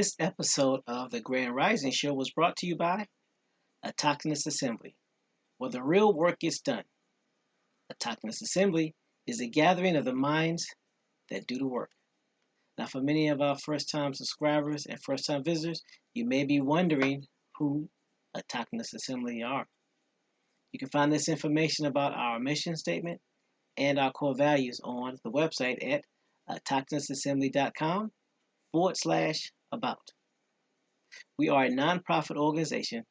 This episode of the Grand Rising Show was brought to you by Autochthonous Assembly, where the real work gets done. Autochthonous Assembly is a gathering of the minds that do the work. Now, for many of our first-time subscribers and first-time visitors, you may be wondering who Autochthonous Assembly are. You can find this information about our mission statement and our core values on the website at autochthonousassembly.com/about. We are a nonprofit organization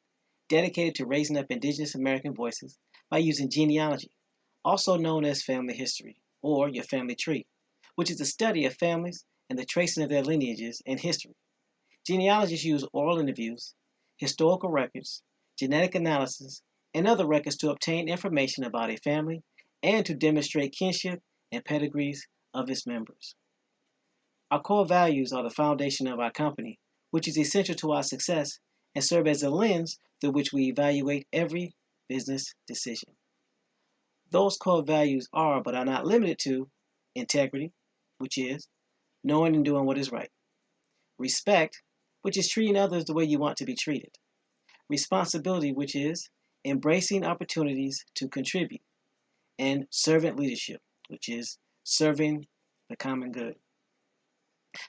dedicated to raising up indigenous American voices by using genealogy, also known as family history, or your family tree, which is the study of families and the tracing of their lineages and history. Genealogists use oral interviews, historical records, genetic analysis, and other records to obtain information about a family and to demonstrate kinship and pedigrees of its members. Our core values are the foundation of our company, which is essential to our success and serve as a lens through which we evaluate every business decision. Those core values are, but are not limited to, integrity, which is knowing and doing what is right; respect, which is treating others the way you want to be treated; responsibility, which is embracing opportunities to contribute; and servant leadership, which is serving the common good.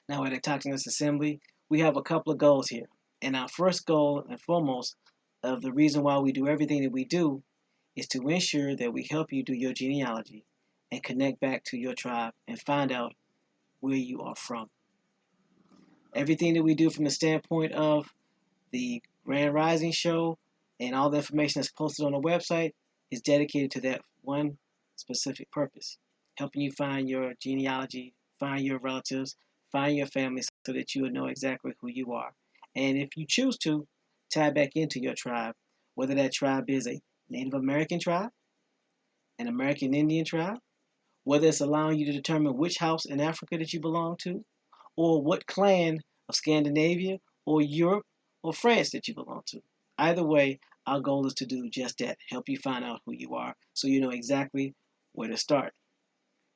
Now, at Autochthonous Assembly, we have a couple of goals here. And our first goal and foremost of the reason why we do everything that we do is to ensure that we help you do your genealogy and connect back to your tribe and find out where you are from. Everything that we do from the standpoint of the Grand Rising Show and all the information that's posted on the website is dedicated to that one specific purpose: helping you find your genealogy, find your relatives, find your family so that you will know exactly who you are. And if you choose to, tie back into your tribe, whether that tribe is a Native American tribe, an American Indian tribe, whether it's allowing you to determine which house in Africa that you belong to, or what clan of Scandinavia or Europe or France that you belong to. Either way, our goal is to do just that: help you find out who you are so you know exactly where to start.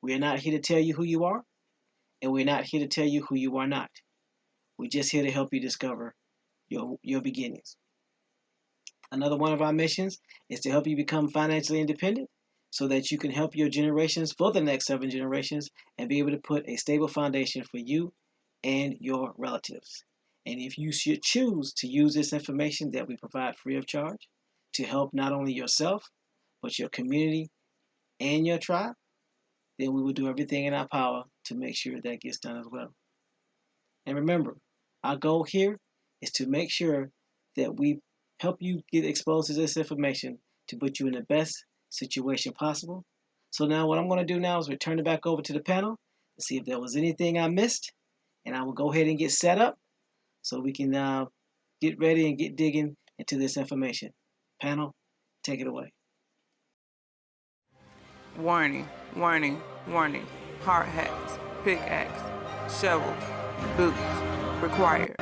We are not here to tell you who you are, and we're not here to tell you who you are not. We're just here to help you discover your beginnings. Another one of our missions is to help you become financially independent so that you can help your generations for the next 7 generations and be able to put a stable foundation for you and your relatives. And if you should choose to use this information that we provide free of charge to help not only yourself, but your community and your tribe, then we will do everything in our power to make sure that gets done as well. And remember, our goal here is to make sure that we help you get exposed to this information to put you in the best situation possible. So now what I'm going to do now is return it back over to the panel to see if there was anything I missed, and I will go ahead and get set up so we can get ready and get digging into this information. Panel, take it away. Warning, warning, warning. Hard hats, pickaxe, shovels, boots required.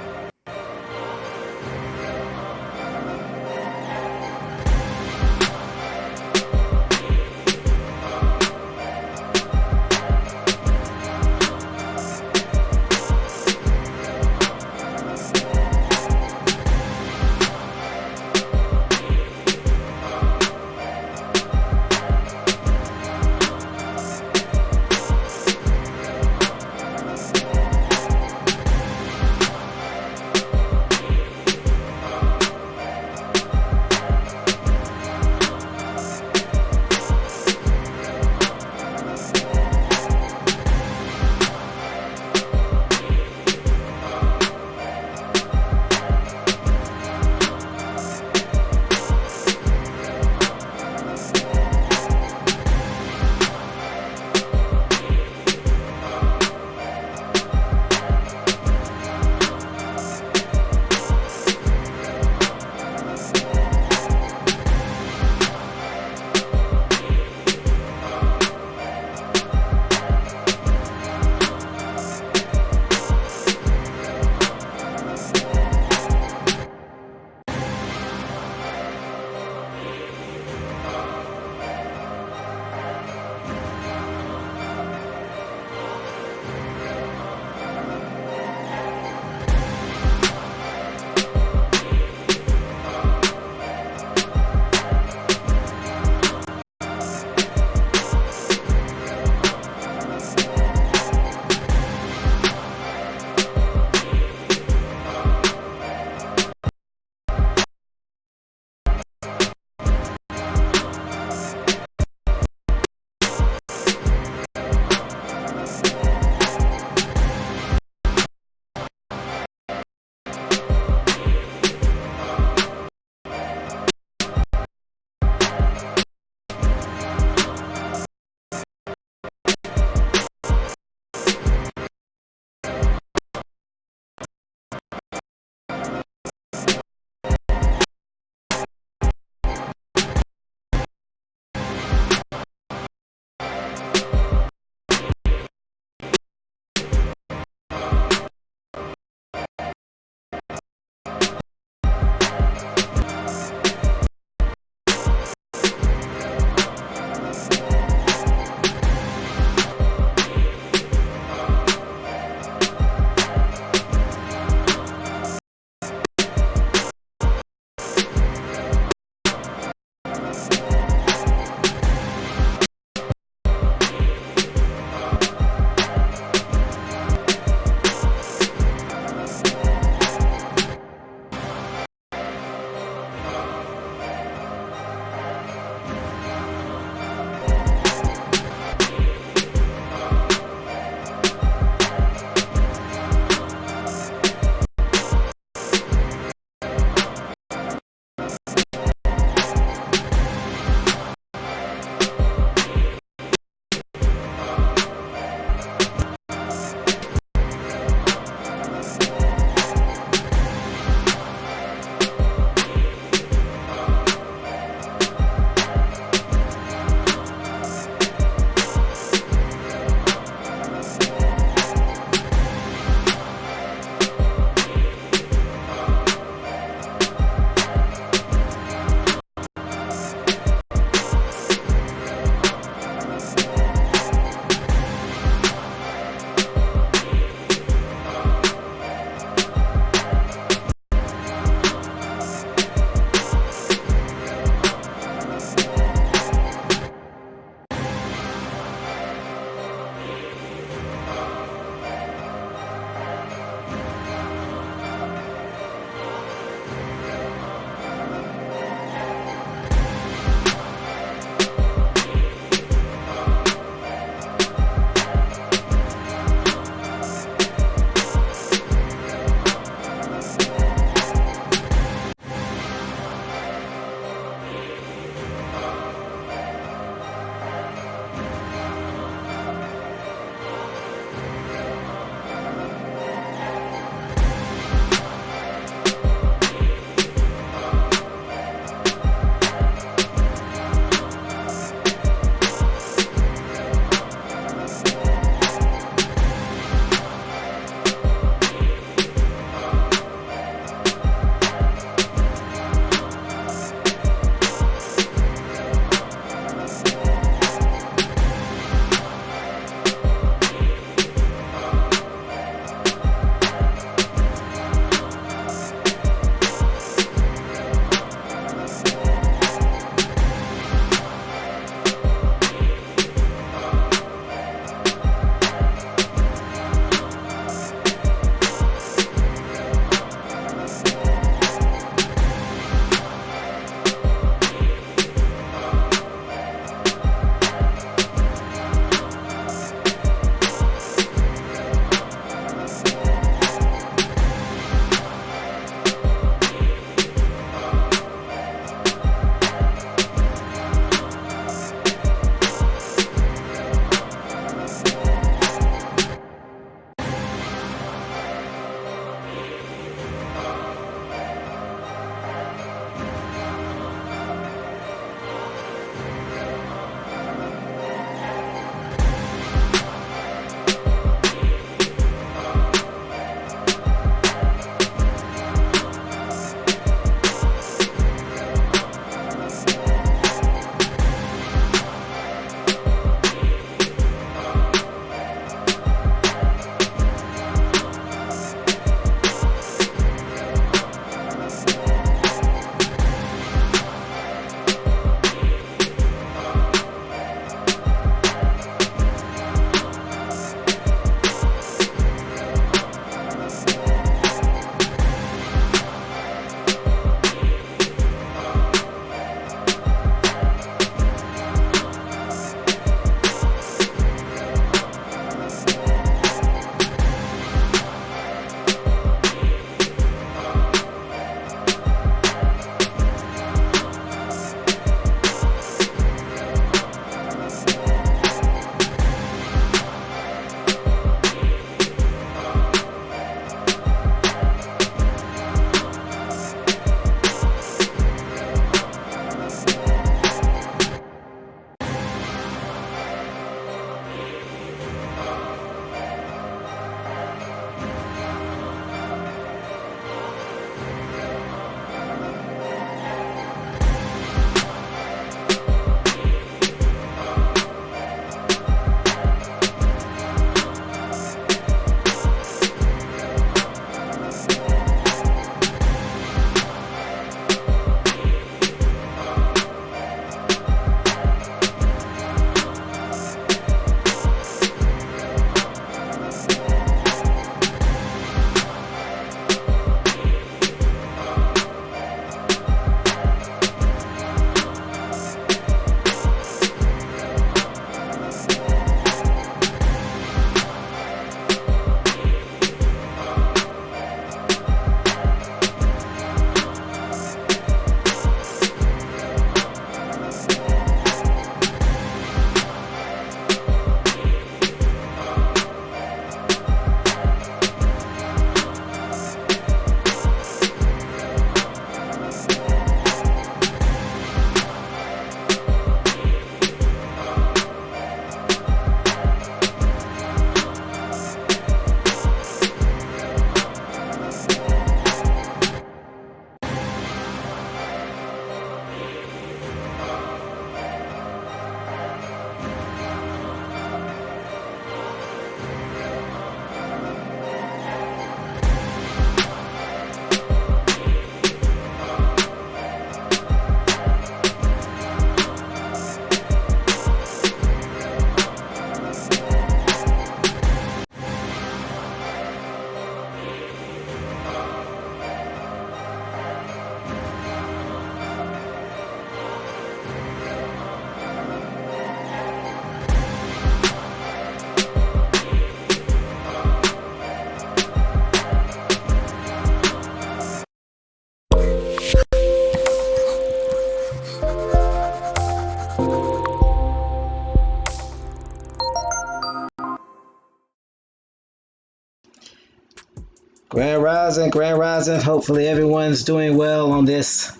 Grand Rising, Grand Rising. Hopefully everyone's doing well on this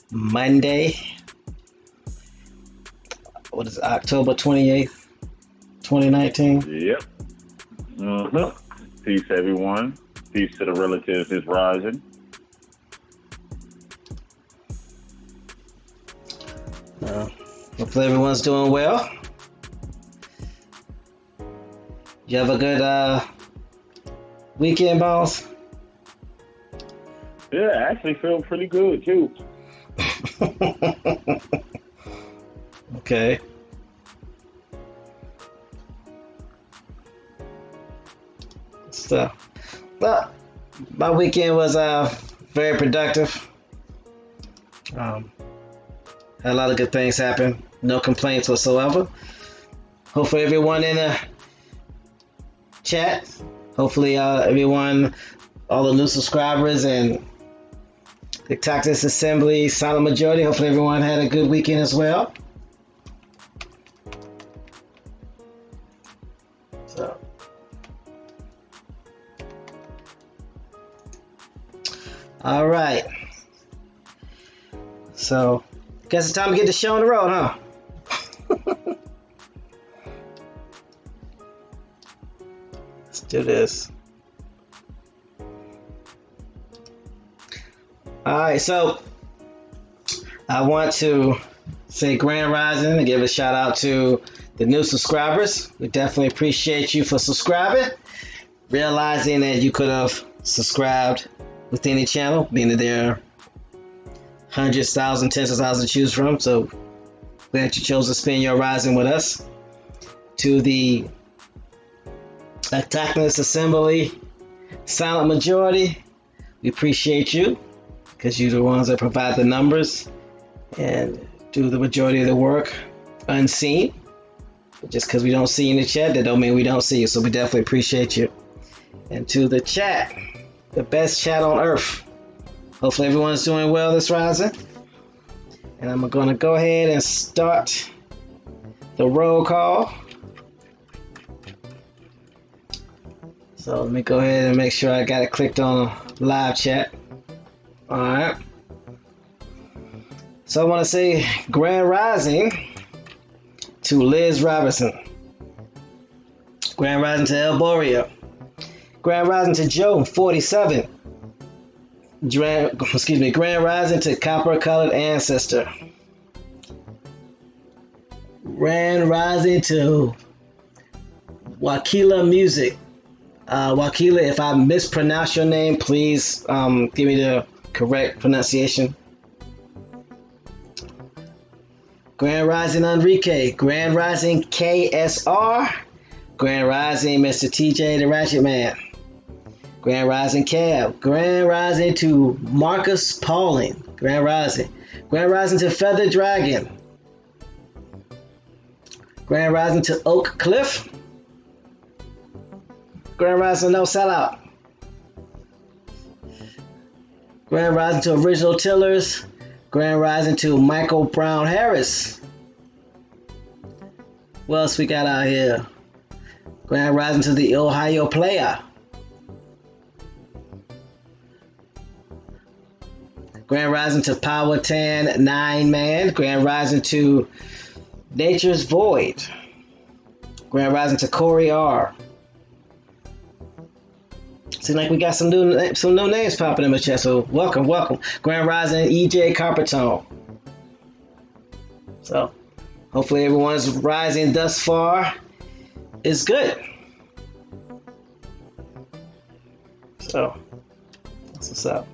Monday. What is it, October 28th, 2019? Yep. Peace, everyone. Peace to the relatives is rising. Hopefully everyone's doing well. You have a good weekend, boss? Yeah, I actually feel pretty good, too. Okay. So, well, my weekend was very productive. Had a lot of good things happen. No complaints whatsoever. Hopefully everyone in the chat, hopefully everyone, all the new subscribers and the Cactus Assembly silent majority, hopefully everyone had a good weekend as well. So, all right. So, guess it's time to get the show on the road, huh? Let's do this. All right, so I want to say Grand Rising and give a shout out to the new subscribers. We definitely appreciate you for subscribing, realizing that you could have subscribed with any channel, being that there are hundreds, thousands, tens of thousands to choose from. So glad you chose to spend your rising with us. To the Cactus Assembly silent majority, we appreciate you because you're the ones that provide the numbers and do the majority of the work unseen. But just because we don't see you in the chat, that don't mean we don't see you. So we definitely appreciate you. And to the chat, the best chat on earth. Hopefully everyone's doing well this rising. And I'm going to go ahead and start the roll call. So let me go ahead and make sure I got it clicked on live chat. All right. So I want to say Grand Rising to Liz Robinson. Grand Rising to El Boria. Grand Rising to Joe, 47. Grand Rising to Copper Colored Ancestor. Grand Rising to Wakila Music. Wakila, if I mispronounce your name, please give me the correct pronunciation. Grand Rising Enrique. Grand Rising KSR. Grand Rising Mr. TJ the Ratchet Man. Grand Rising Cab. Grand Rising to Marcus Pauling. Grand Rising. Grand Rising to Feather Dragon. Grand Rising to Oak Cliff. Grand Rising No Sellout. Grand Rising to Original Tillers. Grand Rising to Michael Brown Harris. What else we got out here? Grand Rising to the Ohio Player. Grand Rising to Powhatan 9 Man. Grand Rising to Nature's Void. Grand Rising to Corey R. Seems like we got some new names popping in the chat, so welcome. Grand Rising EJ Carpetone. So hopefully everyone's rising thus far is good. So that's what's up.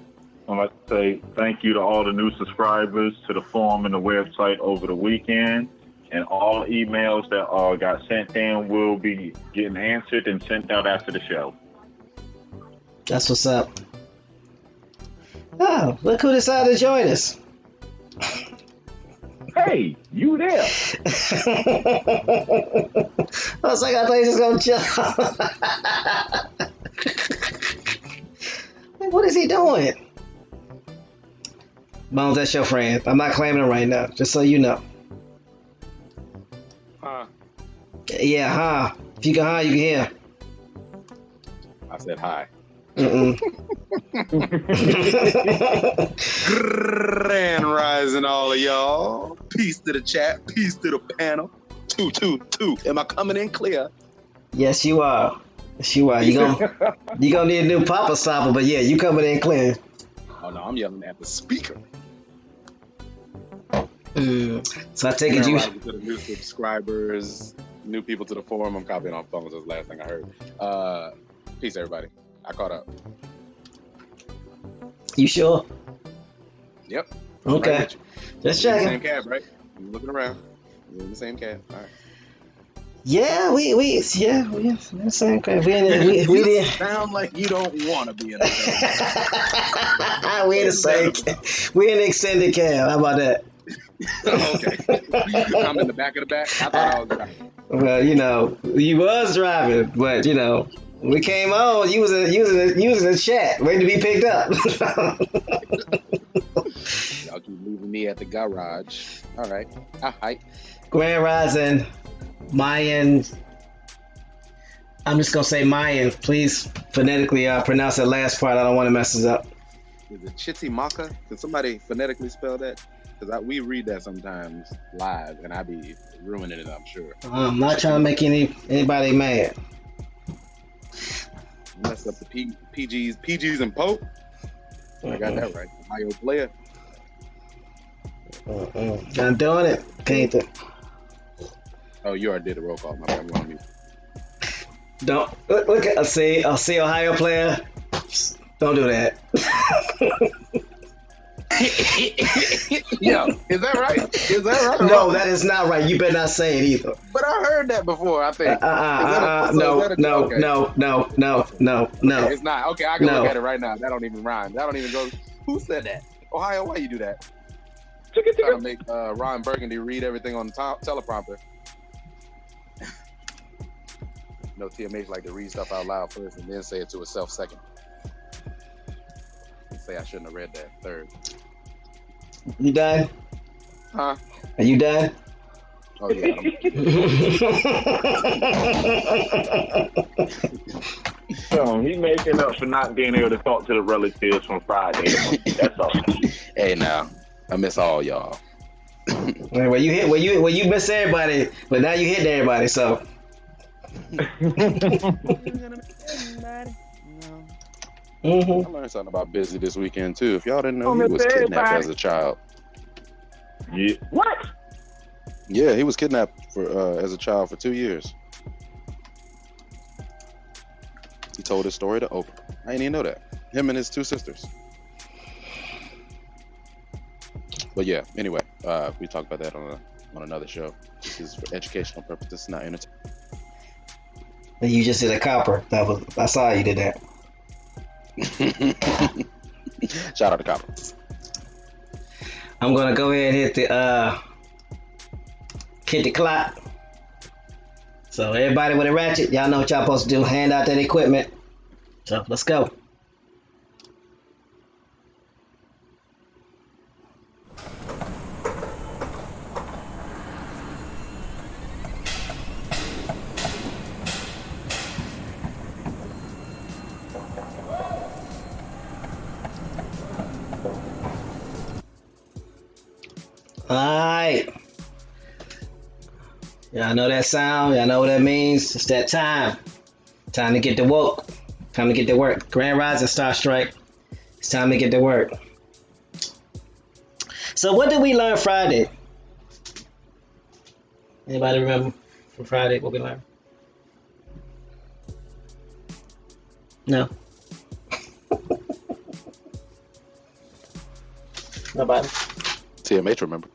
I'd like to say thank you to all the new subscribers to the forum and the website over the weekend. And all emails that got sent in will be getting answered and sent out after the show. That's what's up. Oh, look who decided to join us. Hey, you there? I was like, I thought he was going to jump. Like, what is he doing? Bones, that's your friend. I'm not claiming him right now, just so you know. Huh? Yeah, huh? If you can, you can hear. I said hi. Grand rising, all of y'all. Peace to the chat. Peace to the panel. 222. Am I coming in clear? Yes, you are. Yes, you are. You gonna need a new Papa Stopper, but yeah, you coming in clear. Oh no, I'm yelling at the speaker. So I take it you. To the new subscribers, new people to the forum. I'm copying on phones. That's the last thing I heard. Peace, everybody. I caught up. You sure? Yep. Okay. Right, just checking. Same cab, right? I'm looking around. We're in the same cab. All right. Yeah, we in the same cab. We didn't sound like you don't want to be in the same cab. We in the same cab. We in the extended cab. How about that? Okay. I'm in the back of the back. I thought I was driving. Well, you was driving, but we came on. You was in the chat, waiting to be picked up. Y'all keep leaving me at the garage. All right. Hi. Grand Rising, Mayan. I'm just gonna say Mayan. Please phonetically pronounce that last part. I don't want to mess this up. Is it Chitimaka? Can somebody phonetically spell that? Because we read that sometimes live, and I be ruining it, I'm sure. I'm not trying to make anybody mad. Mess up the PGs and Pope. I got that right. Ohio player. I'm doing it. Can't do. Oh, you already did a roll call. My bad. On me. Don't look at. See Ohio player. Don't do that. Yo, is that right? No, that is not right. You better not say it either. But I heard that before, I think. No. Okay, it's not. Okay, I can look at it right now. That don't even rhyme. That don't even go. Who said that? Ohio, why you do that? Trying to make Ron Burgundy read everything on the teleprompter. TMH like to read stuff out loud first and then say it to itself second. Say I shouldn't have read that third. You done? Huh? Are you done? Oh yeah. So he's making up for not being able to talk to the relatives from Friday. That's all. Hey now, I miss all y'all. Well, you miss everybody, but now you hit everybody. So. I learned something about Busy this weekend too. If y'all didn't know, he was kidnapped as a child. Yeah. What? Yeah, he was kidnapped as a child for 2 years. He told his story to Oprah. I didn't even know that. Him and his two sisters. But yeah, anyway, we talked about that on another show. This is for educational purposes, not entertainment. You just did a copper. I saw you did that. Shout out to Copper. I'm gonna go ahead and hit the clock. So everybody with a ratchet, y'all know what y'all supposed to do. Hand out that equipment. So let's go. Alright. Y'all know that sound? Y'all know what that means? It's that time. Time to get to woke. Time to get to work. Grand Rising Star Strike. It's time to get to work. So what did we learn Friday? Anybody remember from Friday what we learned? No. Nobody. TMH remember.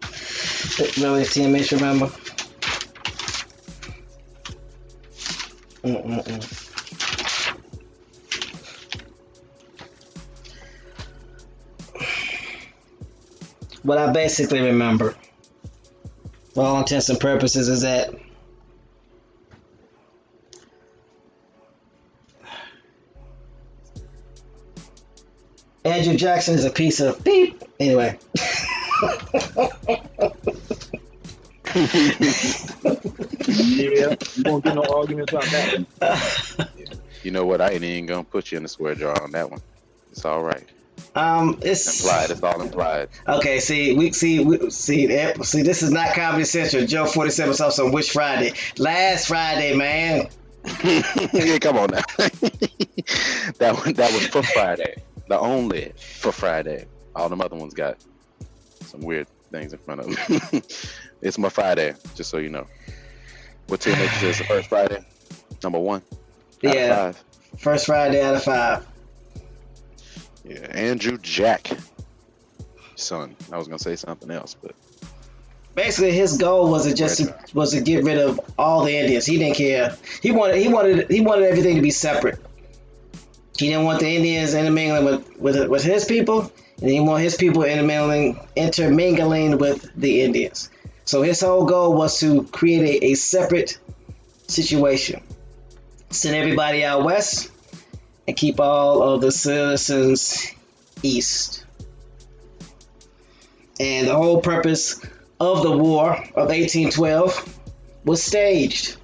Really, TMH remember? What I basically remember, for all intents and purposes, is that Andrew Jackson is a piece of beep. Anyway. Yeah, you won't get no arguments on that. You know what? I ain't even gonna put you in the swear jar on that one. It's all right. It's implied. It's all implied. Okay, this is not Comedy Central. Joe 47 saw some Wish Friday. Last Friday, man. Yeah, come on now. that was for Friday. The only for Friday. All them other ones got some weird things in front of them. It's my Friday, just so you know. What team makes this the first Friday? Number 1. Out of 5. First Friday out of 5. Yeah, Andrew Jack. Son, I was gonna say something else, but basically his goal was to get rid of all the Indians. He didn't care. He wanted everything to be separate. He didn't want the Indians intermingling with his people, and he wanted his people intermingling with the Indians. So his whole goal was to create a separate situation. Send everybody out west and keep all of the citizens east. And the whole purpose of the War of 1812 was staged.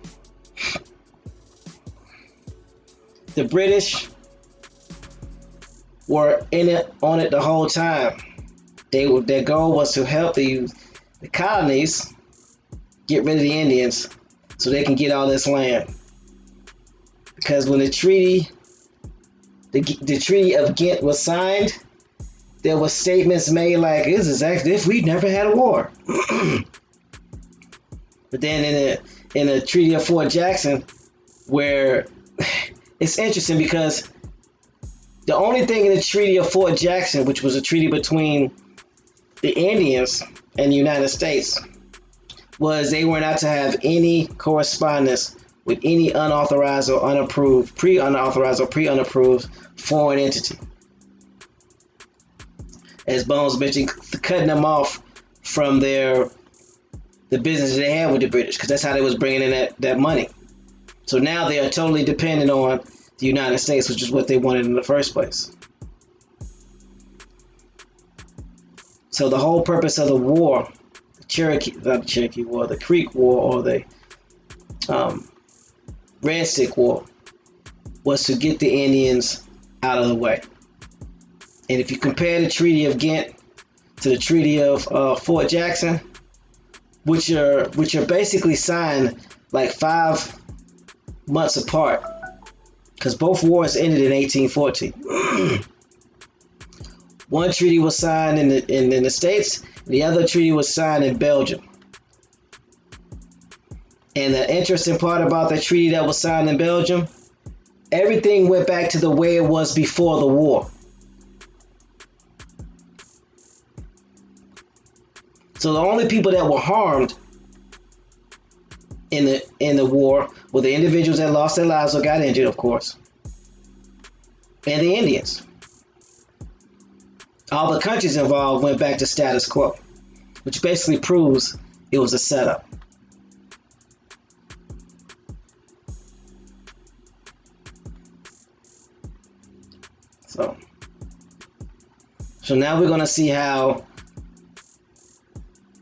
The British were on it the whole time. Their goal was to help the colonies get rid of the Indians so they can get all this land. Because when the Treaty of Ghent was signed, there were statements made like, this is as if we'd never had a war. But then in the Treaty of Fort Jackson, where it's interesting because the only thing in the Treaty of Fort Jackson, which was a treaty between the Indians and the United States, was they were not to have any correspondence with any unauthorized or unapproved, pre-unapproved foreign entity. As Bones mentioned, cutting them off from the business they had with the British, because that's how they was bringing in that money. So now they are totally dependent on the United States, which is what they wanted in the first place. So the whole purpose of the war, the Creek War, or the Red Stick War, was to get the Indians out of the way. And if you compare the Treaty of Ghent to the Treaty of Fort Jackson, which are basically signed like 5 months apart, because both wars ended in 1814. One treaty was signed in the States, the other treaty was signed in Belgium. And the interesting part about the treaty that was signed in Belgium, everything went back to the way it was before the war. So the only people that were harmed in the war were the individuals that lost their lives or got injured, of course, and the Indians. All the countries involved went back to status quo, which basically proves it was a setup. So now we're going to see how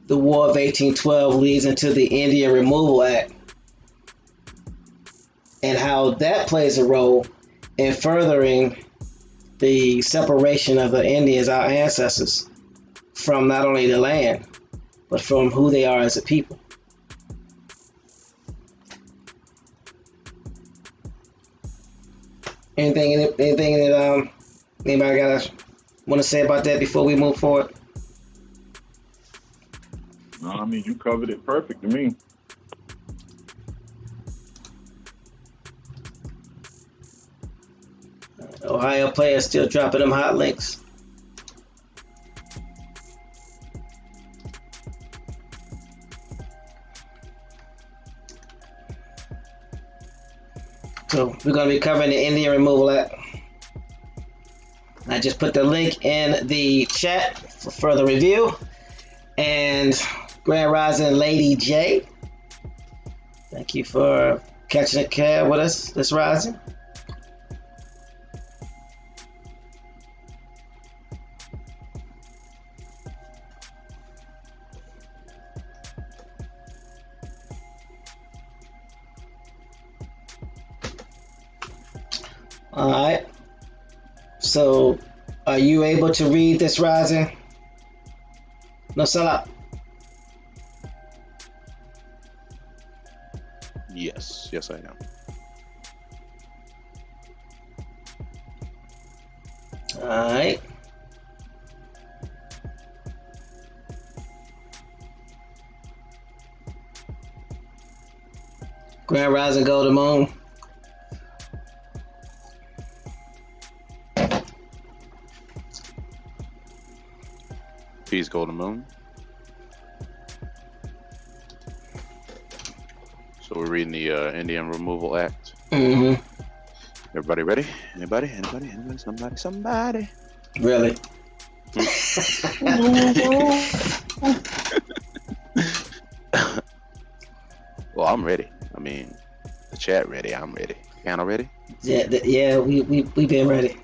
the War of 1812 leads into the Indian Removal Act, and how that plays a role in furthering the separation of the Indians, our ancestors, from not only the land, but from who they are as a people. Anything that anybody want to say about that before we move forward? No, I mean, you covered it perfect to me. Ohio players still dropping them hot links. So we're going to be covering the Indian Removal Act. I just put the link in the chat for further review. And Grand Rising Lady J, thank you for catching a cab with us this rising. All right. So, are you able to read this, Rising? No, Salah. Yes, I am. All right. Grand Rising Golden Moon. Peace, Golden Moon. So we're reading the Indian Removal Act. Mm-hmm. Everybody ready? Anybody? Somebody? Really? Well, I'm ready. I mean, the chat ready. I'm ready. Panel ready? Yeah, we been ready.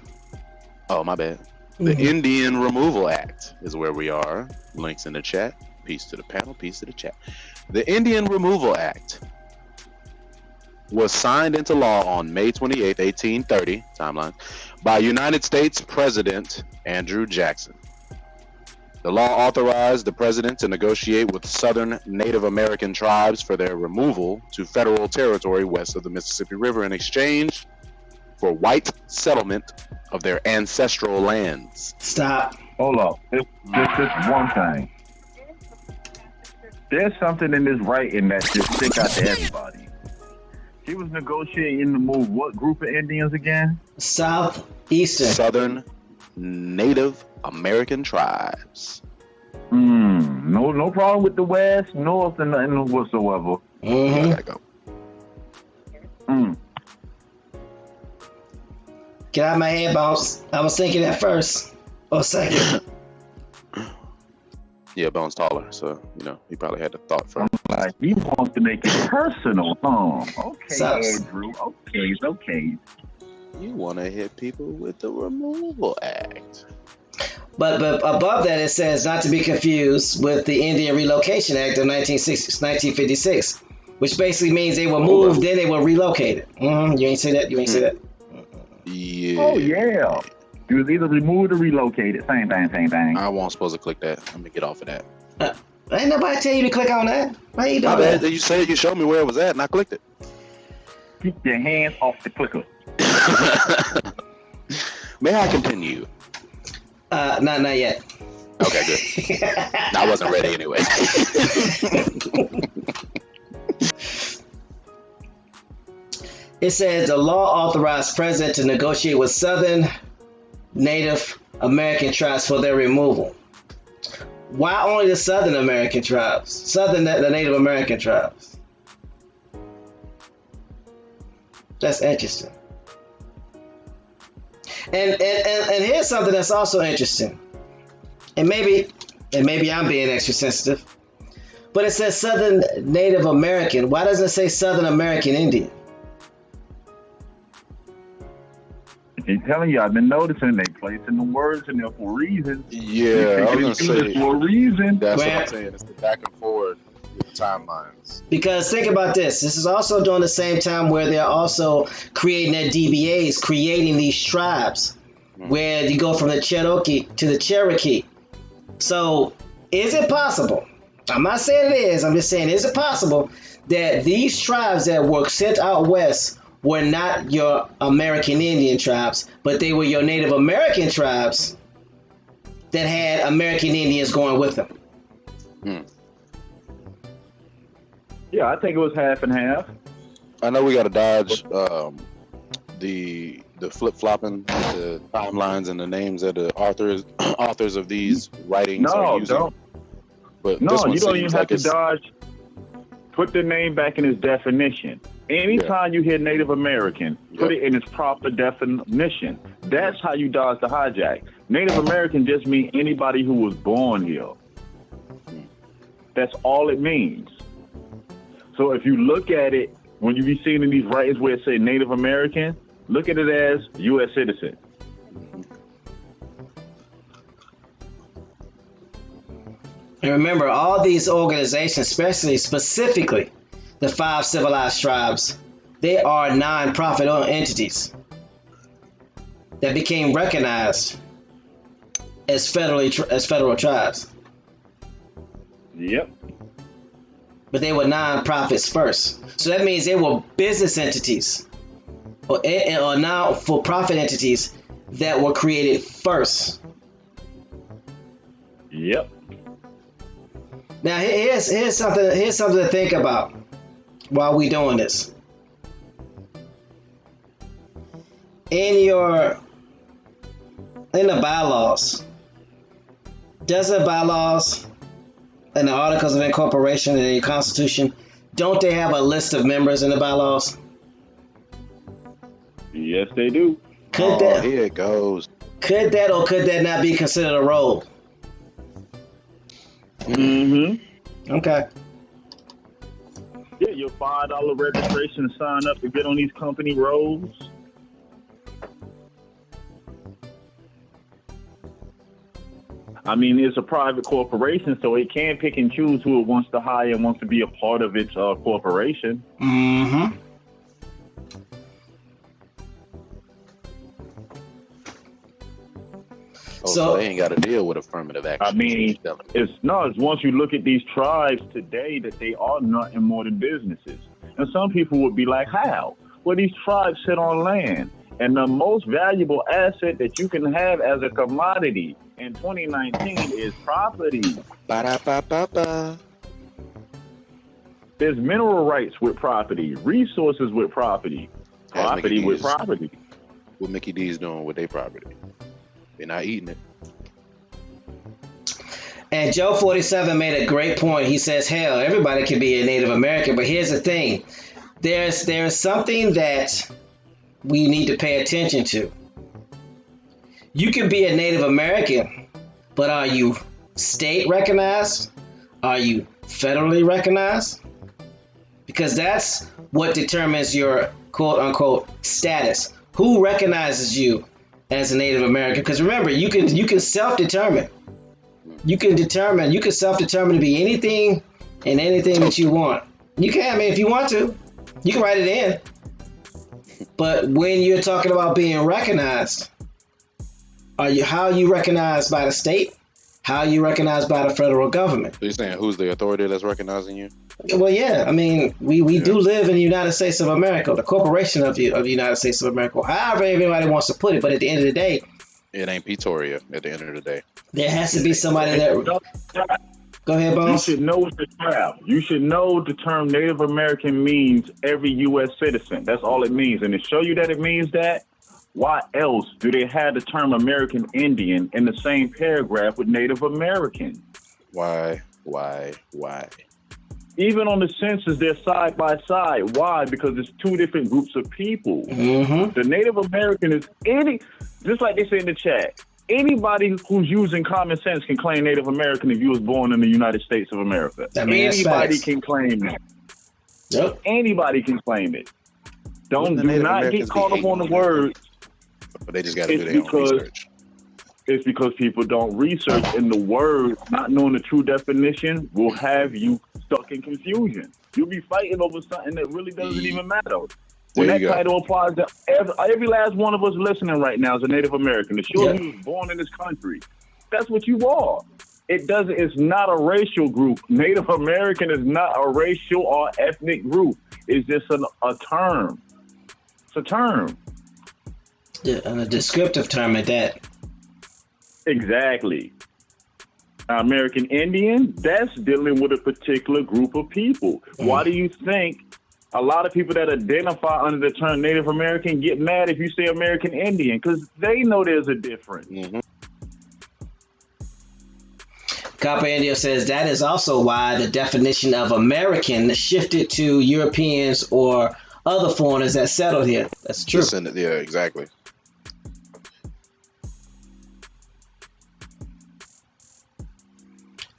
Oh, my bad. The Indian Removal Act is where we are. Links in the chat. Peace to the panel, peace to the chat. The Indian Removal Act was signed into law on May 28, 1830, timeline, by United States President Andrew Jackson. The law authorized the president to negotiate with Southern Native American tribes for their removal to federal territory west of the Mississippi River in exchange for white settlement of their ancestral lands. Stop. Hold up. Just one thing. There's something in this writing that just stick out to everybody. She was negotiating to move what group of Indians again? Southeastern. Southern Native American tribes. No problem with the West, North, and nothing whatsoever. Mm-hmm. Gotta go. Get out of my head, boss. I was thinking that first or second. Yeah, Bones taller, so he probably had the thought first. Like he wants to make it personal, Okay, Sucks. Andrew. Okay. You want to hit people with the Removal Act. But above that, it says not to be confused with the Indian Relocation Act of 1956, which basically means they were moved, then they were relocated. You ain't say that? You ain't say that? Yeah. Oh, yeah. You was either removed or relocated. Same thing. I wasn't supposed to click that. Let me get off of that. Ain't nobody tell you to click on that. Why you doing My bad. that? You said you showed me where it was at, and I clicked it. Keep your hands off the clicker. May I continue? Not yet. Okay, good. I wasn't ready anyway. It says the law authorized president to negotiate with Southern Native American tribes for their removal. Why only the Southern American tribes? The Native American tribes. That's interesting. And here's something that's also interesting. And maybe I'm being extra sensitive. But it says Southern Native American. Why doesn't it say Southern American Indian? I'm telling you, I've been noticing they placing the words in there for a reason. Yeah, I was gonna say for a reason. That's what I'm saying. It's the back and forward with the timelines. Because think about this. This is also during the same time where they're also creating their DBAs, creating these tribes, where you go from the Cherokee to the Cherokee. So, is it possible? I'm not saying it is. I'm just saying, is it possible that these tribes that were sent out west were not your American Indian tribes, but they were your Native American tribes that had American Indians going with them? Yeah, I think it was half and half. I know we got to dodge the flip-flopping, the timelines, and the names of the authors of these writings are using. Don't. But No, this one you don't seems even have like to it's dodge. Put the name back in its definition. Anytime you hear Native American, put it in its proper definition. That's how you dodge the hijack. Native American just means anybody who was born here. That's all it means. So if you look at it, when you be seeing in these writings where it say Native American, look at it as U.S. citizen. And remember, all these organizations, specifically the 5 civilized tribes, they are non-profit entities. that became recognized as federal tribes. Yep. But they were nonprofits first. So that means they were business entities or now for-profit entities that were created first. Yep. Now here's something to think about while we doing this. In the bylaws, does the bylaws and the articles of incorporation and the Constitution, don't they have a list of members in the bylaws? Yes, they do. Here it goes. Could that or could that not be considered a role? Mm-hmm. Okay. Yeah, your $5 registration to sign up to get on these company rolls. I mean, it's a private corporation, so it can pick and choose who it wants to hire and wants to be a part of its corporation. Mm-hmm. So they ain't got to deal with affirmative action. I mean, it's once you look at these tribes today that they are nothing more than businesses. And some people would be like, how? Well, these tribes sit on land. And the most valuable asset that you can have as a commodity in 2019 is property. Ba-da-ba-ba-ba. There's mineral rights with property, resources with property, property with property. What Mickey D's doing with their property? They're not eating it. And Joe 47 made a great point. He says, hell, everybody can be a Native American, but here's the thing. There's something that we need to pay attention to. You can be a Native American, but are you state recognized? Are you federally recognized? Because that's what determines your quote unquote status. Who recognizes you as a Native American? Because remember, you can self-determine. You can self-determine to be anything and anything that you want. You can, I mean, if you want to, you can write it in. But when you're talking about being recognized, how are you recognized by the state? How are you recognized by the federal government? So you're saying who's the authority that's recognizing you? Well, yeah. I mean, we do live in the United States of America, the corporation of the United States of America, however everybody wants to put it. But at the end of the day, it ain't Pretoria at the end of the day. There has to be somebody that... Go ahead, Bones. You should know the trap. You should know the term Native American means every U.S. citizen. That's all it means. And to show you that it means that, why else do they have the term American Indian in the same paragraph with Native American? Why? Even on the census, they're side by side. Why? Because it's two different groups of people. Mm-hmm. The Native American is just like they say in the chat, anybody who's using common sense can claim Native American if you was born in the United States of America. I mean, anybody can claim that. Yep. Anybody can claim it. Do not get caught up on the words. But they just got to do their own research. It's because people don't research, and the word, not knowing the true definition, will have you stuck in confusion. You'll be fighting over something that really doesn't even matter. When that title applies to every last one of us listening right now is a Native American. If sure he was born in this country, that's what you are. It's not a racial group. Native American is not a racial or ethnic group. It's just a term. It's a term. Yeah, and a descriptive term at that. Exactly. American Indian, that's dealing with a particular group of people. Why do you think a lot of people that identify under the term Native American get mad if you say American Indian? Because they know there's a difference. Mm-hmm. Copper Indio says that is also why the definition of American shifted to Europeans or other foreigners that settled here. That's true. Yeah, exactly.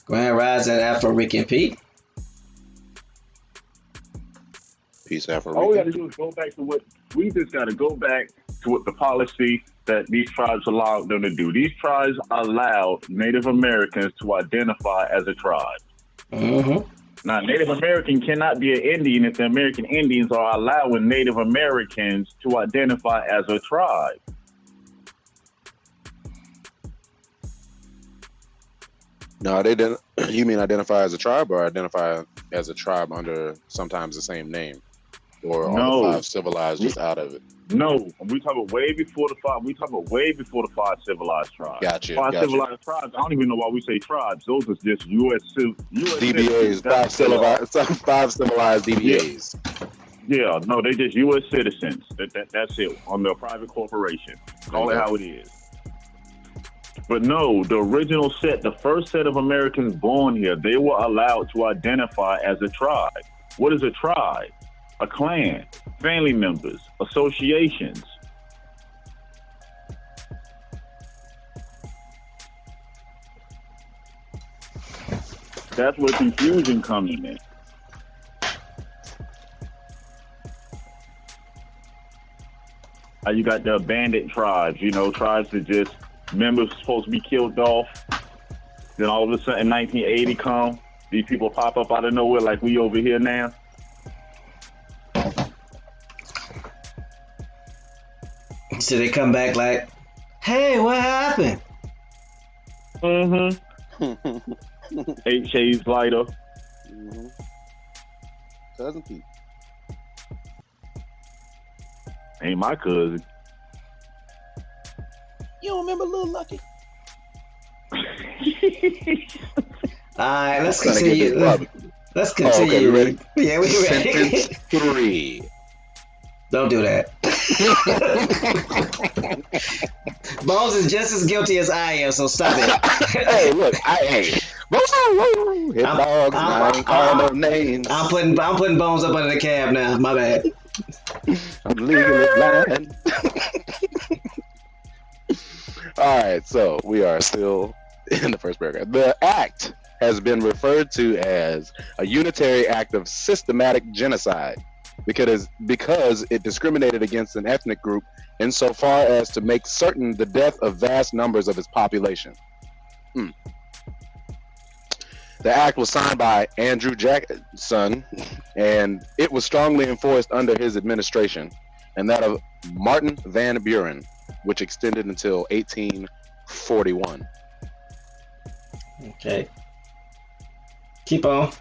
Grand Rising Afro Rican Pete. Peace, Afro. All we got to do is go back to what the policy that these tribes allowed them to do. These tribes allowed Native Americans to identify as a tribe. Mm-hmm. Now, Native American cannot be an Indian if the American Indians are allowing Native Americans to identify as a tribe. No, they didn't. You mean identify as a tribe or identify as a tribe under sometimes the same name? Or are the No. five civilized just out of it? No, we talking way before the five. We talking way before the five civilized tribes. Gotcha. Civilized tribes. I don't even know why we say tribes. Those are just U.S. DBAs. Five civilized DBAs. Yeah, no, they just U.S. citizens. That's it. On their private corporation. Call it how it is. But no, the original set, the first set of Americans born here, they were allowed to identify as a tribe. What is a tribe? A clan, family members, associations. That's where confusion comes in. You got the abandoned tribes, tribes that just members supposed to be killed off. Then all of a sudden, 1980 come, these people pop up out of nowhere like we over here now. So they come back like, hey, what happened? Mm-hmm. 8 shades lighter. Mm-hmm. Cousin Pete. Ain't my cousin. You don't remember Lil Lucky? Alright, let's continue. Let's continue. Okay, you ready? Yeah, we ready. Sentence 3. Don't do that. Bones is just as guilty as I am, so stop it. Hey, look, hit dogs, I ain't calling no names. I'm putting Bones up under the cab now. My bad. I'm legally blind. All right, so we are still in the first paragraph. The act has been referred to as a unitary act of systematic genocide because it discriminated against an ethnic group insofar as to make certain the death of vast numbers of its population. The act was signed by Andrew Jackson, and it was strongly enforced under his administration, and that of Martin Van Buren, which extended until 1841. Okay. Keep on.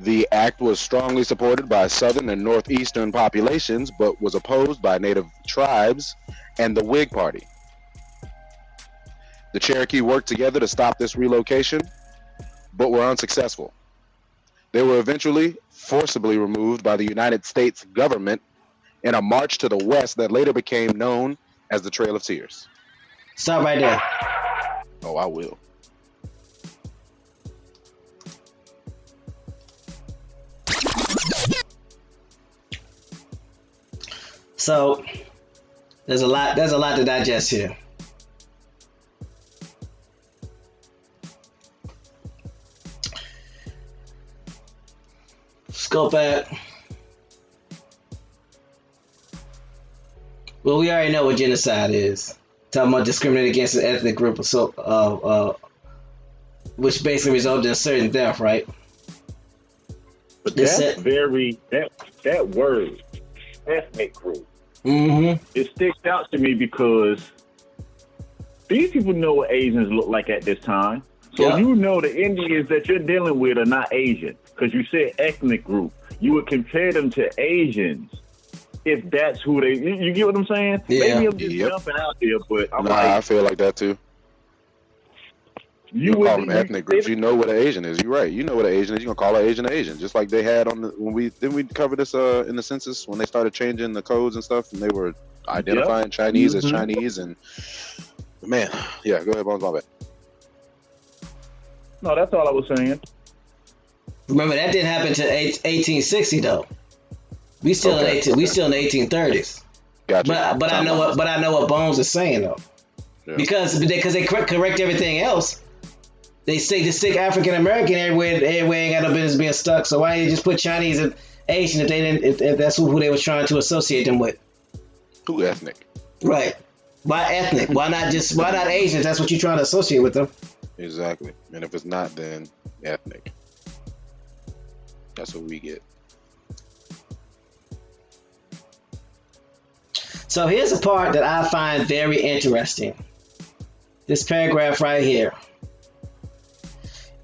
The act was strongly supported by southern and northeastern populations, but was opposed by native tribes and the Whig Party. The Cherokee worked together to stop this relocation, but were unsuccessful. They were eventually forcibly removed by the United States government in a march to the west that later became known as the Trail of Tears. Stop right there. Oh, I will. So there's a lot to digest here. Let's go back. Well, we already know what genocide is. Talking about discriminating against an ethnic group, which basically resulted in certain death, right? But that word, ethnic group, it sticks out to me because these people know what Asians look like at this time. So you know the Indians that you're dealing with are not Asian because you said ethnic group. You would compare them to Asians if that's who they. You get what I'm saying? Yeah. Maybe I'm just jumping out there, but I feel like that too. You call them ethnic groups. You know what an Asian is. You're right. You know what an Asian is. You're gonna call an Asian an Asian, just like they had on when we cover this in the census when they started changing the codes and stuff, and they were identifying Chinese as Chinese. And man, yeah, go ahead, Bones. My bad. No, that's all I was saying. Remember that didn't happen until 1860 though. We still in the 1830s. Gotcha. But I know what Bones is saying though, because they correct everything else. They stick African American everywhere ain't got no business being stuck. So why didn't they just put Chinese and Asian if that's who they was trying to associate them with? Who ethnic? Right. Why ethnic? Why not Asian? That's what you're trying to associate with them. Exactly. And if it's not, then ethnic. That's what we get. So here's a part that I find very interesting. this paragraph right here.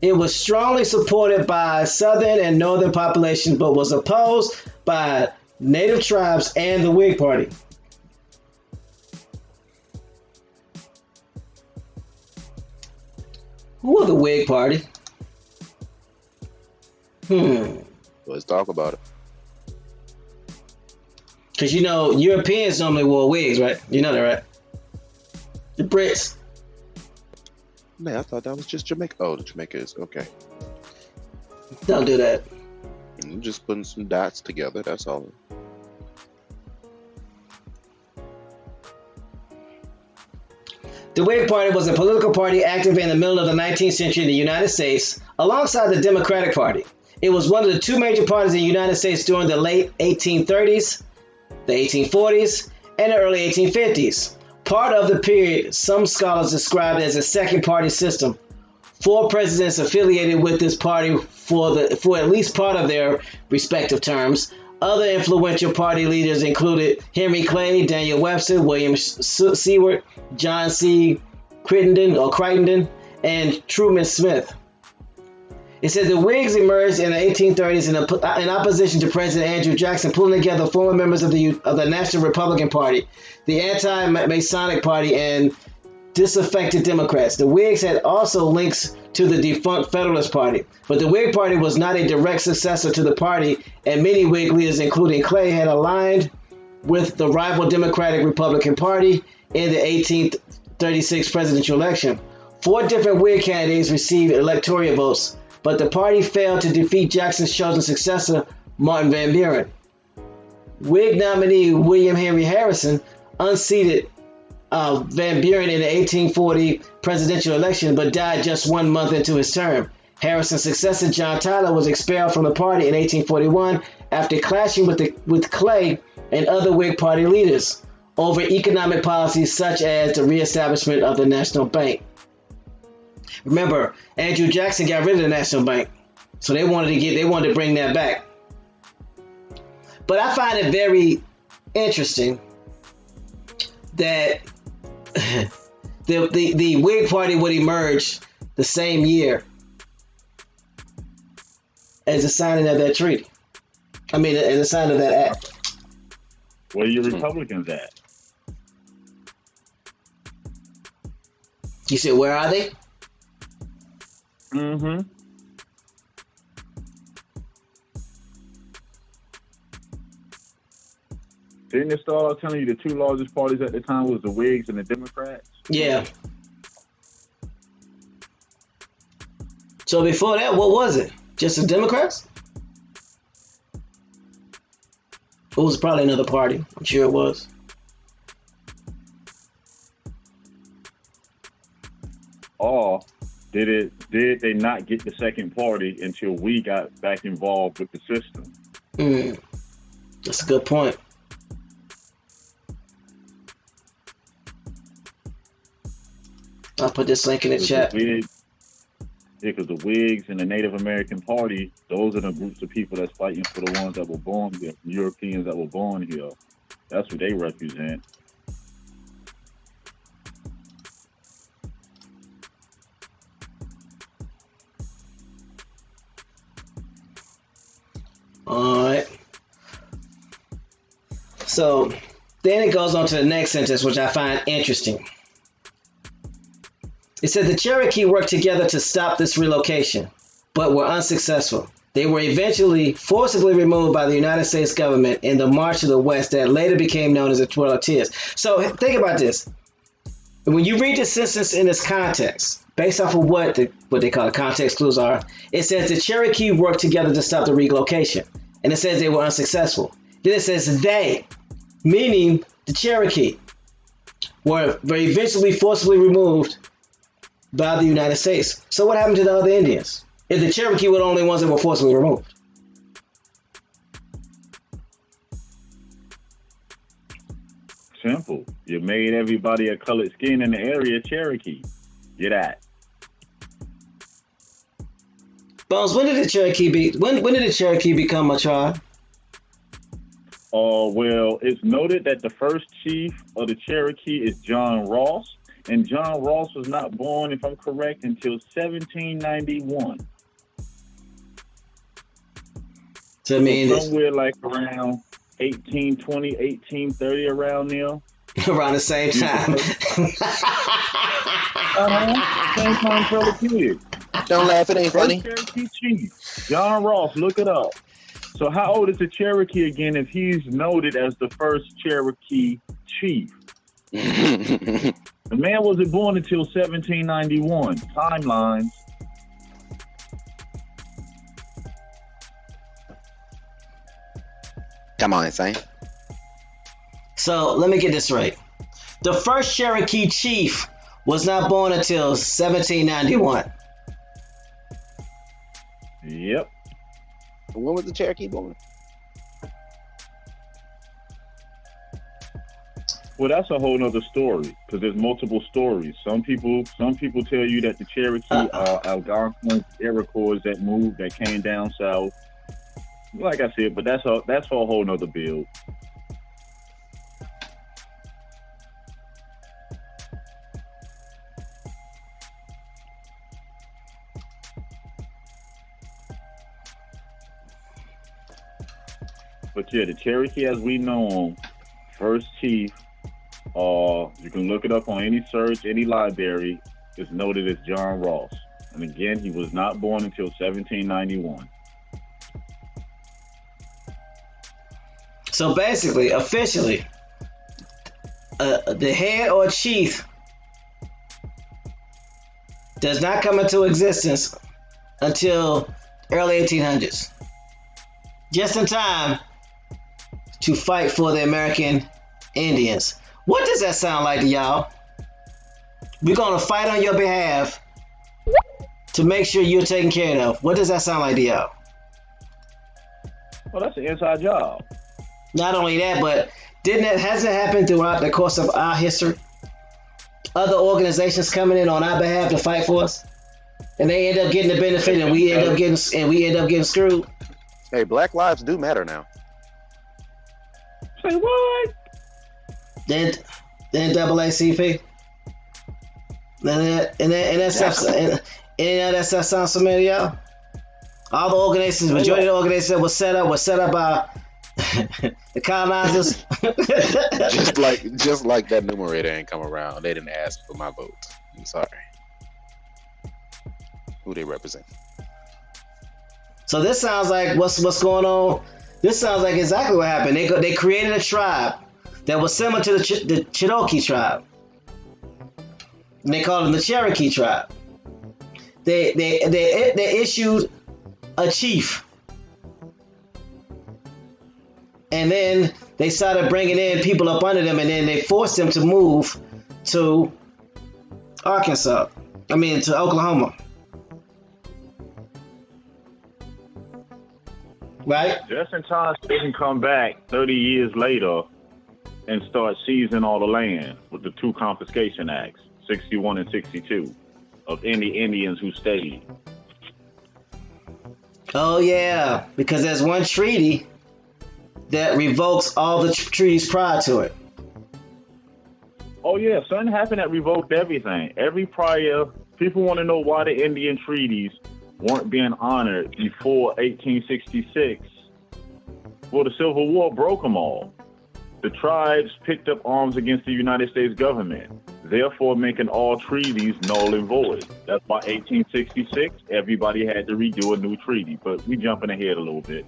It was strongly supported by Southern and Northern populations, but was opposed by Native tribes and the Whig Party. Who are the Whig Party? Let's talk about it. Because you know, Europeans normally wore wigs, right? You know that, right? The Brits. Man, I thought that was just Jamaica. Oh, the Jamaica is okay. Don't do that. I'm just putting some dots together. That's all. The Whig Party was a political party active in the middle of the 19th century in the United States, alongside the Democratic Party. It was one of the two major parties in the United States during the late 1830s, the 1840s, and the early 1850s. Part of the period some scholars described as a second party system. 4 presidents affiliated with this party for at least part of their respective terms. Other influential party leaders included Henry Clay, Daniel Webster, William Seward, John C. Crittenden, and Truman Smith. It said the Whigs emerged in the 1830s in opposition to President Andrew Jackson, pulling together former members of the National Republican Party, the Anti-Masonic Party, and disaffected Democrats. The Whigs had also links to the defunct Federalist Party, but the Whig Party was not a direct successor to the party, and many Whig leaders, including Clay, had aligned with the rival Democratic Republican Party in the 1836 presidential election. 4 different Whig candidates received electoral votes, but the party failed to defeat Jackson's chosen successor, Martin Van Buren. Whig nominee William Henry Harrison unseated Van Buren in the 1840 presidential election, but died just 1 month into his term. Harrison's successor, John Tyler, was expelled from the party in 1841 after clashing with Clay and other Whig Party leaders over economic policies such as the reestablishment of the National Bank. Remember, Andrew Jackson got rid of the National Bank, so they wanted to bring that back. But I find it very interesting that the Whig Party would emerge the same year as the signing of that treaty. I mean, as the signing of that act. Where are your Republicans at? You said, where are they? Mm-hmm. Didn't it start out telling you the 2 largest parties at the time was the Whigs and the Democrats? Yeah. So before that, what was it? Just the Democrats? It was probably another party. I'm sure it was. Or did they not get the second party until we got back involved with the system? That's a good point. I'll put this link in the chat. Because the Whigs and the Native American Party, those are the groups of people that's fighting for the ones that were born here, Europeans that were born here. That's what they represent. All right. So then it goes on to the next sentence, which I find interesting. It said the Cherokee worked together to stop this relocation, but were unsuccessful. They were eventually forcibly removed by the United States government in the March to the West that later became known as the 12 Tears. So think about this. When you read this sentence in this context, based off of what they call the context clues are, it says the Cherokee worked together to stop the relocation, and it says they were unsuccessful. Then it says they, meaning the Cherokee, were eventually forcibly removed by the United States. So what happened to the other Indians? If the Cherokee were the only ones that were forcibly removed? Simple. You made everybody a colored skin in the area Cherokee. Get that. Bones, when did the Cherokee become a tribe? Well, it's noted that the first chief of the Cherokee is John Ross, And John Ross was not born, if I'm correct, until 1791. So I mean, somewhere like around 1820, 1830, around there. around the same time. Same time for the kid. Don't laugh, it ain't funny. Cherokee chief, John Ross, look it up. So how old is the Cherokee again if he's noted as the first Cherokee chief? The man wasn't born until 1791. Timelines. Come on, Insane. So let me get this right. The first Cherokee chief was not born until 1791. Yep. When was the Cherokee born? Well, that's a whole nother story because there's multiple stories. Some people tell you that the Cherokee are Algonquin Iroquois that moved, that came down south. Like I said, but that's for a whole nother build. But yeah, the Cherokee as we know them, first chief, you can look it up on any search, any library, is noted as John Ross. And again, he was not born until 1791. So basically, officially, the head or chief does not come into existence until early 1800s. Just in time to fight for the American Indians. What does that sound like to y'all? We're going to fight on your behalf to make sure you're taken care of. What does that sound like to y'all? Well, that's an inside job. Not only that, but hasn't it happened throughout the course of our history? Other organizations coming in on our behalf to fight for us, and they end up getting the benefit, and we end up getting screwed. Hey, Black lives do matter now. Say what? Then NAACP. And that stuff sounds familiar, y'all. All the organizations, majority of the organizations that were set up by the colonizers. just like that numerator ain't come around. They didn't ask for my vote. I'm sorry. Who they represent? So this sounds like what's going on. This sounds like exactly what happened. They created a tribe that was similar to the Cherokee tribe. And they called them the Cherokee tribe. They issued a chief. And then they started bringing in people up under them, and then they forced them to move to to Oklahoma. Right? Just in time so they can come back 30 years later and start seizing all the land with the two confiscation acts, 61 and 62, of any Indians who stayed. Oh, yeah, because there's one treaty that revokes all the treaties prior to it. Oh, yeah, something happened that revoked everything. People want to know why the Indian treaties weren't being honored before 1866. Well, the Civil War broke them all. The tribes picked up arms against the United States government, therefore making all treaties null and void. That's why 1866, everybody had to redo a new treaty. But we jumping ahead a little bit.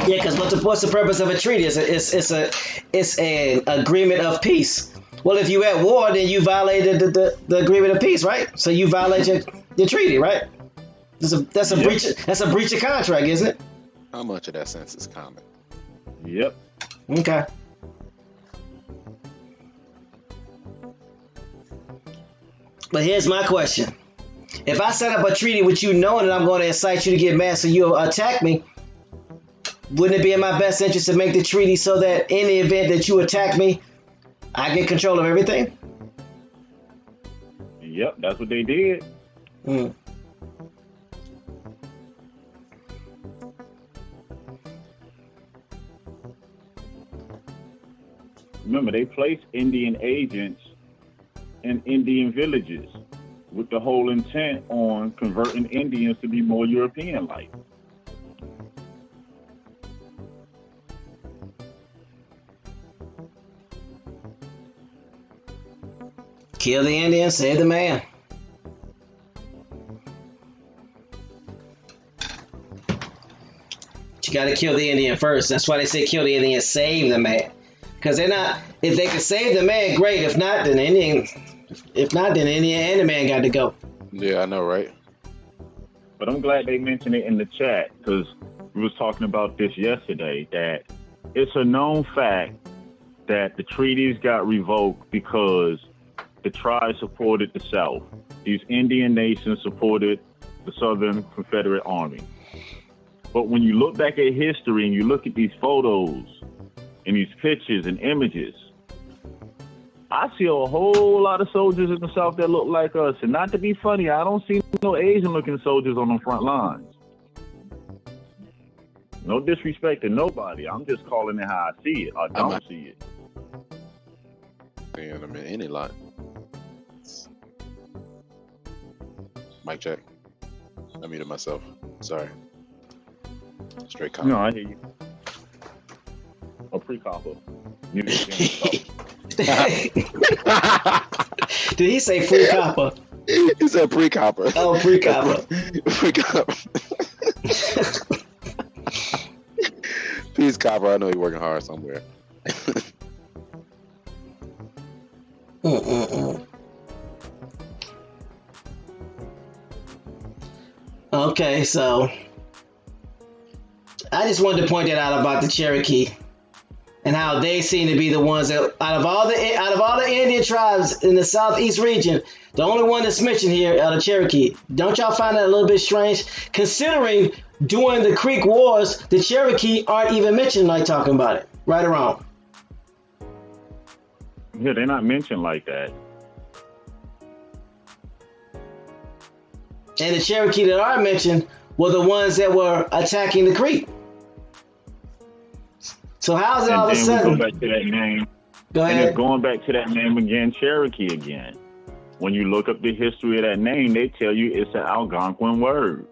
Yeah, because what's the purpose of a treaty? It's an agreement of peace. Well, if you at war, then you violated the agreement of peace, right? So you violate your treaty, right? That's a breach. That's a breach of contract, isn't it? How much of that sense is common? Yep. Okay. But here's my question: if I set up a treaty with you, knowing that I'm going to incite you to get mad, so you'll attack me, wouldn't it be in my best interest to make the treaty so that in the event that you attack me, I get control of everything? Yep, that's what they did. Remember, they placed Indian agents in Indian villages with the whole intent on converting Indians to be more European-like. Kill the Indian, save the man. But you got to kill the Indian first. That's why they say kill the Indian, save the man. Because they're not. If they can save the man, great. If not, then the Indian. If not, then the Indian and the man got to go. Yeah, I know, right? But I'm glad they mentioned it in the chat, because we was talking about this yesterday, that it's a known fact that the treaties got revoked because the tribes supported the South. These Indian nations supported the Southern Confederate Army. But when you look back at history and you look at these photos and these pictures and images, I see a whole lot of soldiers in the South that look like us. And not to be funny, I don't see no Asian-looking soldiers on the front lines. No disrespect to nobody. I'm just calling it how I see it. I don't see it. Yeah, I mean, any line. Mic check. I muted myself. Sorry. Straight comment. No, I hear you. A pre-copper. Music. Did he say free copper? He said pre-copper. Oh, pre-copper. Pre-copper. Peace, copper. I know you're working hard somewhere. Okay, so I just wanted to point that out about the Cherokee and how they seem to be the ones that out of all the Indian tribes in the southeast region, the only one that's mentioned here are the Cherokee. Don't y'all find that a little bit strange? Considering during the Creek Wars, the Cherokee aren't even mentioned like talking about it. Right or wrong? Yeah, they're not mentioned like that. And the Cherokee that are mentioned were the ones that were attacking the Creek. So how's it all of a sudden? Go back to that name. Go ahead. And it's going back to that name again, Cherokee again. When you look up the history of that name, they tell you it's an Algonquin word.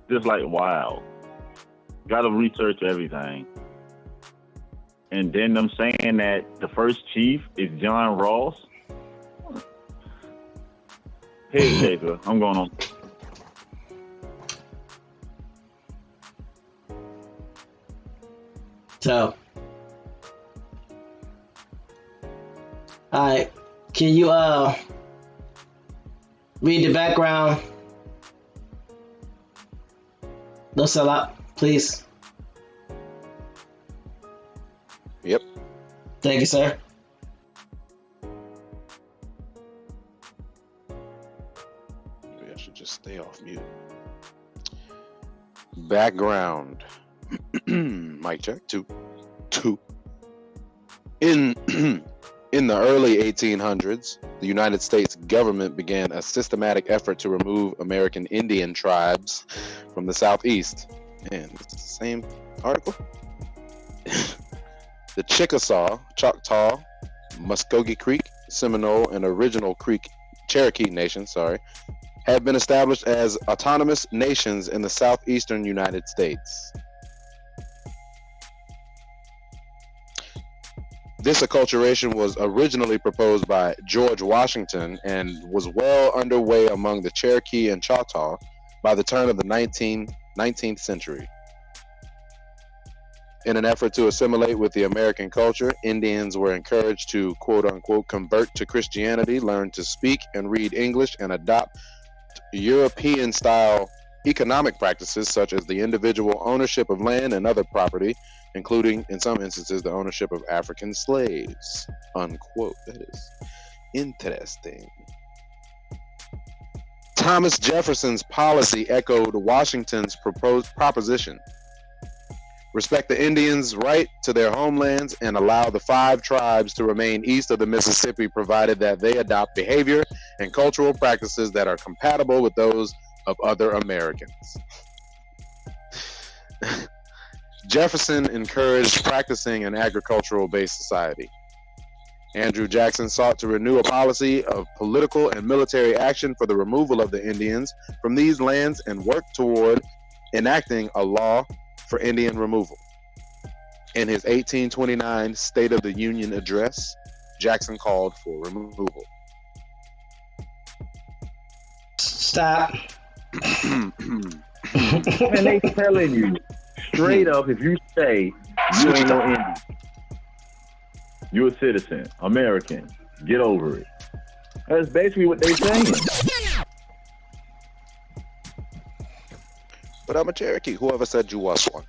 Just like, wow. Got to research everything. And then them saying that the first chief is John Ross. Hey, Jacob, I'm going on. So, all right, can you read the background? No sell out, please. Yep. Thank you, sir. Maybe I should just stay off mute. Background. Mic check. Two. In the early 1800s, the United States government began a systematic effort to remove American Indian tribes from the Southeast. Man, it's the same article. The Chickasaw, Choctaw, Muskogee Creek, Seminole, and Original Creek Cherokee Nation, had been established as autonomous nations in the southeastern United States. This acculturation was originally proposed by George Washington and was well underway among the Cherokee and Choctaw by the turn of the 19th century. In an effort to assimilate with the American culture, Indians were encouraged to, quote unquote, convert to Christianity, learn to speak and read English, and adopt European-style economic practices such as the individual ownership of land and other property, including, in some instances, the ownership of African slaves, unquote. That is interesting. Thomas Jefferson's policy echoed Washington's proposition. Respect the Indians' right to their homelands and allow the 5 tribes to remain east of the Mississippi, provided that they adopt behavior and cultural practices that are compatible with those of other Americans. Jefferson encouraged practicing an agricultural-based society. Andrew Jackson sought to renew a policy of political and military action for the removal of the Indians from these lands and worked toward enacting a law for Indian removal. In his 1829 State of the Union address, Jackson called for removal. Stop. And they telling you straight up, if you say you ain't no Indian, you a citizen, American, get over it. That's basically what they saying. But I'm a Cherokee. Whoever said you was one?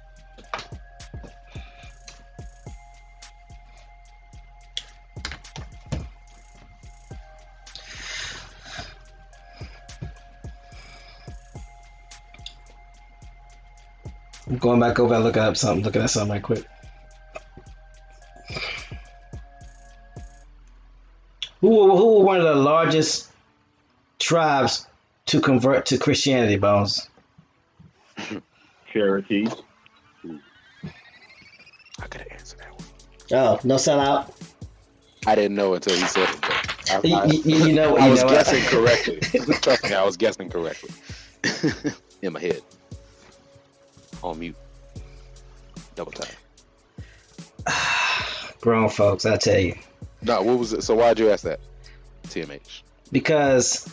I'm going back over and looking at something right quick. Who were one of the largest tribes to convert to Christianity, Bones? Cherokees. I could have answered that one. Oh, no sellout. I didn't know until he said it. I was guessing correctly. Trust me, I was guessing correctly. In my head. On mute. Double time. Grown folks, I tell you. No, what was it? So why'd you ask that? TMH. Because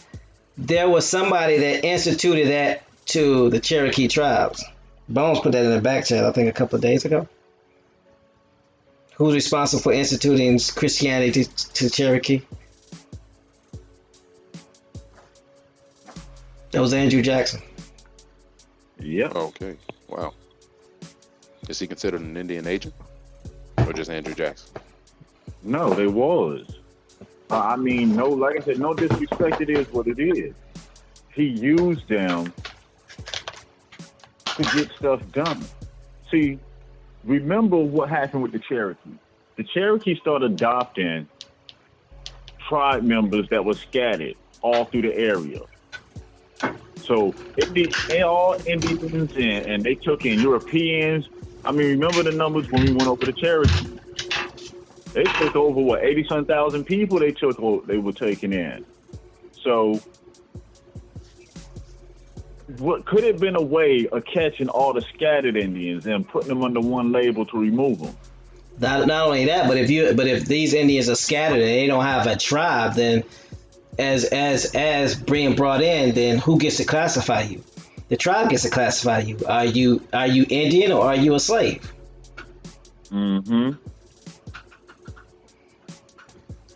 there was somebody that instituted that to the Cherokee tribes. Bones put that in the back chat, I think, a couple of days ago. Who's responsible for instituting Christianity to Cherokee? That was Andrew Jackson. Yep. Okay. Wow. Is he considered an Indian agent? Or just Andrew Jackson? No, they was. I mean, no, like I said, no disrespect, it is what it is. He used them to get stuff done. See, remember what happened with the Cherokee. The Cherokee started adopting tribe members that were scattered all through the area. So they all Indians and they took in Europeans. I mean, remember the numbers when we went over the Cherokee? They took over, 80-some thousand people they were taking in. So what could have been a way of catching all the scattered Indians and putting them under one label to remove them? Not only that, but if these Indians are scattered and they don't have a tribe, then as being brought in, then who gets to classify you? The tribe gets to classify you. Are you Indian or are you a slave? Mm-hmm.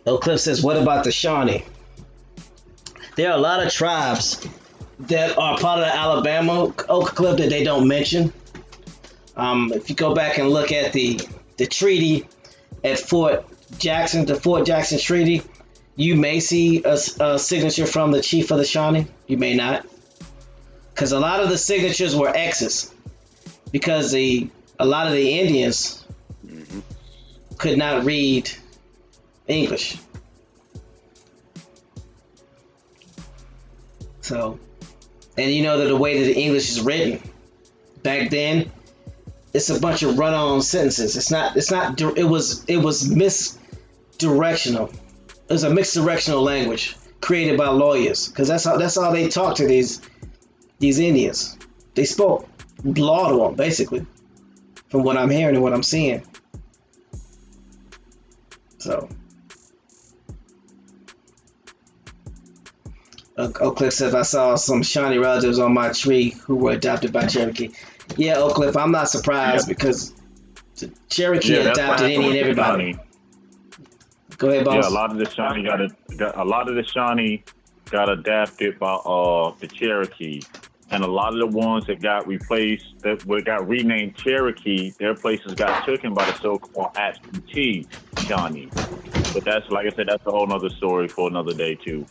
Oak Cliff says, what about the Shawnee? There are a lot of tribes that are part of the Alabama Oak Cliff that they don't mention. If you go back and look at the treaty at Fort Jackson, the Fort Jackson Treaty, you may see a signature from the chief of the Shawnee. You may not. Because a lot of the signatures were X's. Because a lot of the Indians could not read English. So, and you know that the way that the English is written back then, it's a bunch of run-on sentences. It was misdirectional. It was a mixed directional language created by lawyers, because that's how they talk to these Indians. They spoke law to them, basically, from what I'm hearing and what I'm seeing. So, Oak Cliff says, I saw some Shawnee relatives on my tree who were adopted by Cherokee. Yeah, Oak Cliff, I'm not surprised because Cherokee adopted any and everybody. Go ahead, boss. Yeah, a lot of the Shawnee got adapted by the Cherokee, and a lot of the ones that got replaced, that got renamed Cherokee, their places got taken by the so-called absentee Shawnee. But that's, like I said, that's a whole nother story for another day too.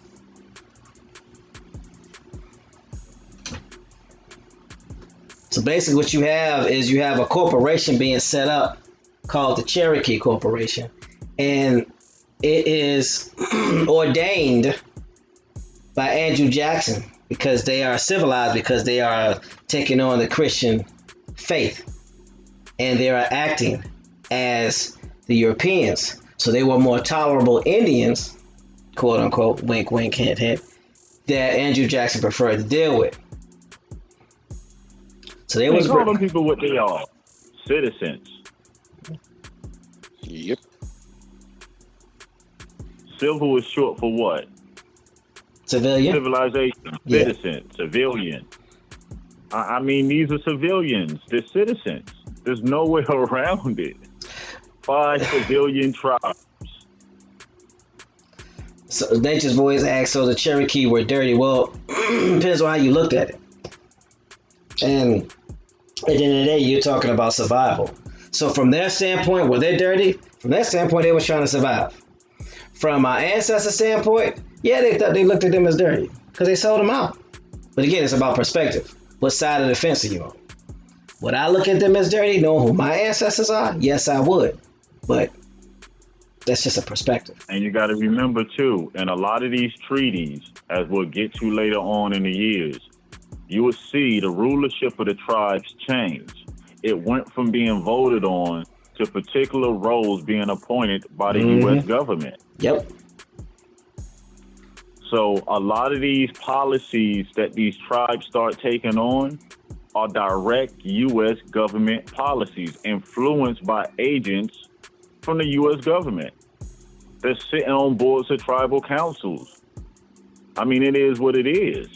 So basically what you have is you have a corporation being set up called the Cherokee Corporation, and it is ordained by Andrew Jackson because they are civilized, because they are taking on the Christian faith and they are acting as the Europeans. So they were more tolerable Indians, quote unquote, wink, wink, hint, hint, that Andrew Jackson preferred to deal with. So they was call them people what they are, citizens. Yep. Civil is short for what? Civilian. Civilization. Yeah. Citizen. Civilian. I mean, these are civilians. They're citizens. There's no way around it. 5 civilian tribes. So Nature's Boys asked, so the Cherokee were dirty. Well, depends on how you looked at it. And at the end of the day, you're talking about survival. So from their standpoint, were they dirty? From their standpoint, they were trying to survive. From our ancestors' standpoint, yeah, they thought they looked at them as dirty because they sold them out. But again, it's about perspective. What side of the fence are you on? Would I look at them as dirty, knowing who my ancestors are? Yes, I would. But that's just a perspective. And you got to remember, too, in a lot of these treaties, as we'll get to later on in the years, you will see the rulership of the tribes change. It went from being voted on to particular roles being appointed by the U.S. government. Yep. So a lot of these policies that these tribes start taking on are direct U.S. government policies influenced by agents from the U.S. government. They're sitting on boards of tribal councils. I mean, it is what it is.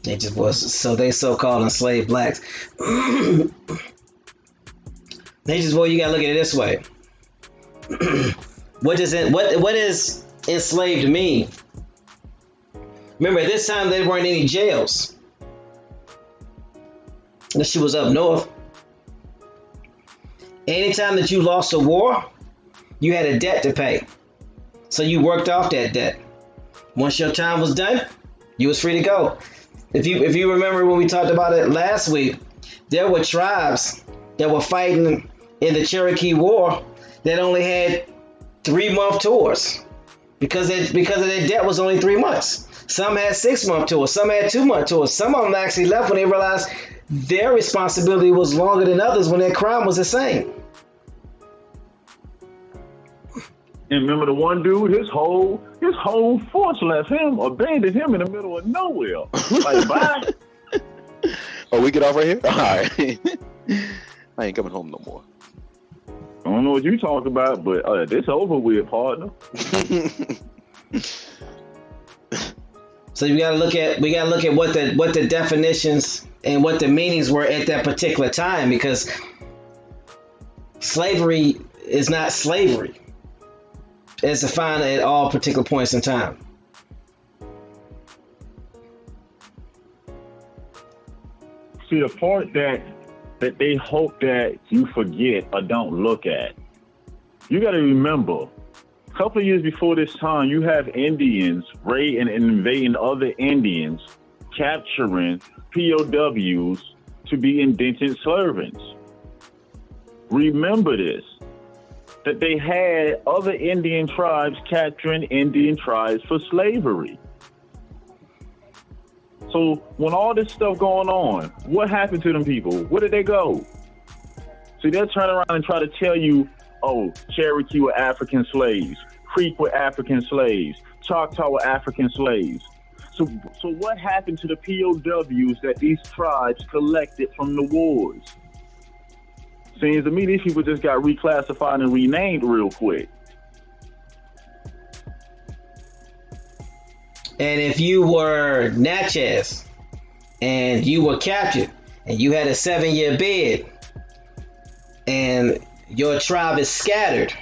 They just was so they so-called enslaved blacks. Nature's Boy, you gotta look at it this way. What is enslaved mean? Remember, at this time there weren't any jails. This shit was up north. Anytime that you lost a war, you had a debt to pay. So you worked off that debt. Once your time was done, you was free to go. If you remember when we talked about it last week, there were tribes that were fighting in the Cherokee War that only had 3-month tours because of their debt was only 3 months. Some had 6-month tours, some had 2-month tours. Some of them actually left when they realized their responsibility was longer than others when their crime was the same. And remember the one dude, his whole force left him, abandoned him in the middle of nowhere. Like, bye. Oh, we get off right here? All right. I ain't coming home no more. I don't know what you talk about, but this over with, partner. So we gotta look at what the definitions and what the meanings were at that particular time, because slavery is not slavery as defined at all particular points in time. See, the part that they hope that you forget or don't look at, you got to remember, a couple of years before this time, you have Indians raiding and invading other Indians, capturing POWs to be indentured servants. Remember this, that they had other Indian tribes capturing Indian tribes for slavery. So when all this stuff going on, what happened to them people? Where did they go? See, they'll turn around and try to tell you, oh, Cherokee were African slaves, Creek were African slaves, Choctaw were African slaves. So what happened to the POWs that these tribes collected from the wars? Seems to me these people just got reclassified and renamed real quick. And if you were Natchez and you were captured and you had a 7-year bid and your tribe is scattered,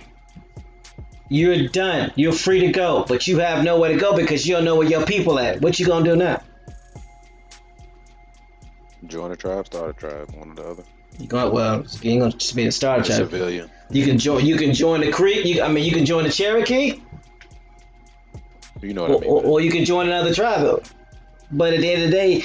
you're done. You're free to go, but you have nowhere to go because you don't know where your people at. What you gonna do now? Join a tribe, start a tribe, one or the other. You ain't gonna just be a starter tribe. Civilian. You can join the Creek. You can join the Cherokee. You know what I mean? Or you can join another tribe. But at the end of the day,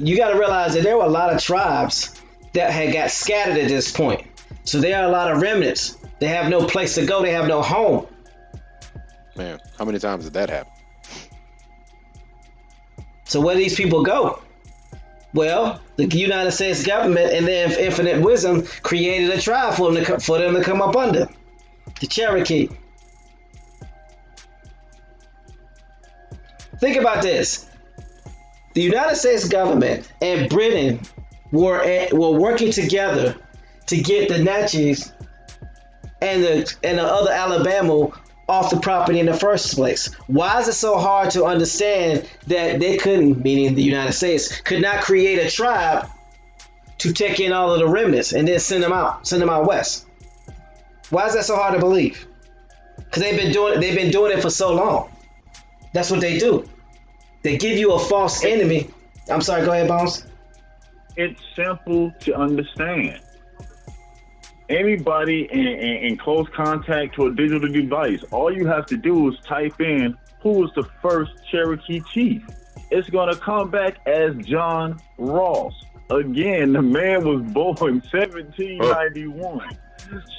you got to realize that there were a lot of tribes that had got scattered at this point. So there are a lot of remnants. They have no place to go. They have no home. Man, how many times did that happen? So where do these people go? Well, the United States government and their infinite wisdom created a tribe for them to come up under. The Cherokee. Think about this. The United States government and Britain were working together to get the Natchez and the other Alabama off the property in the first place. Why is it so hard to understand that they couldn't, meaning the United States, could not create a tribe to take in all of the remnants and then send them out west? Why is that so hard to believe? Because they've been doing it for so long. That's what they do. They give you a false enemy. I'm sorry, go ahead, Bones. It's simple to understand. Anybody in close contact to a digital device, all you have to do is type in who was the first Cherokee chief. It's going to come back as John Ross. Again, the man was born 1791.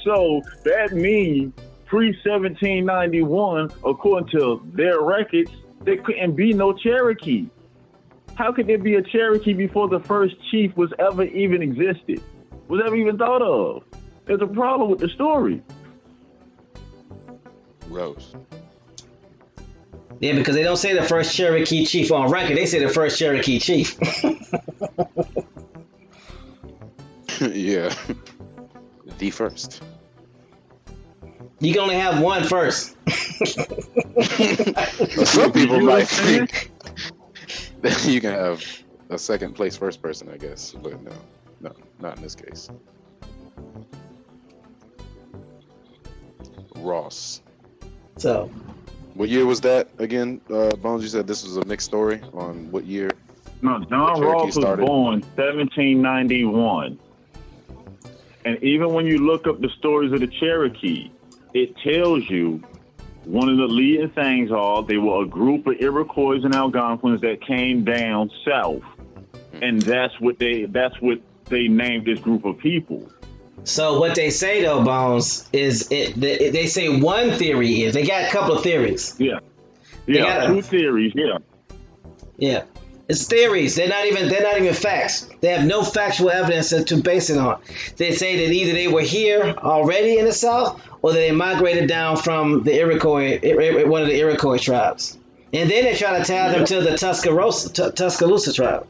So that means pre-1791, according to their records, there couldn't be no Cherokee. How could there be a Cherokee before the first chief was ever even existed? Was ever even thought of? There's a problem with the story. Rose. Yeah, because they don't say the first Cherokee chief on record. They say the first Cherokee chief. Yeah. The first. You can only have one first. Some people might think that you can have a second place first person, I guess. But no, not in this case. Ross. So, what year was that again? Bones, you said this was a mixed story on what year? No, John Ross was born 1791. And even when you look up the stories of the Cherokee, it tells you one of the leading things are they were a group of Iroquois and Algonquins that came down south. And that's what they named this group of people. So what they say though, Bones, is they say one theory is they got a couple of theories. Yeah, two theories. Yeah, it's theories. They're not even facts. They have no factual evidence to base it on. They say that either they were here already in the South or that they migrated down from the Iroquois, one of the Iroquois tribes, and then they try to tie them to the Tuscaloosa tribe.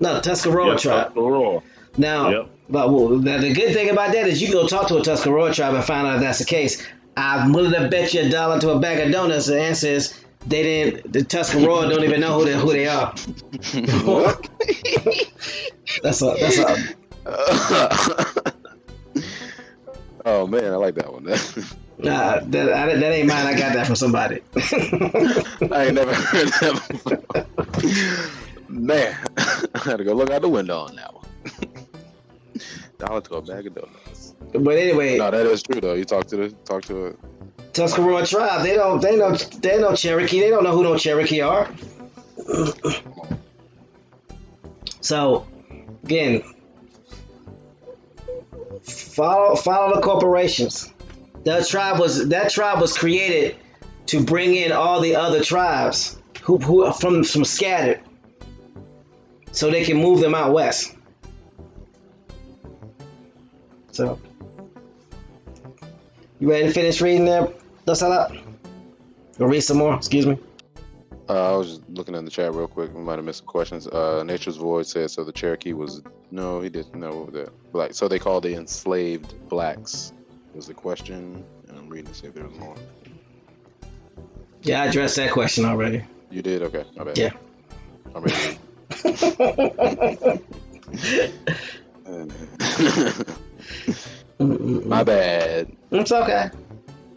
No, the Tuscarora tribe. Tuscarora. Now, but the good thing about that is you can go talk to a Tuscarora tribe and find out if that's the case. I'm willing to bet you $1 to a bag of donuts. The answer is the Tuscarora don't even know who they are. What? That's all. Oh man, I like that one. Nah, that ain't mine. I got that from somebody. I ain't never heard that before. Man, I had to go look out the window on that one. $1 to a bag of donuts. But anyway, no, that is true though. You talk to a Tuscarora tribe. They know Cherokee. They don't know who no Cherokee are. So again, follow the corporations. That tribe was created to bring in all the other tribes who are from scattered, so they can move them out west. So, you ready to finish reading there? That's all up. Or read some more. Excuse me. I was just looking in the chat real quick. We might have missed some questions. Nature's Void said, so the Cherokee was... No, he didn't know that. Like, so they called the enslaved blacks was the question. And I'm reading to see if there was more. Yeah, I addressed that question already. You did? Okay, my bad. Yeah. I'm ready. My bad. It's okay.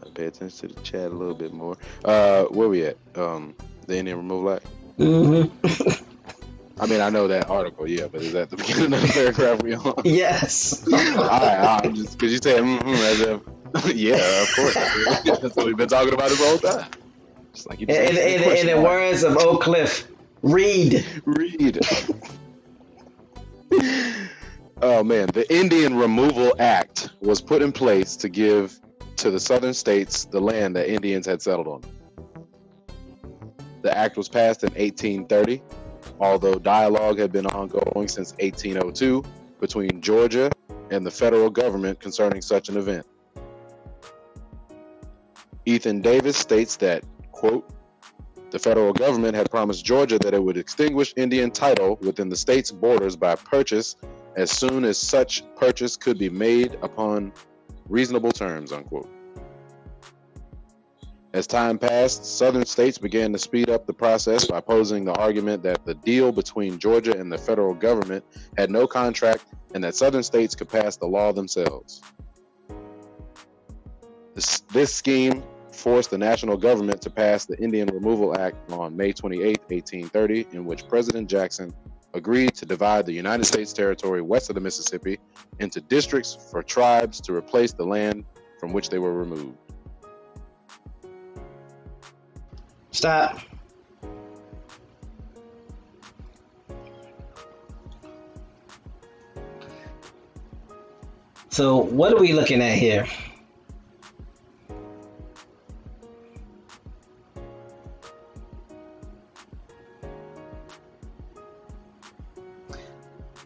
I pay attention to the chat a little bit more. Where we at? The Indian Removal Act? Mm-hmm. I mean, I know that article, yeah, but is that the beginning of the paragraph we on? Yes. All right, I'm just because you said as if, yeah, of course. That's what we've been talking about this whole time. Just like you just in the words of Oak Cliff, read. Oh man, the Indian Removal Act was put in place to give to the southern states the land that Indians had settled on. The act was passed in 1830. although dialogue had been ongoing since 1802 between Georgia and the federal government concerning such an event. Ethan Davis states that, quote, the federal government had promised Georgia that it would extinguish Indian title within the state's borders by purchase as soon as such purchase could be made upon reasonable terms, unquote. As time passed, southern states began to speed up the process by posing the argument that the deal between Georgia and the federal government had no contract and that southern states could pass the law themselves. This scheme forced the national government to pass the Indian Removal Act on May 28, 1830, in which President Jackson agreed to divide the United States territory west of the Mississippi into districts for tribes to replace the land from which they were removed. Stop. So what are we looking at here?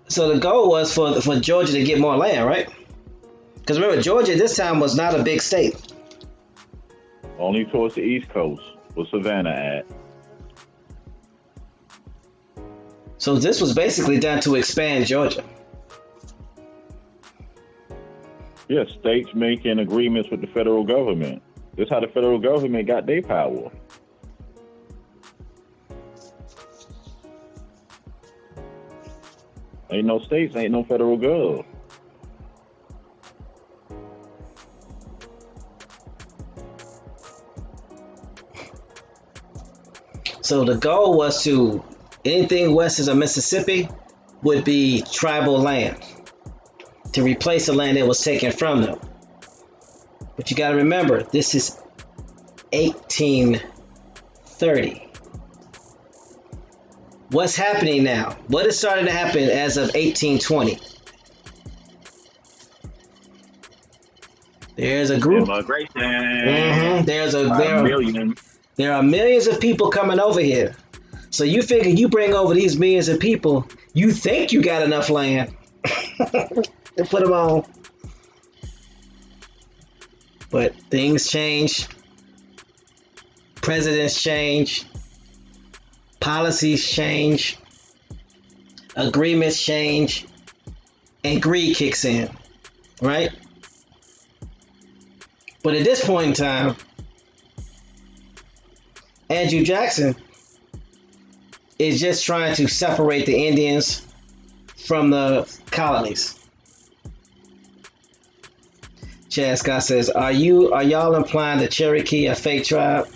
So the goal was for Georgia to get more land, right? Because remember, Georgia at this time was not a big state. Only towards the East Coast was Savannah at. So this was basically done to expand Georgia. Yes, states making agreements with the federal government. This is how the federal government got their power. Ain't no states, ain't no federal gov. So the goal was to, anything west of Mississippi would be tribal land to replace the land that was taken from them. But you got to remember, this is 1830. What's happening now? What is starting to happen as of 1820? There's a group. Immigration. There are millions of people coming over here. So you figure you bring over these millions of people, you think you got enough land to put them on. But things change. Presidents change. Policies change. Agreements change. And greed kicks in. Right? But at this point in time, Andrew Jackson is just trying to separate the Indians from the colonies. Chad Scott says, are y'all implying the Cherokee a fake tribe?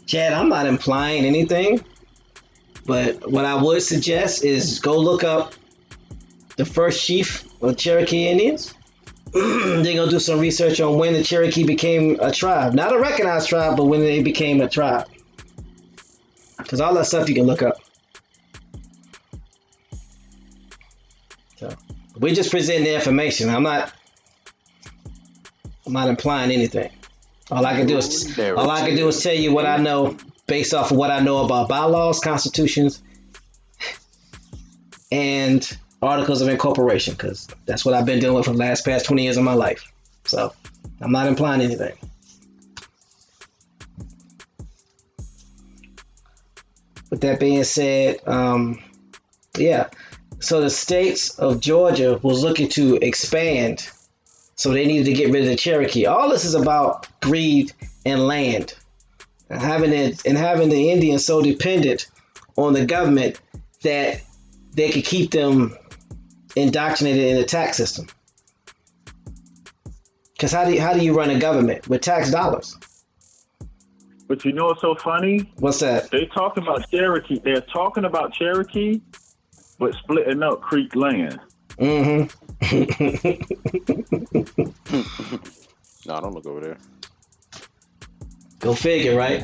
Chad, I'm not implying anything, but what I would suggest is go look up the first chief of Cherokee Indians. They're going to do some research on when the Cherokee became a tribe. Not a recognized tribe, but when they became a tribe. Because all that stuff you can look up. So we're just presenting the information. I'm not implying anything. All I can do is tell you what I know based off of what I know about bylaws, constitutions, and articles of incorporation, because that's what I've been dealing with for the past 20 years of my life. So I'm not implying anything. With that being said, yeah. So the states of Georgia was looking to expand, so they needed to get rid of the Cherokee. All this is about greed and land, and having the Indians so dependent on the government that they could keep them indoctrinated in the tax system. Because how do you run a government with tax dollars? But you know what's so funny? What's that? They're talking about Cherokee, but splitting up Creek land. No, don't look over there. Go figure, right?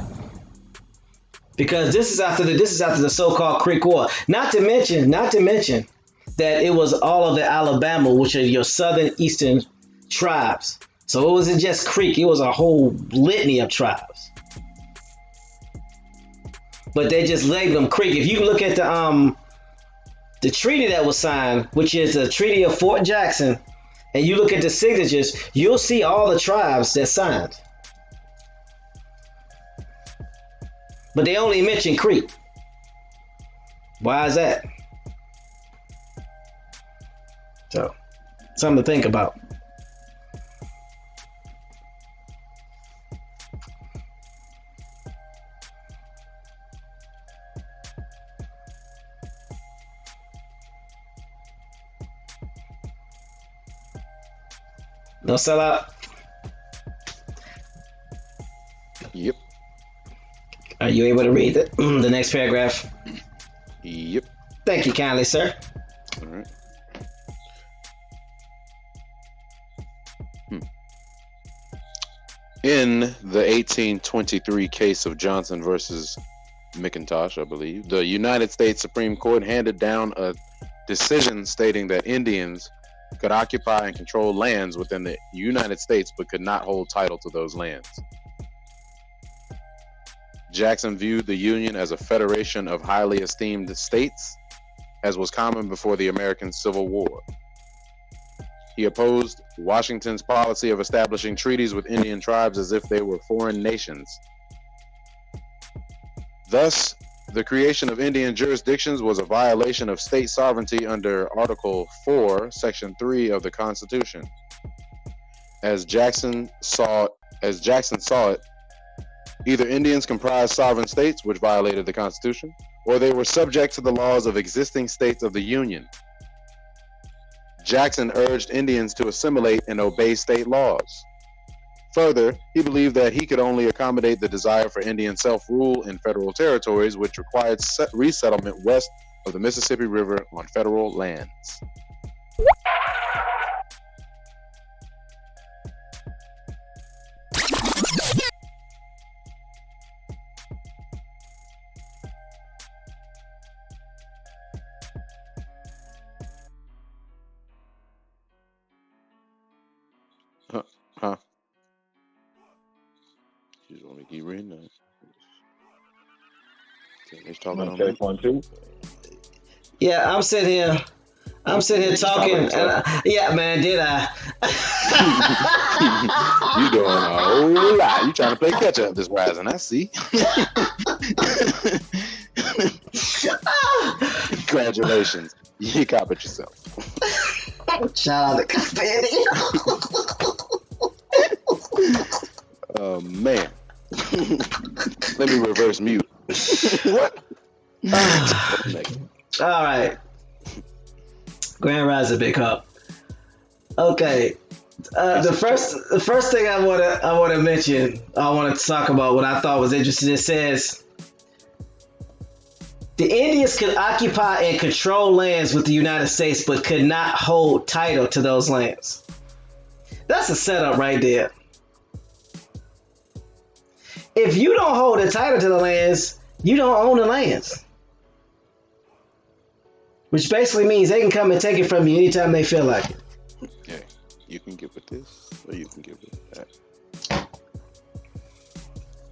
Because this is after the so-called Creek War. Not to mention that it was all of the Alabama, which are your southern eastern tribes. So it wasn't just Creek; it was a whole litany of tribes. but they just labeled them Creek. If you look at the treaty that was signed, which is the Treaty of Fort Jackson, and you look at the signatures, you'll see all the tribes that signed. But they only mention Creek. Why is that? So, something to think about. No sellout. Yep. Are you able to read the next paragraph? Yep. Thank you kindly, sir. All right. In the 1823 case of Johnson versus McIntosh, I believe, the United States Supreme Court handed down a decision stating that Indians could occupy and control lands within the United States but could not hold title to those lands. Jackson viewed the Union as a federation of highly esteemed states, as was common before the American Civil War. He opposed Washington's policy of establishing treaties with Indian tribes as if they were foreign nations. Thus, the creation of Indian jurisdictions was a violation of state sovereignty under Article 4, Section 3 of the Constitution. As Jackson saw it, either Indians comprised sovereign states, which violated the Constitution, or they were subject to the laws of existing states of the Union. Jackson urged Indians to assimilate and obey state laws. Further, he believed that he could only accommodate the desire for Indian self-rule in federal territories, which required resettlement west of the Mississippi River on federal lands. Huh? You just want me to keep reading that? He's talking on Check 1, 2. Yeah, I'm sitting here talking. Yeah, man, did I? You doing a whole lot. You trying to play catch up this rising, I see. Congratulations. You copied yourself. Shout out to Company. Oh, man. Let me reverse mute. What? All right. Grand Rising, Big Hop. Okay. The first thing I want to mention, I want to talk about what I thought was interesting. It says the Indians could occupy and control lands with the United States, but could not hold title to those lands. That's a setup right there. If you don't hold the title to the lands, you don't own the lands. Which basically means they can come and take it from you anytime they feel like it. Yeah, you can get with this, or you can get with that.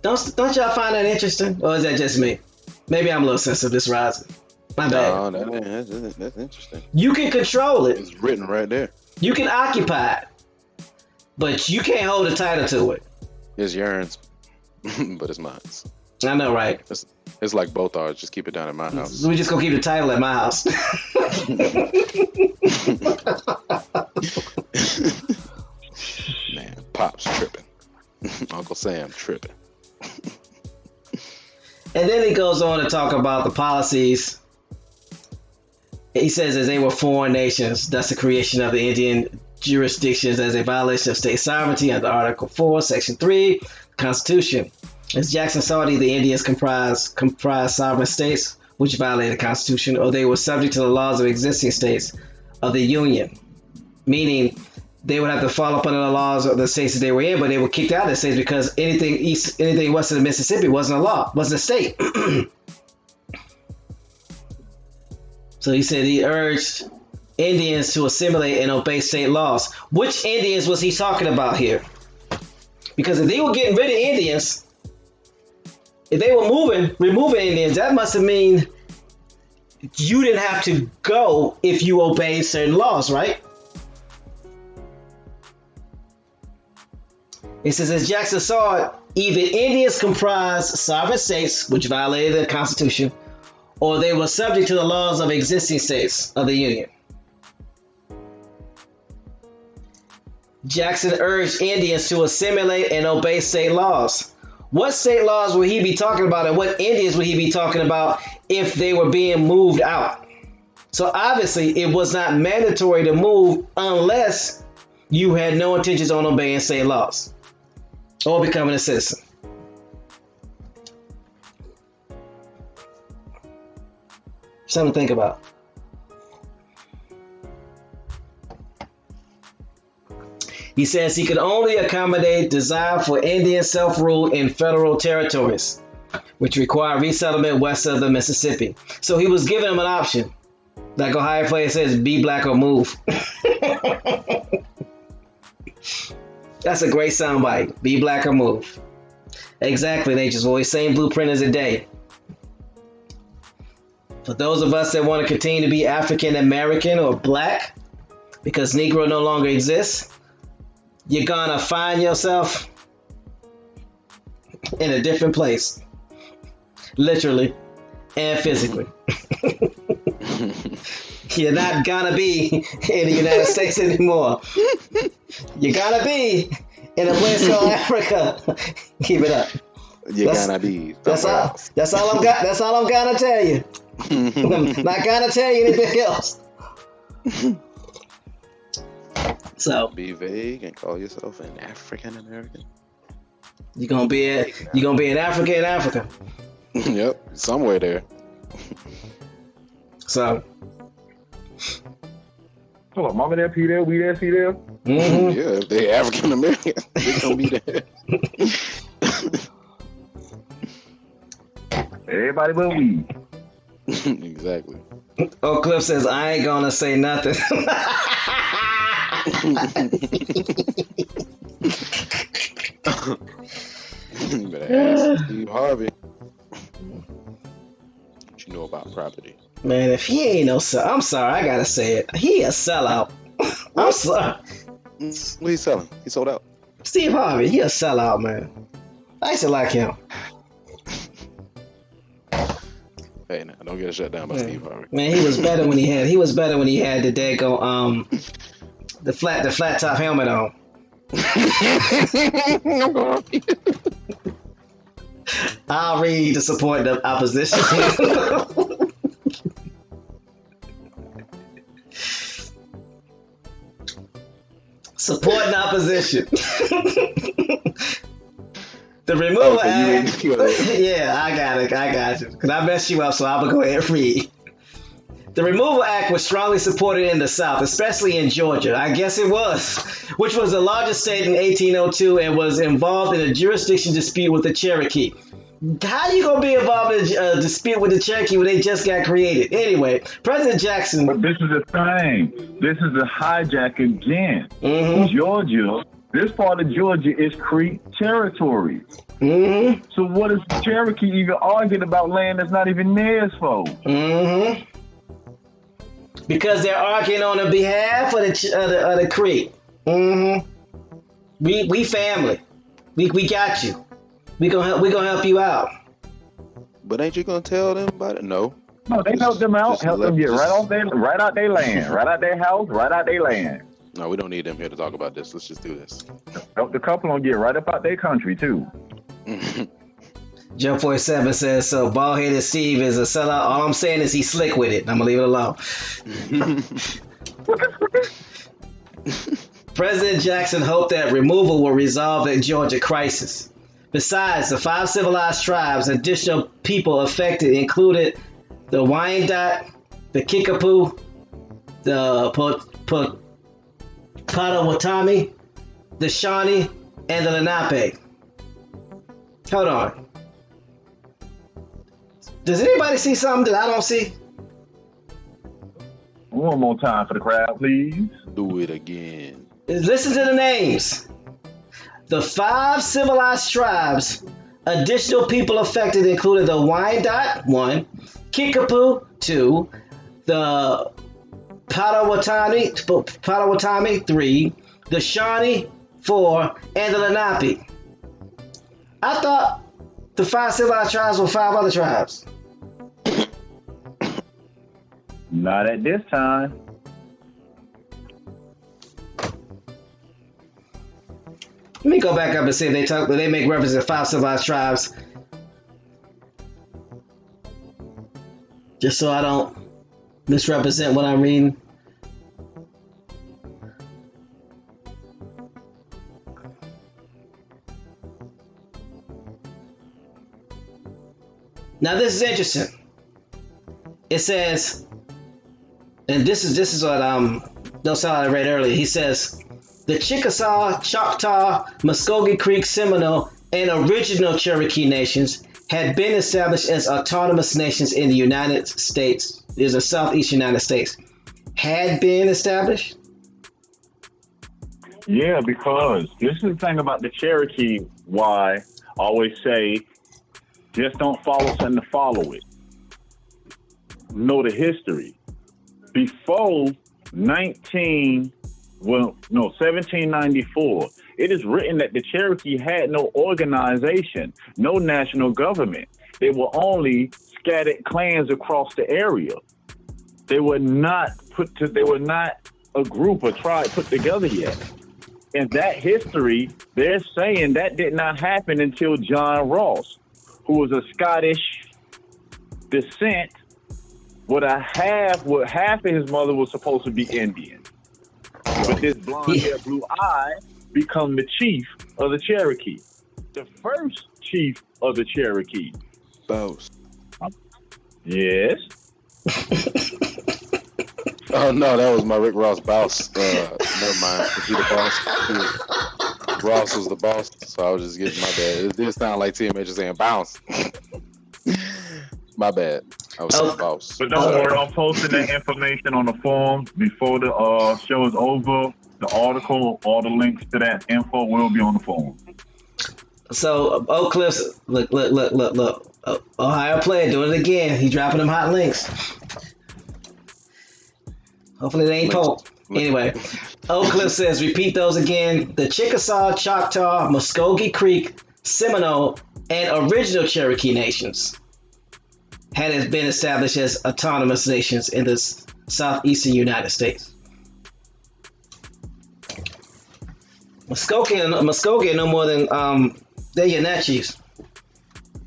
Don't y'all find that interesting? Or is that just me? Maybe I'm a little sensitive this rising. My bad. No, that's interesting. You can control it. It's written right there. You can occupy it. But you can't hold the title to it. It's yours, but it's mine. I know, right? It's like both ours. Just keep it down at my house. We just gonna keep the title at my house. Man, Pop's tripping. Uncle Sam tripping. And then he goes on to talk about the policies. He says as they were foreign nations, thus the creation of the Indian jurisdictions as a violation of state sovereignty under Article 4, Section 3, Constitution. As Jackson saw it, the Indians comprised sovereign states, which violated the Constitution, or they were subject to the laws of existing states of the Union, meaning they would have to fall up under the laws of the states that they were in, but they were kicked out of the states because anything west of the Mississippi wasn't a law, wasn't a state. So he said he urged Indians to assimilate and obey state laws. Which Indians was he talking about here? Because if they were getting rid of Indians, if they were removing Indians, that must have mean you didn't have to go if you obeyed certain laws, right? It says, as Jackson saw it, either Indians comprised sovereign states, which violated the Constitution, or they were subject to the laws of existing states of the Union. Jackson urged Indians to assimilate and obey state laws. What state laws would he be talking about, and what Indians would he be talking about if they were being moved out? So obviously it was not mandatory to move unless you had no intentions on obeying state laws or becoming a citizen. Something to think about. He says he could only accommodate desire for Indian self-rule in federal territories, which require resettlement west of the Mississippi. So he was giving them an option. Like Ohio Player says, be black or move. That's a great soundbite. Be black or move. Exactly, Nature's Voice. Same blueprint as a day. For those of us that want to continue to be African American or black, because Negro no longer exists, you're gonna find yourself in a different place, literally and physically. You're not gonna be in the United States anymore. You're gonna be in a place called Africa. Keep it up. You're gonna be. That's all. That's all I'm got. That's all I'm gonna tell you. I'm not gonna tell you anything else. So be vague and call yourself an African American. You're gonna be an African in Africa. Yep, somewhere there. So. Hold on, Mama there, P there, we there, C there. Mm-hmm. Yeah, if they're African American, they're gonna be there. Everybody but we. Exactly. Oh, Cliff says I ain't gonna say nothing. You better ask Steve Harvey what you know about property. Man, if he ain't no sell, I'm sorry, I gotta say it. He a sellout. I'm sorry. What he selling? He sold out. Steve Harvey, he a sellout, man. I used to like him. Hey, now don't get shut down by Steve Harvey. Man, he was better when he had the dago the flat top helmet on. I'm gonna I'll read to support the opposition. Supporting opposition. The removal act. Yeah, I got you. Because I messed you up, so I'm going to go ahead and read. The removal act was strongly supported in the South, especially in Georgia. I guess it was, which was the largest state in 1802 and was involved in a jurisdiction dispute with the Cherokee. How you going to be involved in a dispute with the Cherokee when they just got created? Anyway, President Jackson. But this is the thing. This is a hijack again. Mm-hmm. Georgia, this part of Georgia is Creek territory. Mm-hmm. So what is the Cherokee even arguing about land that's not even theirs for? Mm-hmm. Because they're arguing on the behalf of the Creek. Mm-hmm. We family. We got you. We gonna help you out. But ain't you gonna tell them about it? No. No, they help them out. Help them get right out their land, right out their house, right out their land. No, we don't need them here to talk about this. Let's just do this. Help the couple on get right up out their country too. Joe 47 says, so bald-headed Steve is a sellout. All I'm saying is he's slick with it. I'm going to leave it alone. President Jackson hoped that removal will resolve the Georgia crisis. Besides, the 5 civilized tribes, additional people affected included the Wyandot, the Kickapoo, the Potawatomi, the Shawnee, and the Lenape. Hold on. Does anybody see something that I don't see? One more time for the crowd, please. Do it again. Listen to the names. The 5 civilized tribes Additional people affected included the Wyandotte, 1, Kickapoo, 2, the Potawatomi, 3, the Shawnee, 4, and the Lenape. I thought the 5 civilized tribes were 5 other tribes. Not at this time. Let me go back up and see if they make reference to 5 civilized tribes. Just so I don't misrepresent what I'm reading. Now this is interesting. It says, and this is what don't sound I read earlier. He says the Chickasaw, Choctaw, Muskogee Creek, Seminole, and original Cherokee nations had been established as autonomous nations in the United States. There's a Southeast United States. Had been established? Yeah, because this is the thing about the Cherokee, why I always say, just don't follow something to follow it. Know the history. Before 1794, it is written that the Cherokee had no organization, no national government. They were only scattered clans across the area. They were not a group or tribe put together yet. In that history, they're saying that did not happen until John Ross, who was a Scottish descent, with half of his mother was supposed to be Indian. But this blonde hair, blue eye become the chief of the Cherokee. The first chief of the Cherokee. Boss. Yes. Oh no, that was my Rick Ross boss. Never mind. He the boss. Ross was the boss, so I was just getting my bad. It did sound like TMA just saying bounce. My bad. I was saying boss. But don't worry, I'm posting that information on the forum before the show is over. The article, all the links to that info will be on the forum. So Oak Cliffs, look. Ohio player doing it again. He dropping them hot links. Hopefully they ain't Pope. Anyway, Oak Cliff says, repeat those again. The Chickasaw, Choctaw, Muskogee Creek, Seminole, and original Cherokee nations had been established as autonomous nations in the southeastern United States. Muskogee no more than they're your Natchez.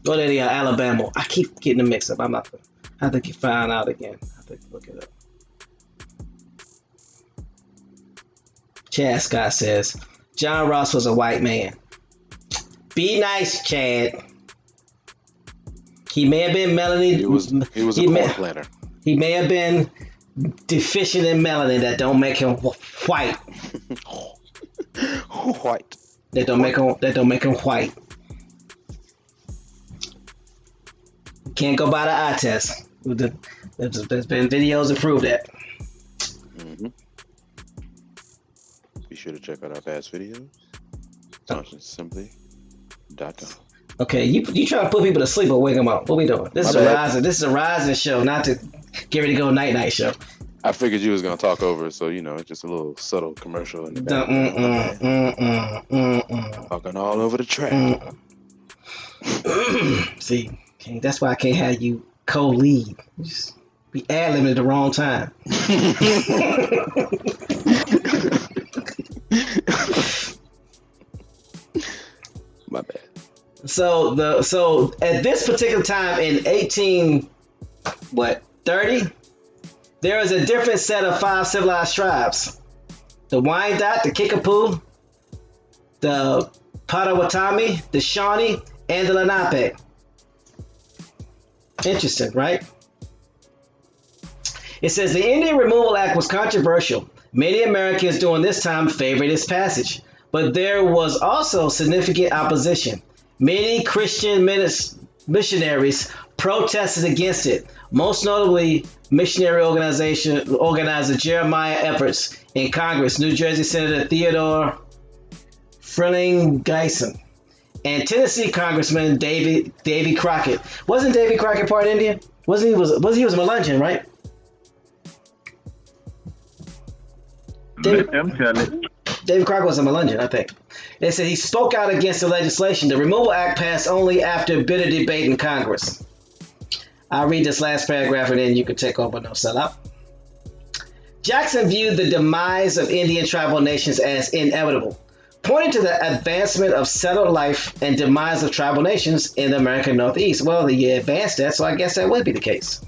Or they're Alabama. I keep getting them mixed up. I'm not. I have to find out again. I have to look it up. Chad Scott says John Ross was a white man. Be nice, Chad. He may have been melanin. He was a corn planter. He may have been deficient in melanin that don't make him white. White. That don't make him white. Can't go by the eye test. There's been videos that prove that. Mm-hmm. Be sure to check out our past videos. ConsciousSimply.com. Okay, you trying to put people to sleep or wake them up? What we doing? This is a rising show, not to get ready to go night show. I figured you was gonna talk over it, so it's just a little subtle commercial in the background. Talking all over the track. See, that's why I can't have you co-lead. Just be ad-libbing at the wrong time. My bad. So at this particular time in 1830, there is a different set of 5 civilized tribes: the Wyandotte, the Kickapoo, the Potawatomi, the Shawnee, and the Lenape. Interesting, right? It says the Indian Removal Act was controversial. Many Americans during this time favored its passage, but there was also significant opposition. Many Christian missionaries protested against it, most notably missionary organizer Jeremiah Efforts in Congress, New Jersey Senator Theodore Frelinghuysen, and Tennessee Congressman Davy Crockett. Wasn't Davy Crockett part Indian? Wasn't he was a Melungeon, right? Let them tell it. David Crockett was a Melungeon, I think. They said he spoke out against the legislation. The Removal Act passed only after bitter debate in Congress. I'll read this last paragraph and then you can take over. No sellout. Jackson viewed the demise of Indian tribal nations as inevitable, pointing to the advancement of settled life and demise of tribal nations in the American Northeast. Well, he advanced that, so I guess that would be the case.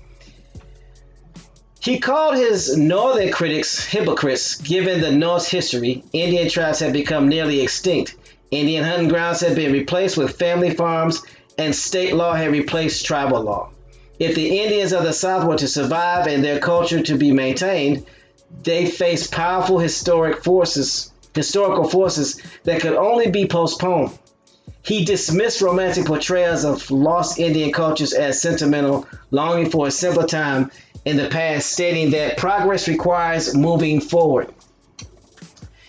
He called his northern critics hypocrites, given the North's history. Indian tribes had become nearly extinct. Indian hunting grounds had been replaced with family farms, and state law had replaced tribal law. If the Indians of the South were to survive and their culture to be maintained, they faced powerful historical forces that could only be postponed. He dismissed romantic portrayals of lost Indian cultures as sentimental, longing for a simpler time in the past, stating that progress requires moving forward.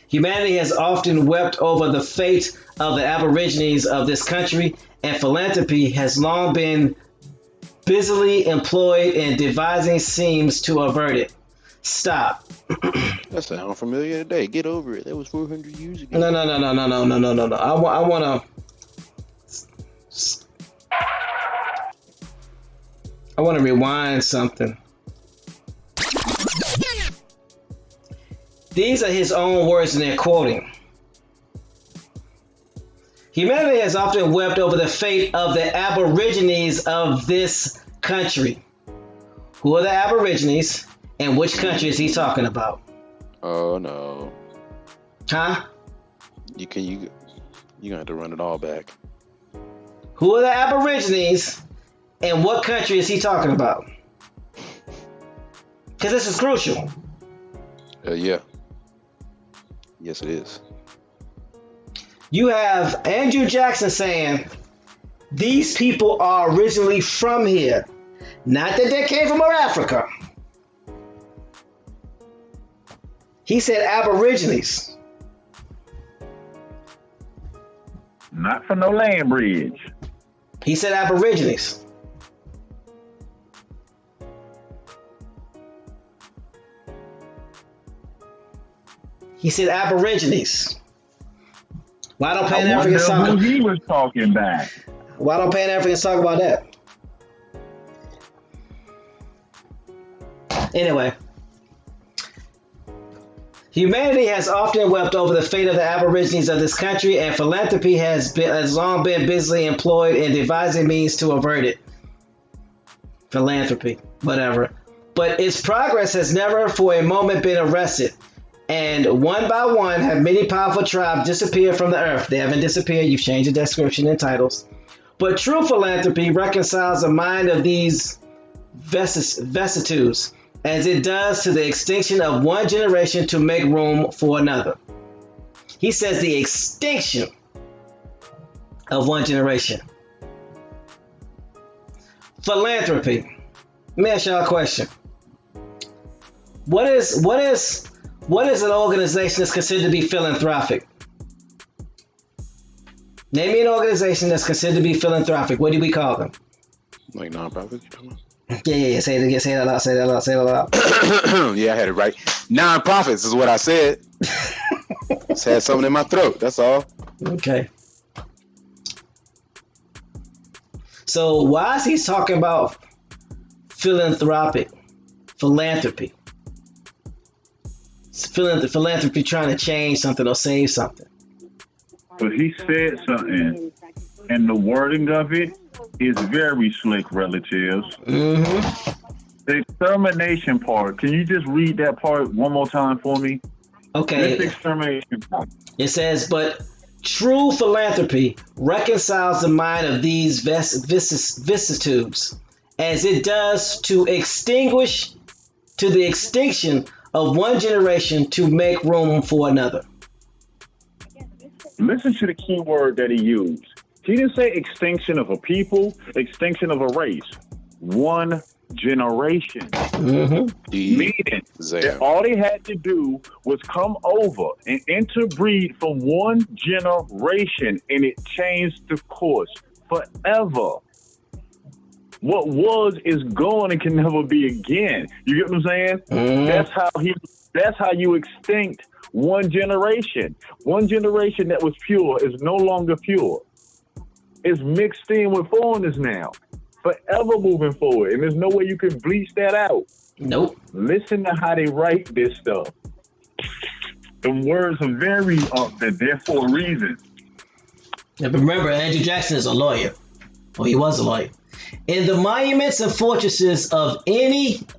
Humanity has often wept over the fate of the Aborigines of this country, and philanthropy has long been busily employed in devising schemes to avert it. Stop. That sounds familiar today. Get over it. That was 400 years ago. No. I want to rewind something. These are his own words, and they're quoting. Humanity has often wept over the fate of the Aborigines of this country. Who are the Aborigines, and which country is he talking about? Oh no. Huh? You gonna have to run it all back. Who are the Aborigines, and what country is he talking about? Because this is crucial. Yeah. Yes, it is. You have Andrew Jackson saying these people are originally from here. Not that they came from Africa. He said Aborigines. Not for no land bridge. He said Aborigines. He said Aborigines. Why don't Pan-Africans talk about he was talking back? Why don't Pan-Africans talk about that? Anyway, humanity has often wept over the fate of the Aborigines of this country, and philanthropy has long been busily employed in devising means to avert it. Philanthropy, whatever. But its progress has never for a moment been arrested. And one by one have many powerful tribes disappeared from the earth. They haven't disappeared. You've changed the description and titles. But true philanthropy reconciles the mind of these vicissitudes, as it does to the extinction of one generation to make room for another. He says the extinction of one generation. Philanthropy. Let me ask y'all a question. What is an organization that's considered to be philanthropic? Name me an organization that's considered to be philanthropic. What do we call them? Like nonprofit? You talking about? Yeah. Say it again. Say it out loud. Yeah, I had it right. Non-profits is what I said. Just had something in my throat. That's all. Okay. So why is he talking about philanthropy? Philanthropy trying to change something or save something. But he said something, and the wording of it is very slick, relatives. Mm-hmm. The extermination part, can you just read that part one more time for me? Okay. This extermination part. It says, but true philanthropy reconciles the mind of these vicissitudes, as it does to the extinction of one generation to make room for another. Listen to the key word that he used. He didn't say extinction of a people, extinction of a race. One generation. Meaning that all they had to do was come over and interbreed from one generation, and it changed the course forever. What was is gone and can never be again. You get what I'm saying? That's how you extinct one generation. One generation that was pure is no longer pure. It's mixed in with foreigners now, forever moving forward. And there's no way you can bleach that out. Nope. Listen to how they write this stuff. The words are very they're for a reason. Yeah, but remember, Andrew Jackson is a lawyer. Well, he was a lawyer. In the monuments and fortresses of in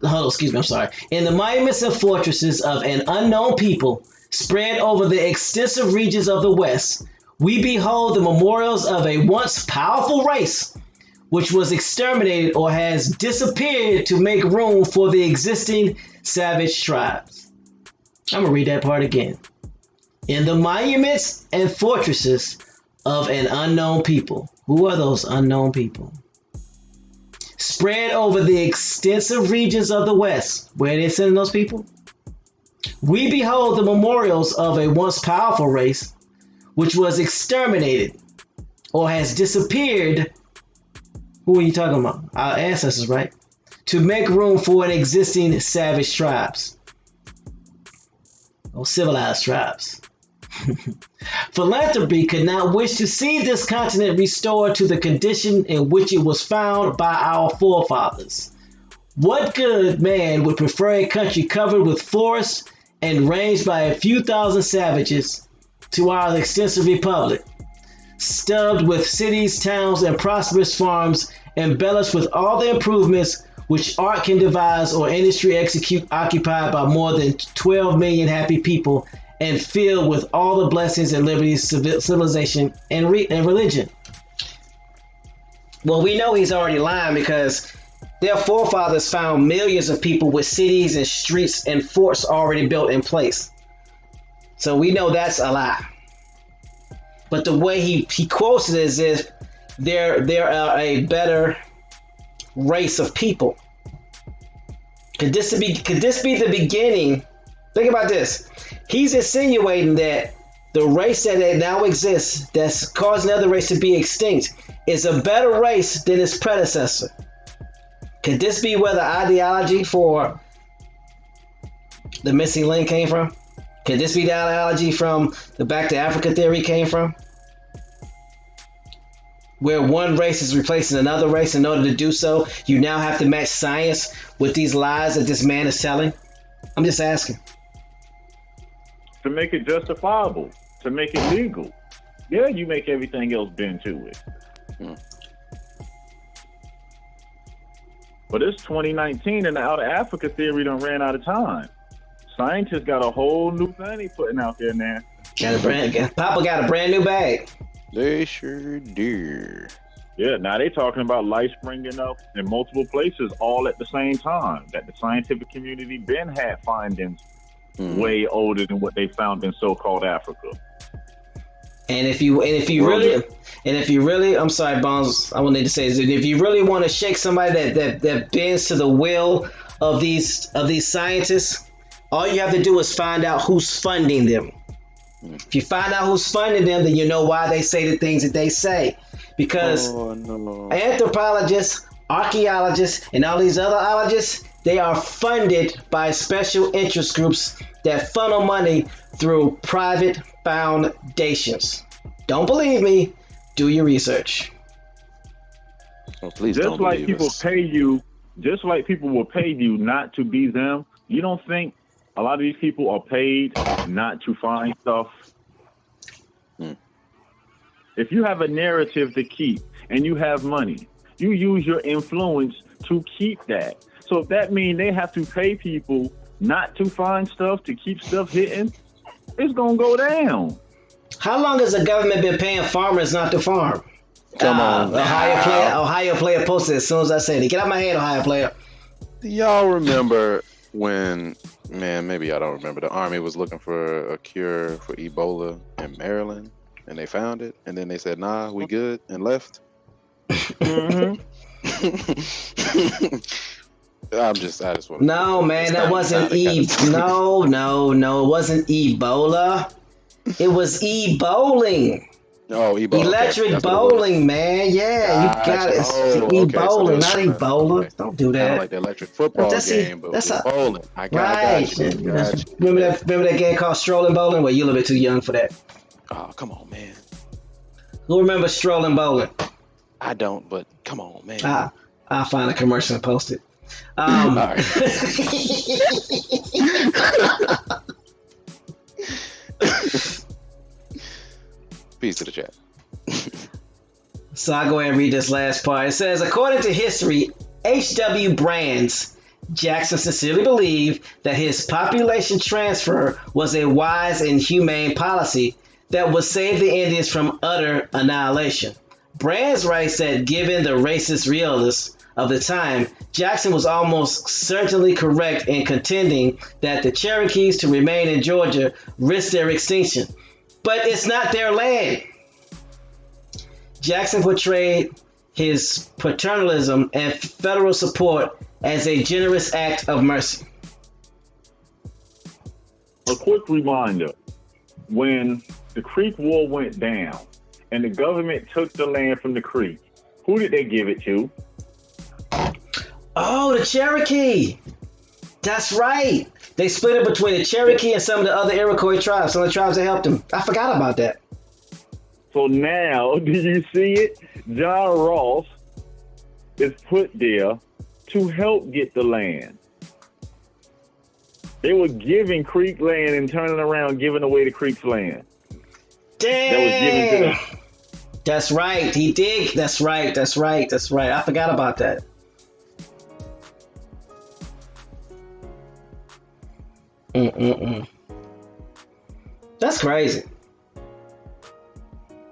the monuments and fortresses of an unknown people spread over the extensive regions of the West, we behold the memorials of a once powerful race, which was exterminated or has disappeared to make room for the existing savage tribes. I'm going to read that part again. In the monuments and fortresses of an unknown people. Who are those unknown people? Spread over the extensive regions of the West. Where are they sending those people? We behold the memorials of a once powerful race, which was exterminated or has disappeared. Who are you talking about? Our ancestors, right? To make room for an existing savage tribes. Or civilized tribes. Philanthropy could not wish to see this continent restored to the condition in which it was found by our forefathers. What good man would prefer a country covered with forests and ranged by a few thousand savages to our extensive republic, stubbed with cities, towns, and prosperous farms, embellished with all the improvements which art can devise or industry execute, occupied by more than 12 million happy people, and filled with all the blessings and liberties, civilization, and religion. Well, we know he's already lying because their forefathers found millions of people with cities and streets and forts already built in place. So we know that's a lie. But the way he quotes it is if there are a better race of people. Could this be the beginning? Think about this. He's insinuating that the race that now exists, that's causing another race to be extinct, is a better race than its predecessor. Could this be where the ideology for the missing link came from? Could this be the ideology from the Back to Africa theory came from? Where one race is replacing another race. In order to do so, you now have to match science with these lies that this man is telling? I'm just asking. To make it justifiable, to make it legal. Yeah, you make everything else bend to it. But it's 2019 and the Out of Africa theory done ran out of time. Scientists got a whole new thing they putting out there now. Papa got a brand new bag. They sure do. Yeah, now they talking about life springing up in multiple places all at the same time. That the scientific community been had findings way older than what they found in so-called Africa. And if you really, I'm sorry, Bones, I want to say is that if you really want to shake somebody that bends to the will of these scientists, all you have to do is find out who's funding them. If you find out who's funding them, then you know why they say the things that they say. Because anthropologists, archaeologists, and all these other ologists, they are funded by special interest groups that funnel money through private foundations. Don't believe me? Do your research. Oh, please just don't like believe people us. pay you, just like people will pay you not to be them. You don't think a lot of these people are paid not to find stuff? If you have a narrative to keep and you have money, you use your influence to keep that. So if that means they have to pay people not to find stuff, to keep stuff hidden, it's going to go down. How long has the government been paying farmers not to farm? Come on. Ohio player posted as soon as I said it. Get out my head, Ohio player. Do y'all remember when, maybe y'all don't remember, the Army was looking for a cure for Ebola in Maryland, and they found it, and then they said, nah, we good, and left? I just want to. No, man, that wasn't No, it wasn't Ebola. It was E-bowling. Oh, Ebola. Electric okay. bowling, man. Yeah, you got it. Oh, E-bowling, not okay. Ebola. Okay. Don't do Kind of that. like the electric football game, but that's with bowling. I got right. you. Remember that game called Strolling Bowling? Well, you're a little bit too young for that. Oh, come on, man. Who remembers Strolling Bowling? I don't, but come on, man. I'll find a commercial and post it. All right. Peace to the chat. So I'll go ahead and read this last part. It says, according to history, H.W. Brands, Jackson sincerely believed that his population transfer was a wise and humane policy that would save the Indians from utter annihilation. Brands writes that given the racist realists of the time, Jackson was almost certainly correct in contending that the Cherokees to remain in Georgia risked their extinction. But it's not their land. Jackson portrayed his paternalism and federal support as a generous act of mercy. A quick reminder, when the Creek War went down and the government took the land from the Creek, who did they give it to? Oh, the Cherokee. That's right. They split it between the Cherokee and some of the other Iroquois tribes, some of the tribes that helped them. I forgot about that. So now, do you see it? John Ross is put there to help get the land. They were giving Creek land and turning around giving away the Creek's land. Dang. That was given to them. That's right. He did. That's right. I forgot about that. That's crazy.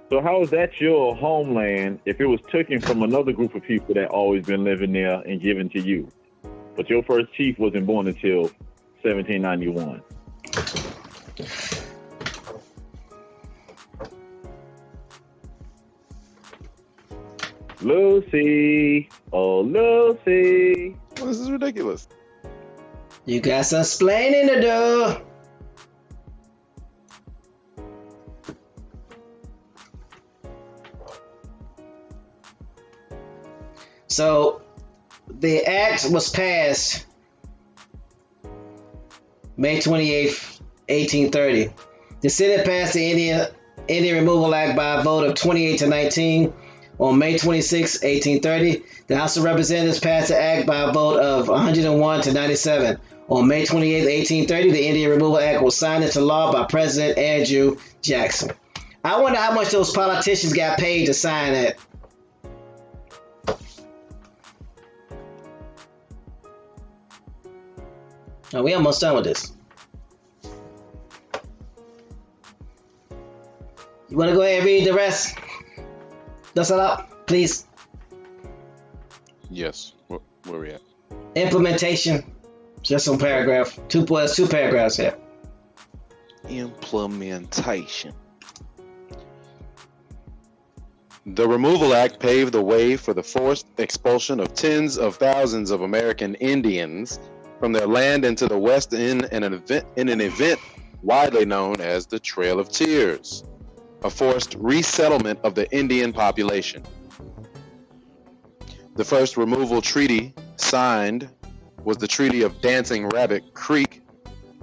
So how is that your homeland if it was taken from another group of people that always been living there and given to you? But your first chief wasn't born until 1791. Lucy, oh Lucy. This is ridiculous. You got some explaining to do. So, the act was passed May 28th, 1830. The Senate passed the Indian Removal Act by a vote of 28 to 19 on May 26, 1830. The House of Representatives passed the act by a vote of 101 to 97. On May 28, 1830, the Indian Removal Act was signed into law by President Andrew Jackson. I wonder how much those politicians got paid to sign that. Oh, we almost done with this. You want to go ahead and read the rest? That's all up, please. Yes. Where we at? Implementation. Just one paragraph. Two paragraphs here. Implementation. The Removal Act paved the way for the forced expulsion of tens of thousands of American Indians from their land into the West in an event widely known as the Trail of Tears, a forced resettlement of the Indian population. The first removal treaty signed was the Treaty of Dancing Rabbit Creek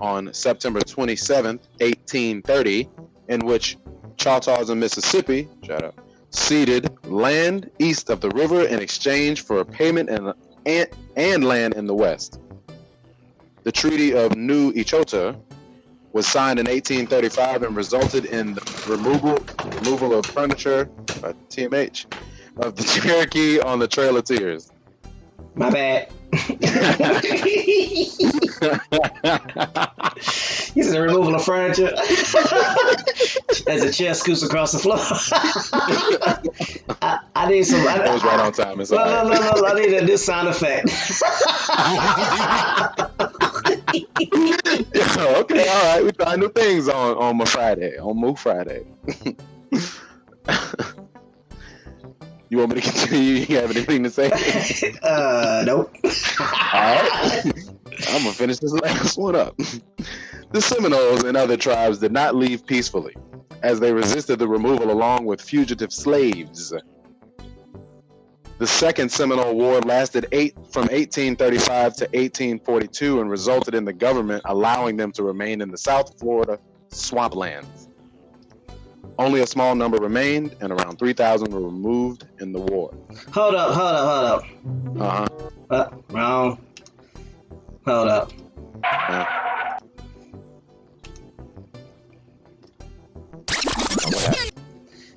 on September 27, 1830, in which Choctaws in Mississippi, ceded land east of the river in exchange for payment and land in the West. The Treaty of New Echota was signed in 1835 and resulted in the removal of furniture by TMH of the Cherokee on the Trail of Tears. My bad. He said the removal of furniture as a chair scoots across the floor. I need some. That was right on time. It's no. I need this sound effect. Okay, all right. We try new things on my Friday, on Move Friday. You want me to continue? You have anything to say? Nope. All right. I'm going to finish this last one up. The Seminoles and other tribes did not leave peacefully, as they resisted the removal along with fugitive slaves. The Second Seminole War lasted from 1835 to 1842 and resulted in the government allowing them to remain in the South Florida swamplands. Only a small number remained, and around 3,000 were removed in the war. Hold up. Wrong. Hold up.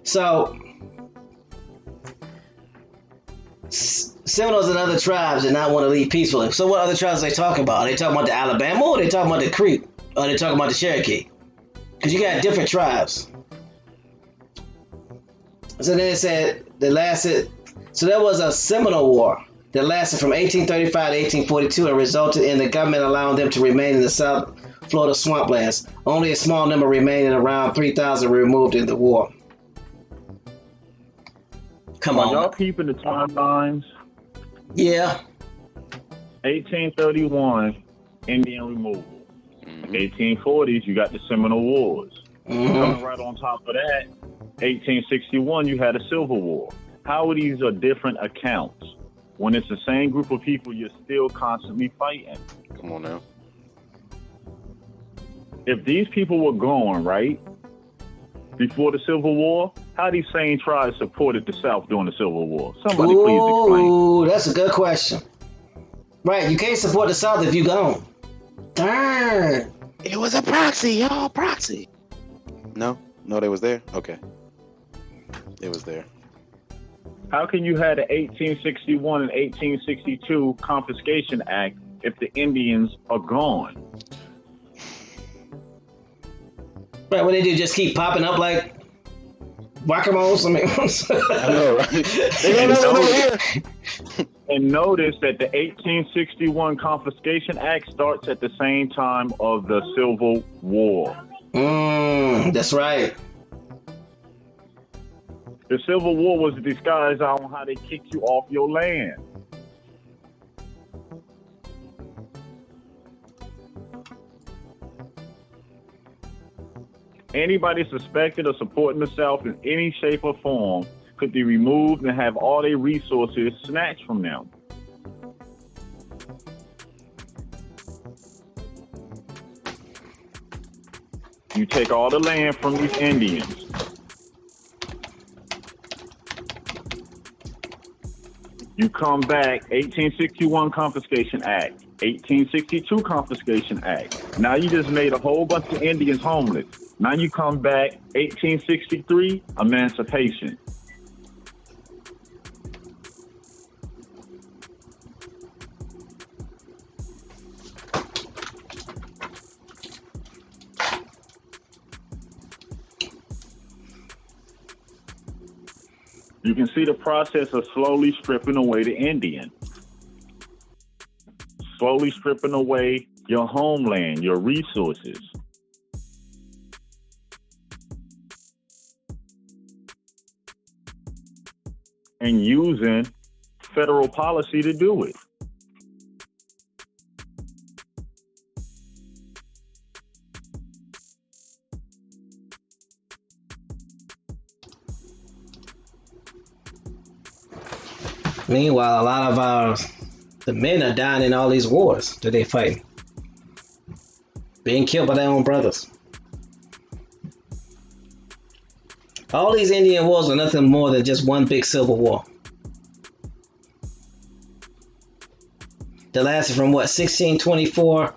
So, Seminoles and other tribes did not want to leave peacefully. So what other tribes are they talking about? Are they talking about the Alabama, or are they talking about the Creek? Or are they talking about the Cherokee? Because you got different tribes. So then it said there was a Seminole War that lasted from 1835 to 1842 and resulted in the government allowing them to remain in the South Florida swamplands. Only a small number remained, and around 3,000 were removed in the war. Come on. Y'all keeping the timelines? Yeah. 1831, Indian removal. 1840s, you got the Seminole Wars. Coming right on top of that, 1861, you had a Civil War. How are these different accounts? When it's the same group of people, you're still constantly fighting. Come on now. If these people were gone, right, before the Civil War, how these same tribes supported the South during the Civil War? Somebody please explain. Ooh, that's a good question. Right, you can't support the South if you're gone. Darn. It was a proxy, y'all, proxy. No, they was there? Okay. It was there. How can you have the 1861 and 1862 Confiscation Act if the Indians are gone? Right, what they do, just keep popping up like whack-a-moles? I mean, I know, right? And notice that the 1861 Confiscation Act starts at the same time of the Civil War. That's right. The Civil War was a disguise on how they kicked you off your land. Anybody suspected of supporting the South in any shape or form could be removed and have all their resources snatched from them. You take all the land from these Indians. You come back, 1861 Confiscation Act, 1862 Confiscation Act. Now you just made a whole bunch of Indians homeless. Now you come back, 1863, Emancipation. You can see the process of slowly stripping away the Indian. Slowly stripping away your homeland, your resources. And using federal policy to do it. Meanwhile, a lot of the men are dying in all these wars that they fight, being killed by their own brothers. All these Indian wars are nothing more than just one big civil war that lasted from 1624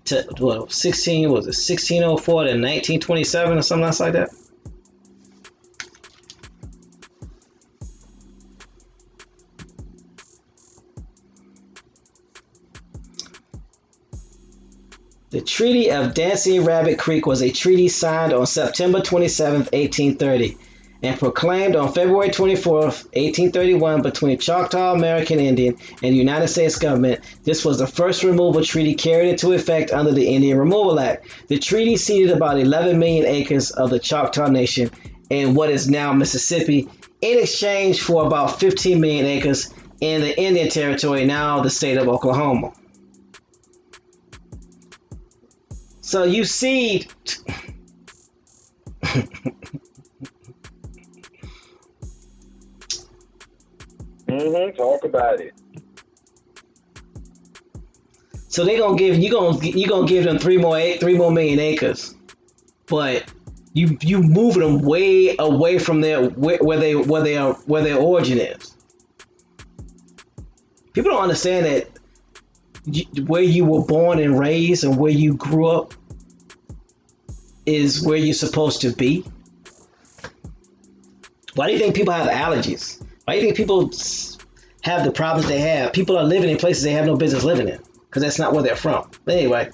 to 1604 to 1927 or something else like that. The Treaty of Dancing Rabbit Creek was a treaty signed on September 27, 1830, and proclaimed on February 24, 1831 between Choctaw American Indian and the United States government. This was the first removal treaty carried into effect under the Indian Removal Act. The treaty ceded about 11 million acres of the Choctaw Nation in what is now Mississippi in exchange for about 15 million acres in the Indian Territory, now the state of Oklahoma. So you see, Talk about it. so they're gonna give you gonna give them three more million acres, but you moving them way away from where their origin is. People don't understand that where you were born and raised and where you grew up is where you're supposed to be. Why do you think people have allergies? Why do you think people have the problems they have? People are living in places they have no business living in because that's not where they're from. But anyway.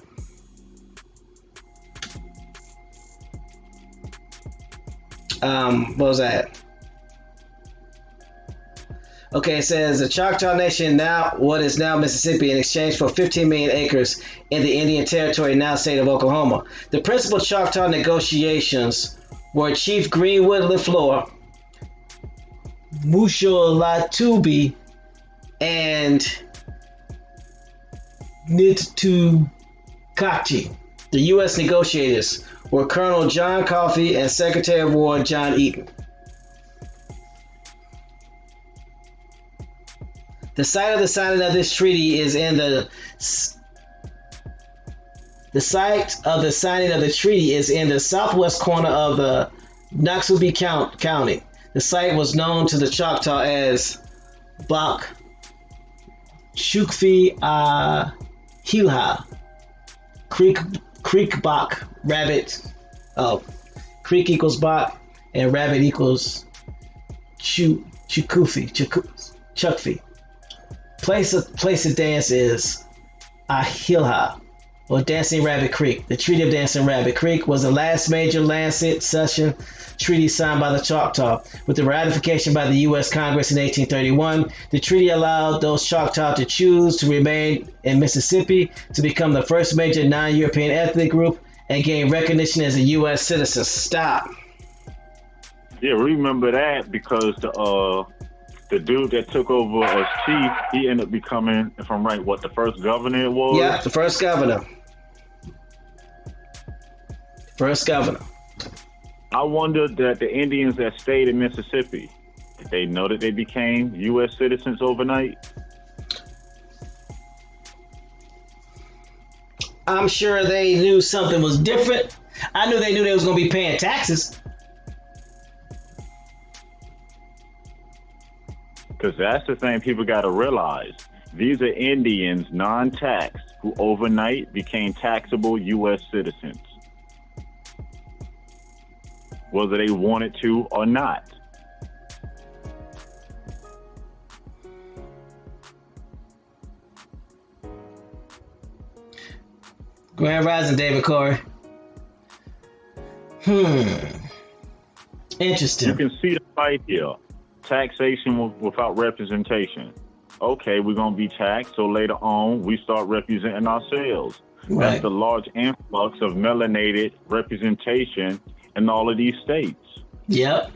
What was that? Okay, it says the Choctaw Nation, now what is now Mississippi, in exchange for 15 million acres in the Indian Territory, now state of Oklahoma. The principal Choctaw negotiations were Chief Greenwood LaFleur, Musho Latubi, and Nitukachi. The U.S. negotiators were Colonel John Coffey and Secretary of War John Eaton. The site of the signing of this treaty is in the southwest corner of the Noxubee County. The site was known to the Choctaw as Bak Chukfi Hilha, Creek Bak, Rabbit. Oh, Creek equals Bak and Rabbit equals Chukfi. Place of dance is Ahilha, or Dancing Rabbit Creek. The Treaty of Dancing Rabbit Creek was the last major land cession treaty signed by the Choctaw. With the ratification by the U.S. Congress in 1831, the treaty allowed those Choctaw to choose to remain in Mississippi, to become the first major non-European ethnic group, and gain recognition as a U.S. citizen. Stop. Yeah, remember that because the dude that took over as chief, he ended up becoming, if I'm right, the first governor it was? Yeah, the first governor. I wonder that the Indians that stayed in Mississippi, did they know that they became U.S. citizens overnight? I'm sure they knew something was different. I knew they was going to be paying taxes. Because that's the thing people got to realize. These are Indians, non-taxed, who overnight became taxable U.S. citizens, whether they wanted to or not. Grand Rising, David Corey. Interesting. You can see the fight here. Taxation without representation. Okay, we're going to be taxed, so later on we start representing ourselves. Right. That's the large influx of melanated representation in all of these states. Yep,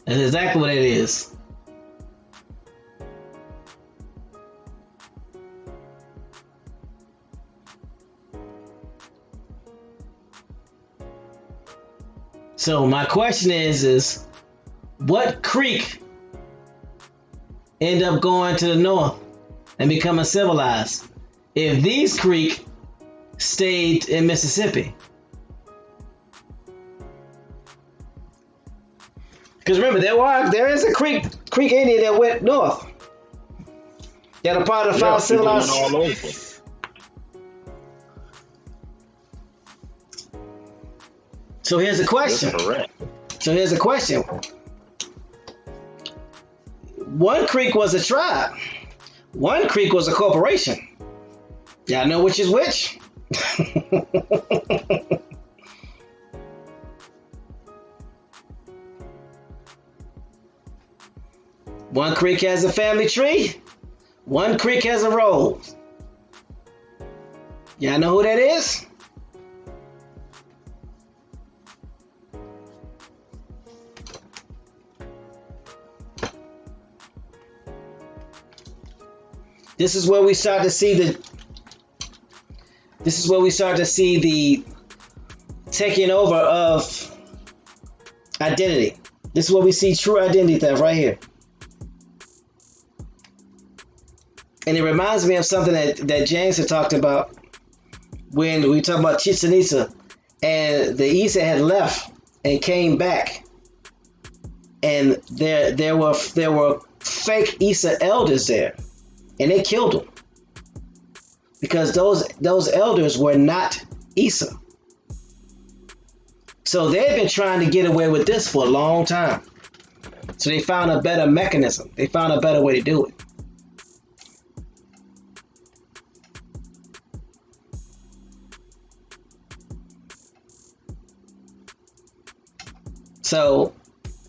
that's exactly what it is. So my question is what creek end up going to the north and becoming civilized if these creek stayed in Mississippi? Because remember, there is a creek Indian that went north. That are part of the five civilized. All over. So here's a question. That's correct. So here's a question. One creek was a tribe. One creek was a corporation. Y'all know which is which? One creek has a family tree. One creek has a road. Y'all know who that is? This is where we start to see the taking over of identity. This is where we see true identity theft right here. And it reminds me of something that James had talked about when we talked about Chichen Itza, and the Isa had left and came back, and there were fake Isa elders there, and they killed them because those elders were not Isa. So they've been trying to get away with this for a long time. So they found a better mechanism. They found a better way to do it. So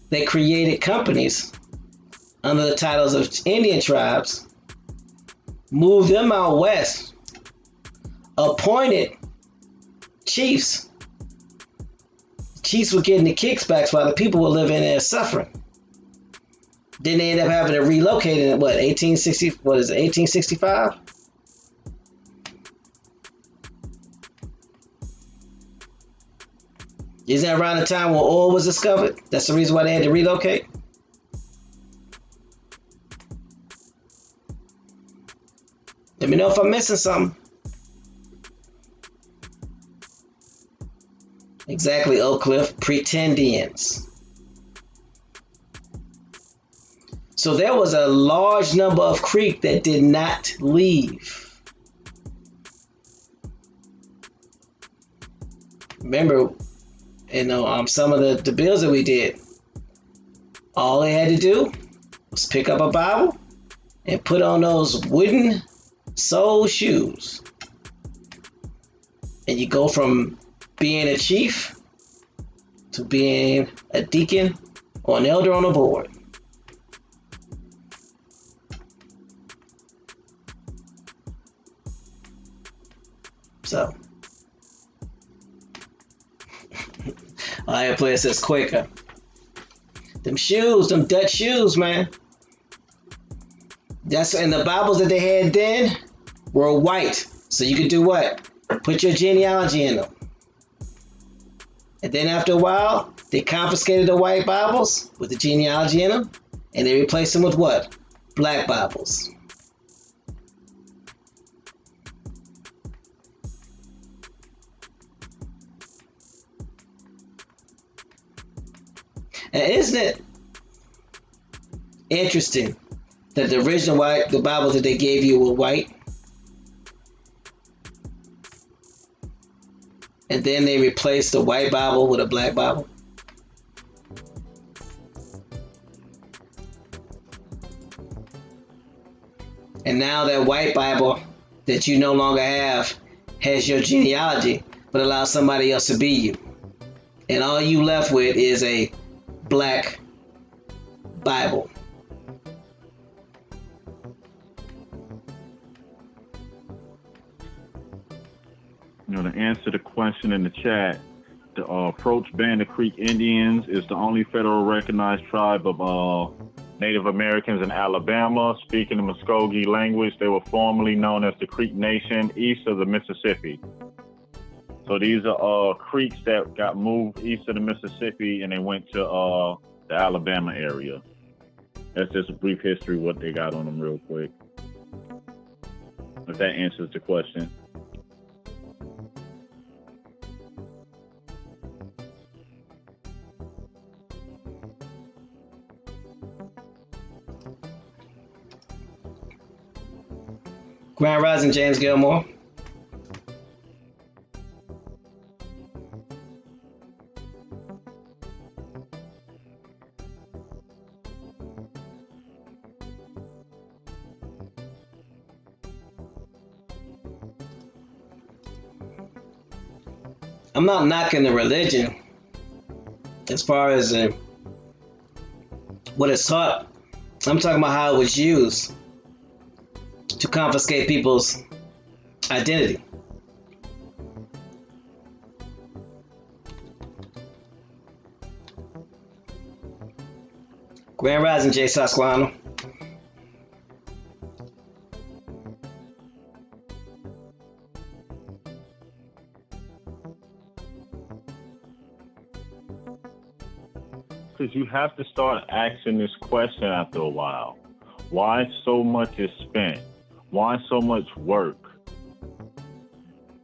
they created companies under the titles of Indian tribes, moved them out west, appointed chiefs. Chiefs were getting the kickbacks while the people were living there suffering. Then they ended up having to relocate in 1865? Isn't that around the time when oil was discovered? That's the reason why they had to relocate? Let me know if I'm missing something. Exactly, Oak Cliff. Pretendians. So there was a large number of Creek that did not leave. Remember, some of the bills that we did, all they had to do was pick up a Bible and put on those wooden sole shoes. And you go from being a chief to being a deacon or an elder on a board. So, I player says Quaker. Them shoes, them Dutch shoes, man. And the Bibles that they had then were white. So you could do what? Put your genealogy in them. And then after a while, they confiscated the white Bibles with the genealogy in them, and they replaced them with what? Black Bibles. And isn't it interesting that the original the Bibles that they gave you were white? And then they replaced the white Bible with a black Bible? And now that white Bible that you no longer have has your genealogy, but allows somebody else to be you. And all you left with is a black Bible. To answer the question in the chat, the approach band of Creek Indians is the only federal recognized tribe of Native Americans in Alabama. Speaking the Muskogee language, they were formerly known as the Creek Nation east of the Mississippi. So these are Creeks that got moved east of the Mississippi and they went to the Alabama area. That's just a brief history of what they got on them real quick. If that answers the question. Grand Rising, James Gilmore. I'm not knocking the religion as far as what it's taught. I'm talking about how it was used to confiscate people's identity. Grand Rising, Jay Sasquano. Because you have to start asking this question after a while. Why so much is spent? Why so much work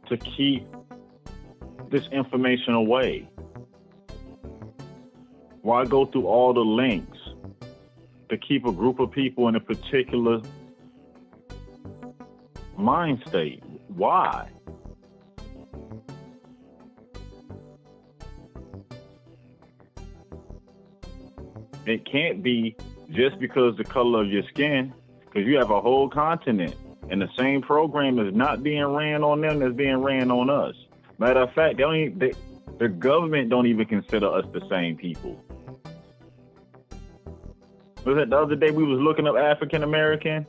to keep this information away? Why go through all the links to keep a group of people in a particular mind state? Why? It can't be just because the color of your skin, because you have a whole continent and the same program is not being ran on them that's being ran on us. Matter of fact, the government don't even consider us the same people. Was that the other day we was looking up African American?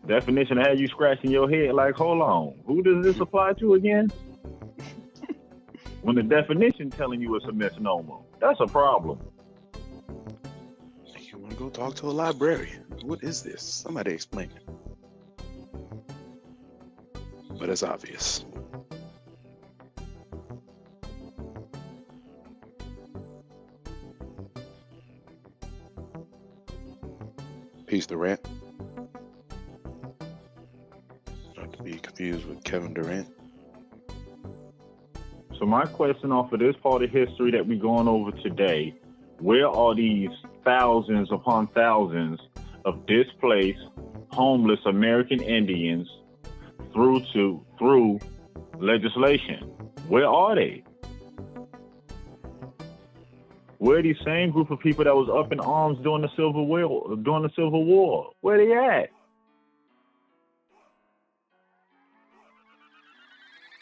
Definition had you scratching your head like, hold on, who does this apply to again? When the definition telling you it's a misnomer, that's a problem. You want to go talk to a librarian? What is this? Somebody explain it. But it's obvious. Peace Durant. Not to be confused with Kevin Durant. So my question off of this part of history that we're going over today, where are these thousands upon thousands of displaced, homeless American Indians through legislation? Where are they? Where are these same group of people that was up in arms during the Civil War? Where they at?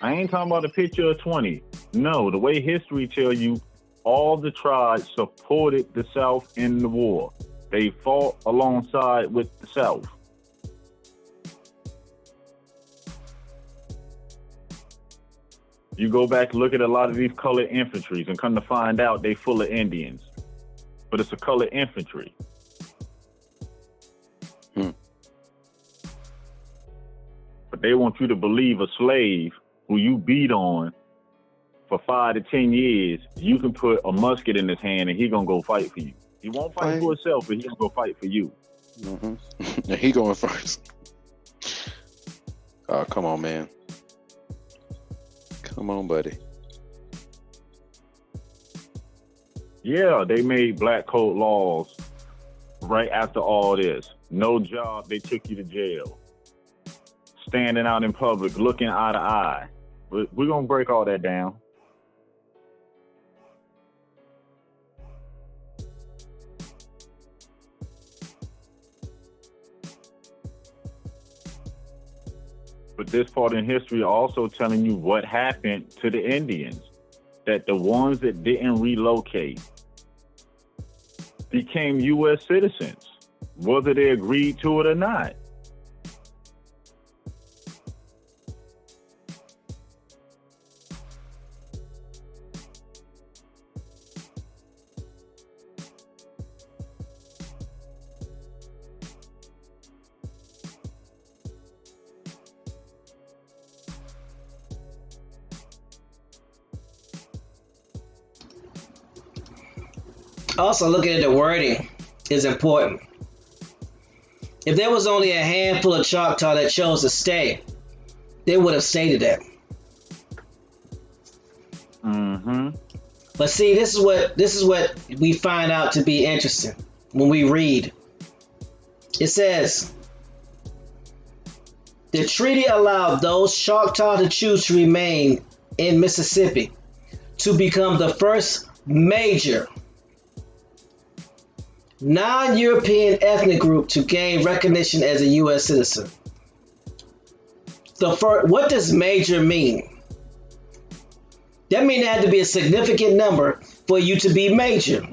I ain't talking about a picture of 20. No, the way history tell you, all the tribes supported the South in the war. They fought alongside with the South. You go back and look at a lot of these colored infantries and come to find out they full of Indians. But it's a colored infantry. But they want you to believe a slave who you beat on for 5 to 10 years, you can put a musket in his hand and he gonna go fight for you. He won't fight for himself, but he gonna go fight for you. Mm-hmm. He going first. Oh, come on, man. Come on, buddy. Yeah, they made black code laws right after all this. No job, they took you to jail. Standing out in public, looking eye to eye. But we're gonna break all that down. But this part in history also telling you what happened to the Indians. That the ones that didn't relocate became U.S. citizens, whether they agreed to it or not. Also, looking at the wording is important. If there was only a handful of Choctaw that chose to stay, they would have stated that. Mm-hmm. But see, this is what we find out to be interesting when we read. It says, the treaty allowed those Choctaw to choose to remain in Mississippi to become the first major non-European ethnic group to gain recognition as a U.S. citizen. What does major mean? That means there had to be a significant number for you to be major.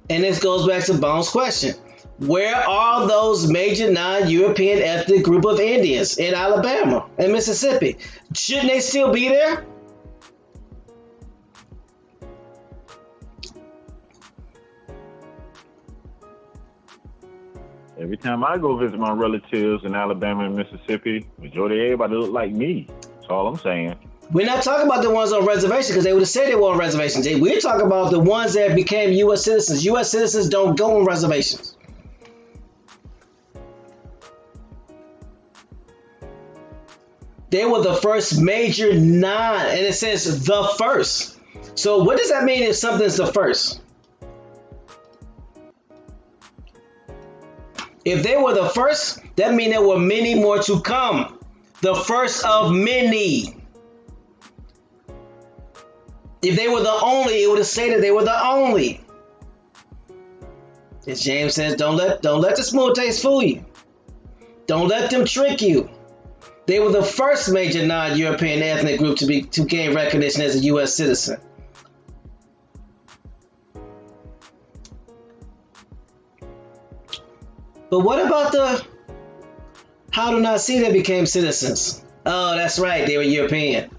And this goes back to Bones' question. Where are those major non-European ethnic group of Indians in Alabama and Mississippi? Shouldn't they still be there? Every time I go visit my relatives in Alabama and Mississippi, majority of everybody look like me. That's all I'm saying. We're not talking about the ones on reservations because they would have said they were on reservations. We're talking about the ones that became U.S. citizens. U.S. citizens don't go on reservations. They were the first major non, and it says the first. So what does that mean if something's the first? If they were the first, that means there were many more to come. The first of many. If they were the only, it would have stated they were the only. As James says, don't let the smooth taste fool you. Don't let them trick you. They were the first major non-European ethnic group to gain recognition as a U.S. citizen. But what about the how do not see they became citizens? Oh, that's right, they were European.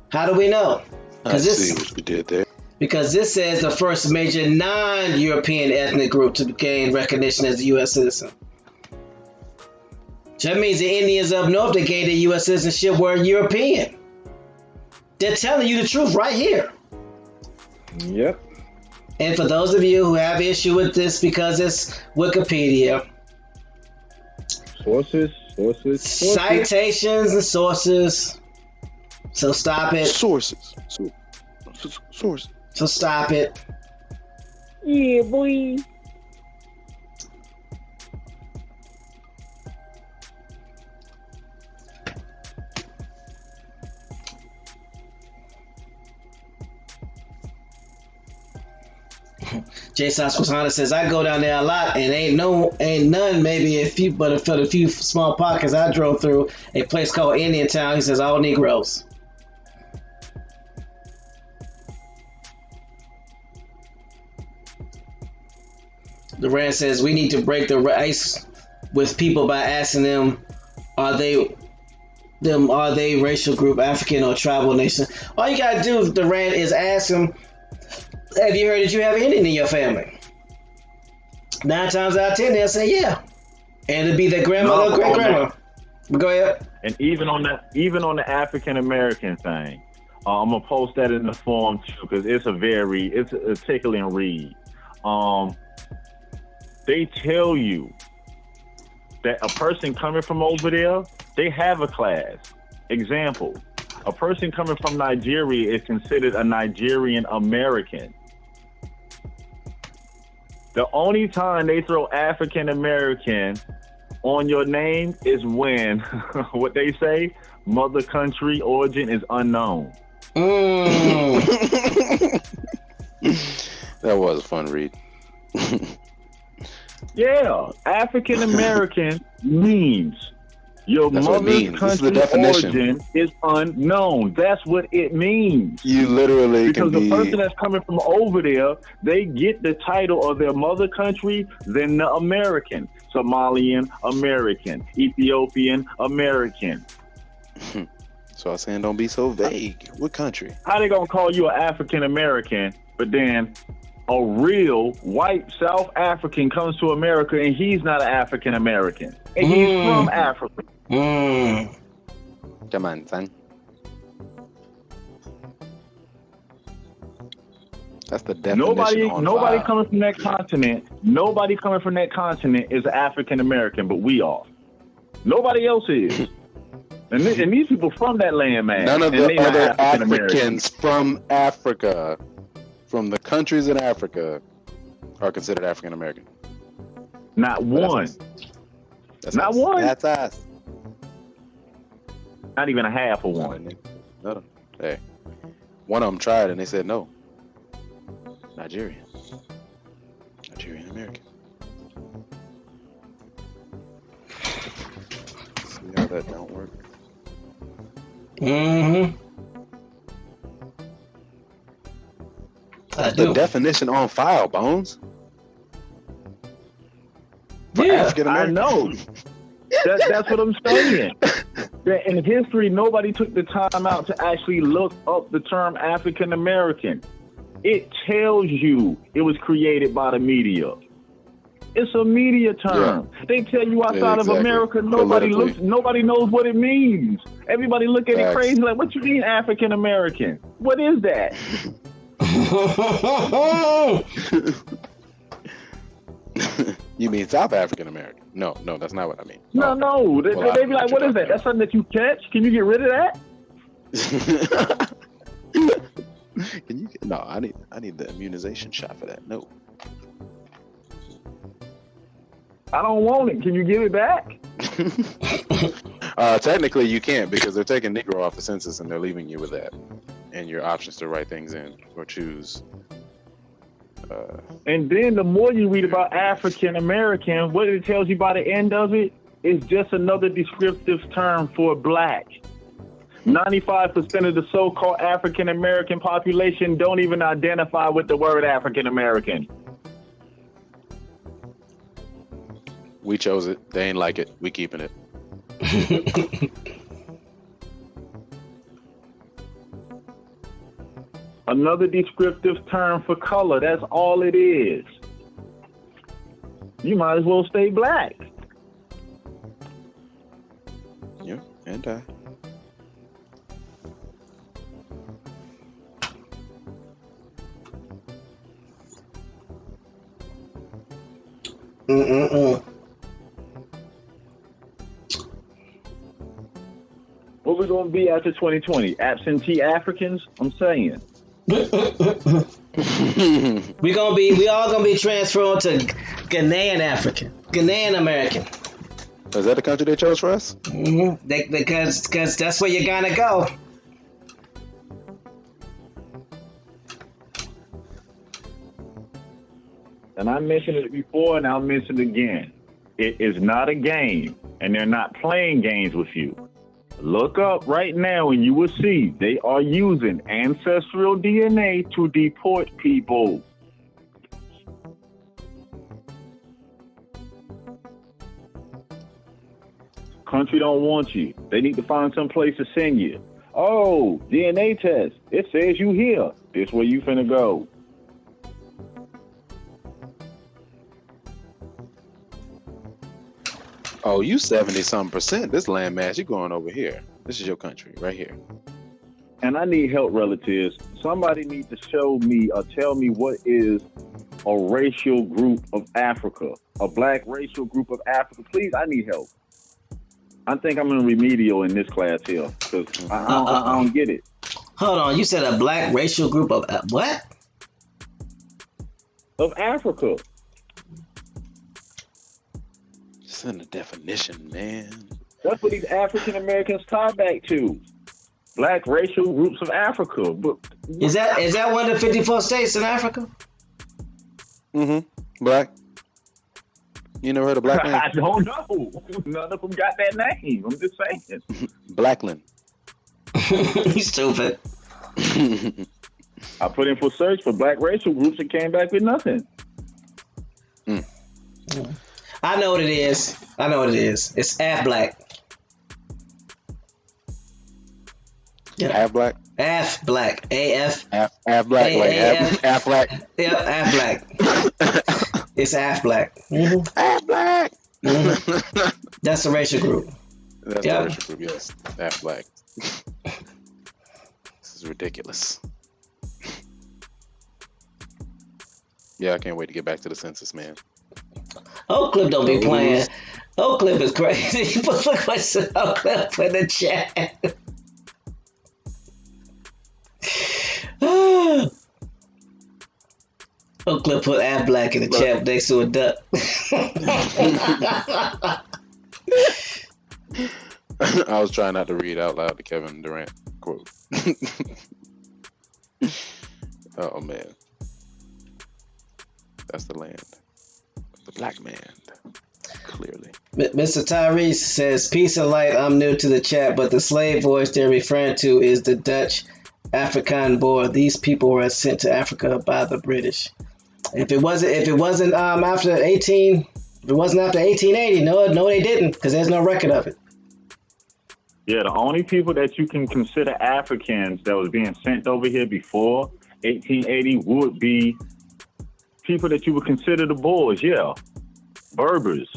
How do we know? I see what you did there. Because this says the first major non-European ethnic group to gain recognition as a U.S. citizen. So that means the Indians up north that gained their U.S. citizenship were European. They're telling you the truth right here. Yep. And for those of you who have issue with this because it's Wikipedia, Sources. Citations and sources. So stop it. Sources. So stop it. Yeah, boy. Jay Sasquatana says, I go down there a lot and ain't none, maybe a few, but for the few small pockets I drove through a place called Indian Town. He says, all Negroes. Duran says, we need to break the ice with people by asking them, are they racial group, African or tribal nation? All you gotta do, Duran, is ask them, have you heard that you have Indian in your family? 9 times out of 10, they'll say yeah, and it'd be their grandmother or great grandma. Go ahead. And even on the African American thing, I'm gonna post that in the forum too because it's a tickling read. They tell you that a person coming from over there, they have a class. Example: a person coming from Nigeria is considered a Nigerian American. The only time they throw African American on your name is when, what they say, mother country origin is unknown. That was a fun read. Yeah, African American means your mother's country origin is unknown. That's what it means. You literally because the person that's coming from over there, they get the title of their mother country, then the American, Somalian American, Ethiopian American. So I was saying, don't be so vague. What country? How they gonna call you an African American, but then a real white South African comes to America and he's not an African American, and he's from Africa. Come on, son. That's the definition. Nobody coming from that continent. Nobody coming from that continent is African American, but we are. Nobody else is. And these people from that land, man. None of the other Africans from Africa, from the countries in Africa, are considered African American. Not one. Not one. That's us. Not even a half of one. No. Hey, one of them tried and they said no. Nigerian American. See how that don't work? The definition on file, Bones. Yeah, I know. That's what I'm saying. In history, nobody took the time out to actually look up the term African American. It tells you it was created by the media. It's a media term. Yeah. They tell you outside of America, nobody knows what it means. Everybody look at it crazy like, what you mean African American? What is that? You mean South African American? No, that's not what I mean. No. They be like, what is that? That's something that you catch? Can you get rid of that? Can you? No, I need the immunization shot for that. No. I don't want it. Can you give it back? Technically, you can't because they're taking Negro off the census and they're leaving you with that and your options to write things in or choose. And then the more you read about African American, what it tells you by the end of it is just another descriptive term for black. 95% of the so-called African American population don't even identify with the word African American. We chose it. They ain't like it. We keeping it. Another descriptive term for color. That's all it is. You might as well stay black. Yeah, and I. What we gonna be after 2020? Absentee Africans? I'm saying. We all gonna be transferred to Ghanaian American. Is that the country they chose for us? Mm-hmm. Because that's where you're gonna go. And I mentioned it before, and I'll mention it again. It is not a game, and they're not playing games with you. Look up right now, and you will see they are using ancestral DNA to deport people. Country don't want you. They need to find some place to send you. Oh, DNA test. It says you here. This where you finna go. Oh, you 70-something%. This landmass, you're going over here. This is your country, right here. And I need help, relatives. Somebody needs to show me or tell me what is a racial group of Africa, a black racial group of Africa. Please, I need help. I think I'm in remedial in this class here because I don't get it. Hold on, you said a black racial group of what? Of Africa. In the definition, man. That's what these African Americans tie back to. Black racial groups of Africa. But is that one of the 54 states in Africa? Mm-hmm. Black. You never heard of Black man? I don't know. None of them got that name. I'm just saying. Blackland. You stupid. I put in for search for black racial groups and came back with nothing. Yeah. I know what it is. It's half black. Yeah. Half black? Half black. AF. Half black. Half black. Yep, half black. It's half black. Mm-hmm. Half black. Mm-hmm. That's a racial group. That's a racial group, yes. Half black. This is ridiculous. Yeah, I can't wait to get back to the census, man. Oak Clip don't be playing. Oak Clip is crazy. Look what's Oak Clip in the chat. Oak Clip put Ab Black in the chat next to a duck. I was trying not to read out loud the Kevin Durant quote. Oh man. That's the land. The black man, clearly. Mr. Tyrese says, peace and light, I'm new to the chat, but the slave voice they're referring to is the Dutch Afrikaan Boer. These people were sent to Africa by the British. If it wasn't after 1880, no they didn't, because there's no record of it. Yeah, the only people that you can consider Africans that was being sent over here before 1880 would be people that you would consider the Boers, yeah. Berbers.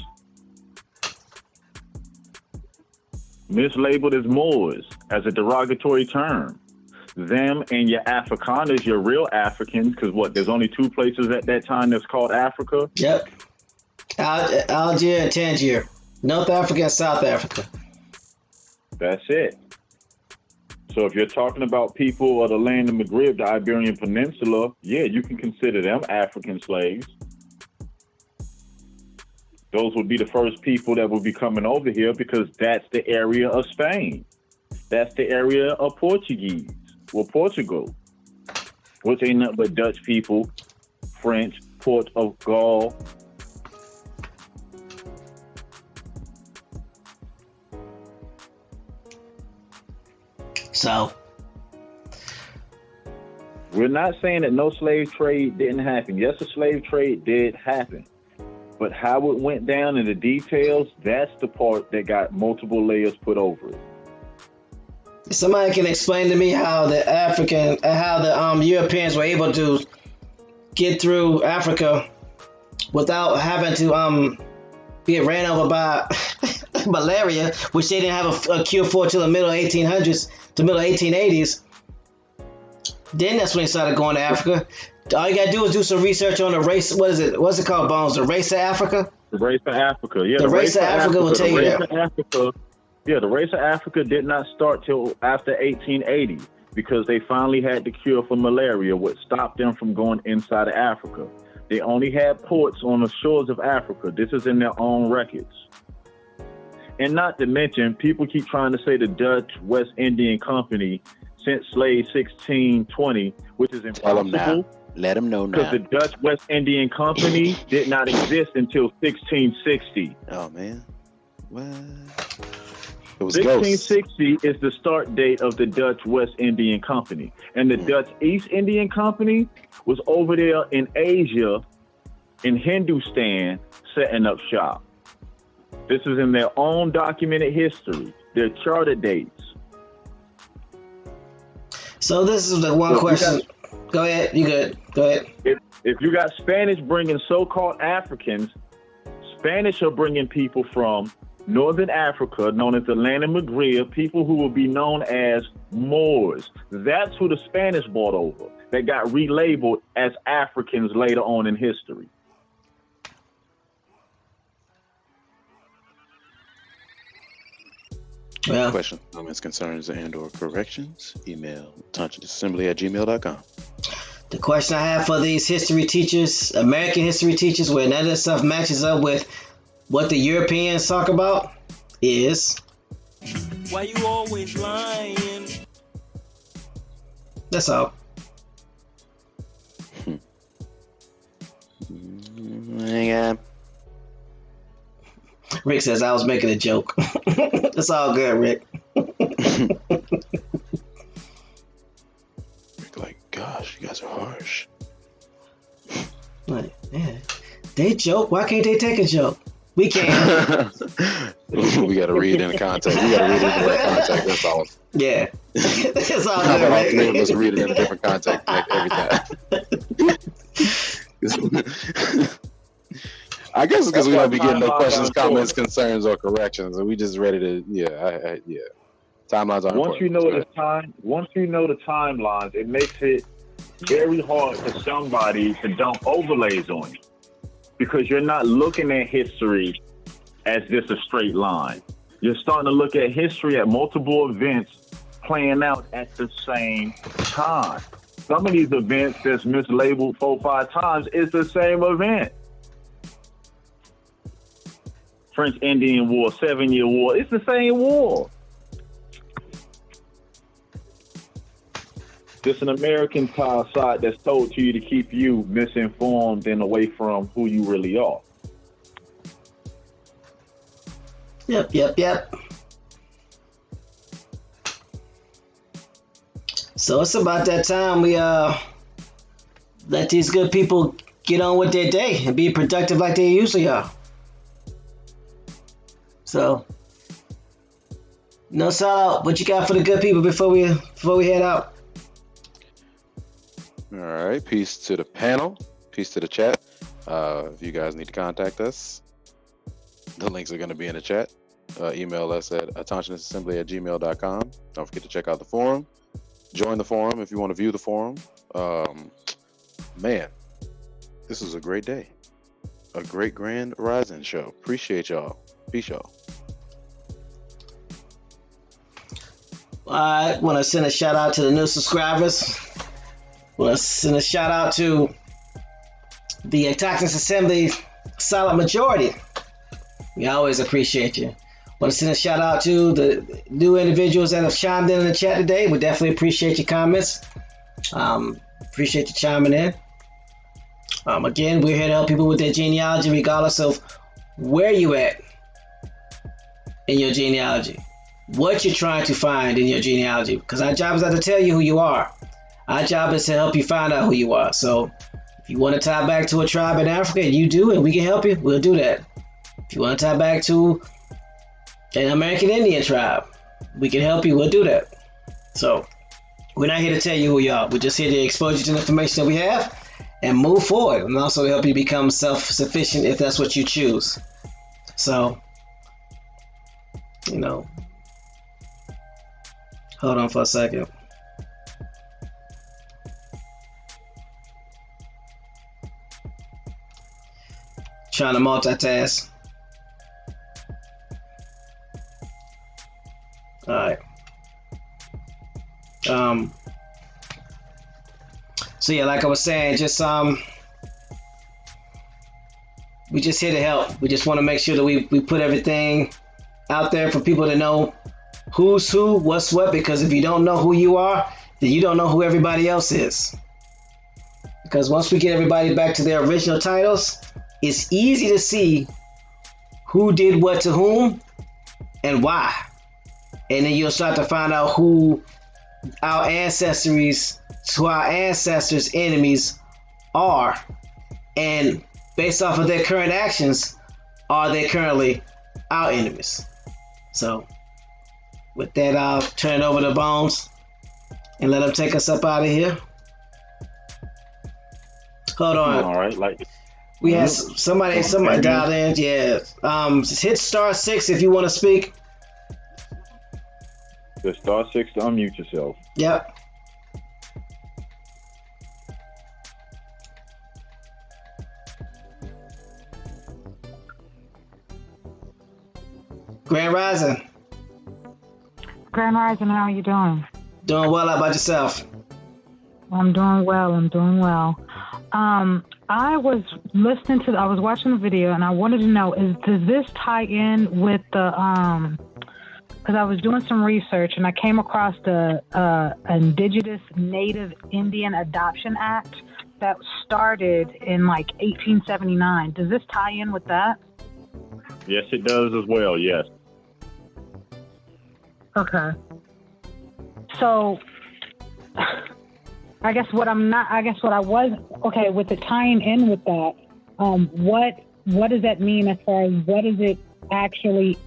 Mislabeled as Moors as a derogatory term. Them and your Afrikaners, your real Africans, because there's only two places at that time that's called Africa. Yep. Algiers and Tangier. North Africa and South Africa. That's it. So if you're talking about people of the land of Maghreb, the Iberian Peninsula, yeah, you can consider them African slaves. Those would be the first people that would be coming over here because that's the area of Spain. That's the area of Portugal, which ain't nothing but Dutch people, French, Port of Gaul. So we're not saying that no slave trade didn't happen. Yes, a slave trade did happen. But how it went down in the details, that's the part that got multiple layers put over it. Somebody can explain to me how the Europeans were able to get through Africa without having to get ran over by malaria, which they didn't have a cure for till the middle 1800s to middle 1880s. Then that's when they started going to Africa. All you gotta do is do some research on the race. What is it? What's it called, Bones? The race of Africa? The race of Africa, yeah. The race of Africa will tell you that. The race of Africa did not start till after 1880 because they finally had the cure for malaria, what stopped them from going inside of Africa. They only had ports on the shores of Africa. This is in their own records. And not to mention, people keep trying to say the Dutch West Indian Company sent slaves 1620, which is impossible. Let them know now. Because the Dutch West Indian Company did not exist until 1660. Oh, man. What? It was 1660 ghosts. Is the start date of the Dutch West Indian Company. And the Dutch East Indian Company was over there in Asia, in Hindustan, setting up shop. This is in their own documented history, their charter dates. So this is the one question. Go ahead. You good. Go ahead. If you got Spanish bringing so-called Africans, Spanish are bringing people from Northern Africa, known as the land of Maghreb, people who will be known as Moors. That's who the Spanish brought over, that got relabeled as Africans later on in history. Well, questions, comments, concerns, and or corrections, email tonsurassembly@gmail.com. The question I have for these history teachers, American history teachers, where none of this stuff matches up with what the Europeans talk about, is why you always lying? That's all. Yeah. Rick says I was making a joke. It's all good, Rick. Rick, like, gosh, you guys are harsh. Like, yeah, they joke. Why can't they take a joke? We can't. We got to read in context. We got to read it in the right context. That's all. Yeah, it's all How good. about all Rick? three of us read it in a different context every time? I guess it's because we don't be getting no questions, comments, concerns, or corrections, and we just ready to, yeah. Timelines are Once important. you know the timelines, it makes it very hard for somebody to dump overlays on you, because you're not looking at history as just a straight line. You're starting to look at history at multiple events playing out at the same time. Some of these events that's mislabeled 4 or 5 times is the same event. French-Indian War, 7-Year War, it's the same war. Just an American side that's told to you to keep you misinformed and away from who you really are. Yep. So it's about that time we let these good people get on with their day and be productive like they usually are. So, no shout out. What you got for the good people before we head out? All All right. Peace to the panel. Peace to the chat. If you guys need to contact us, the links are going to be in the chat. Email us at attentionassembly@gmail.com. Don't forget to check out the forum. Join the forum if you want to view the forum. Man, this was a great day. A great Grand Rising show. Appreciate y'all. Peace, y'all. I want to send a shout out to the new subscribers. Want to send a shout out to the Attachments Assembly solid majority. We always appreciate you. Want to send a shout out to the new individuals that have chimed in the chat today. We definitely appreciate your comments. Appreciate you chiming in. Again, we're here to help people with their genealogy, regardless of where you at in your genealogy, what you're trying to find in your genealogy. Because our job is not to tell you who you are. Our job is to help you find out who you are. So if you want to tie back to a tribe in Africa, you do, and we can help you, we'll do that. If you want to tie back to an American Indian tribe, we can help you, we'll do that. So we're not here to tell you who you are. We're just here to expose you to the information that we have and move forward, and also to help you become self-sufficient if that's what you choose. So, hold on for a second. Trying to multitask. All right. So yeah, like I was saying, just we just here to help. We just want to make sure that we put everything out there for people to know who's who, what's what, because if you don't know who you are, then you don't know who everybody else is. Because once we get everybody back to their original titles, it's easy to see who did what to whom and why. And then you'll start to find out who our ancestors' enemies are. And based off of their current actions, are they currently our enemies? So with that, I'll turn it over to Bones and let him take us up out of here. Hold on. All right, we had somebody dialed in. Yeah. Just hit *6 if you want to speak. The *6 to unmute yourself. Yep. Grand Rising. Grand Rising, how are you doing? Doing well. How about yourself? I'm doing well. I was watching the video and I wanted to know, does this tie in with the, because I was doing some research and I came across the Indigenous Native Indian Adoption Act that started in 1879. Does this tie in with that? Yes, it does as well. Yes. Okay. So, with it tying in with that, what does that mean as far as what is it actually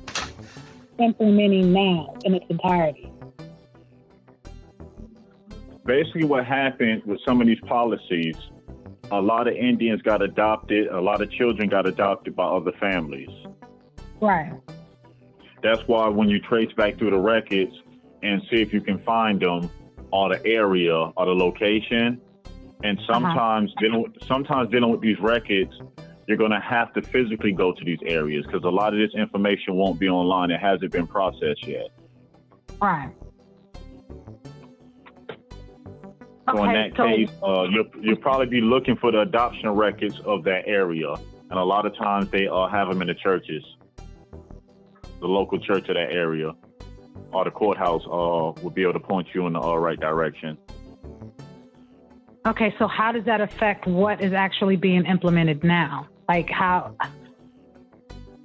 implementing now in its entirety? Basically what happened with some of these policies, a lot of Indians got adopted, a lot of children got adopted by other families. Right. That's why when you trace back through the records and see if you can find them or the area or the location, and sometimes dealing with these records, you're going to have to physically go to these areas because a lot of this information won't be online. It hasn't been processed yet. Right. So in that case, you'll probably be looking for the adoption records of that area. And a lot of times they have them in the churches, the local church of that area, or the courthouse will be able to point you in the right direction. Okay, so how does that affect what is actually being implemented now? How?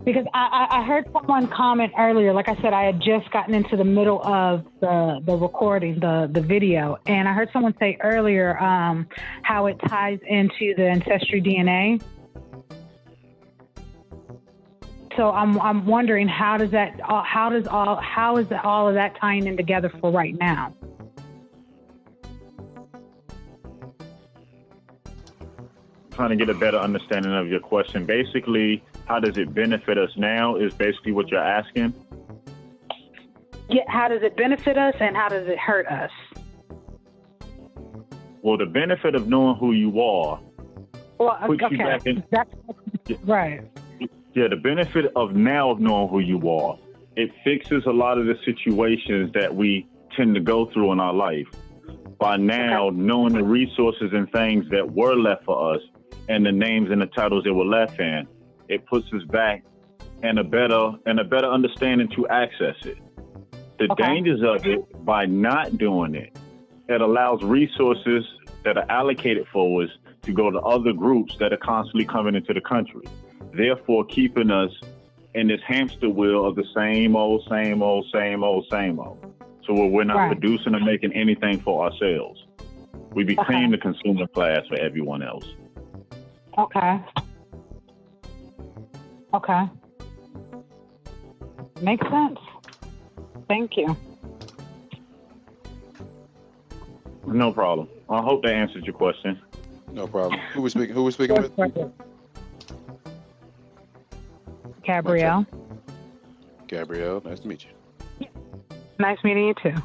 Because I heard someone comment earlier, like I said, I had just gotten into the middle of the recording, the video, and I heard someone say earlier how it ties into the ancestry DNA. So I'm wondering how is all of that tying in together for right now? trying to get a better understanding of your question. Basically, how does it benefit us now is basically what you're asking. Yeah, how does it benefit us and how does it hurt us? Well, the benefit of knowing who you are puts you back in. Right. Yeah, the benefit of now of knowing who you are, it fixes a lot of the situations that we tend to go through in our life. By now, knowing the resources and things that were left for us and the names and the titles that were left in, it puts us back in a better understanding to access it. The dangers of it, by not doing it, it allows resources that are allocated for us to go to other groups that are constantly coming into the country, therefore keeping us in this hamster wheel of the same old. So where we're not producing or making anything for ourselves. We became the consumer class for everyone else. Okay. Makes sense. Thank you. No problem. I hope that answered your question. No problem. Who was speaking with? Gabrielle. Gabrielle, nice to meet you. Nice meeting you too.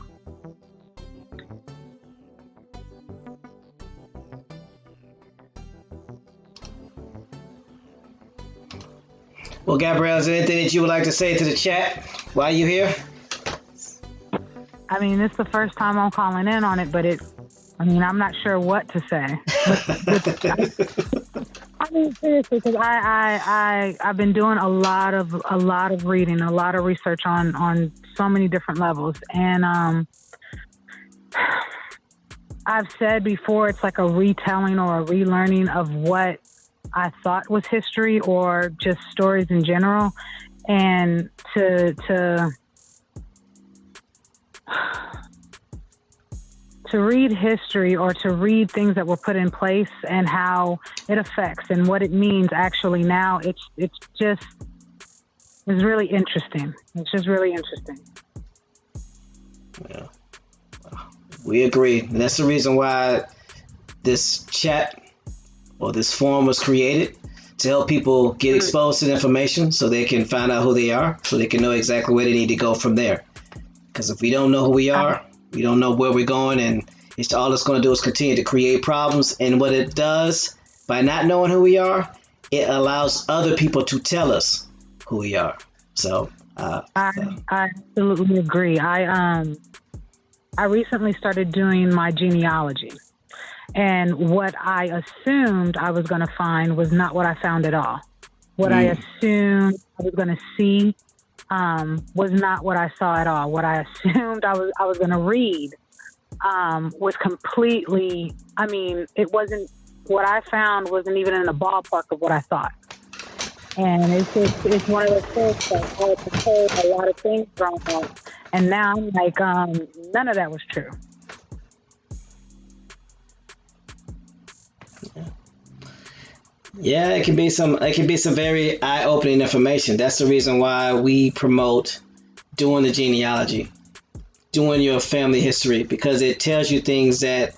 Well, Gabrielle, is there anything that you would like to say to the chat while you're here? I mean, it's the first time I'm calling in on it, but I'm not sure what to say. I mean, seriously, because I've been doing a lot of reading, a lot of research on so many different levels, and I've said before, it's like a retelling or a relearning of what I thought was history or just stories in general, and to read history or to read things that were put in place and how it affects and what it means actually now, it's really interesting. It's just really interesting. Yeah, we agree. And that's the reason why this chat or this forum was created, to help people get exposed to the information so they can find out who they are, so they can know exactly where they need to go from there. Because if we don't know who we are, we don't know where we're going, and all it's going to do is continue to create problems. And what it does, by not knowing who we are, it allows other people to tell us who we are. So I absolutely agree. I recently started doing my genealogy, and what I assumed I was going to find was not what I found at all. What I assumed I was going to see was not what I saw at all. What I assumed I was going to read was completely, it wasn't, what I found wasn't even in the ballpark of what I thought. And it's one of those things that I had prepared a lot of things from that. And now I'm like, none of that was true. Yeah, it can be some very eye-opening information. That's the reason why we promote doing the genealogy, doing your family history, because it tells you things that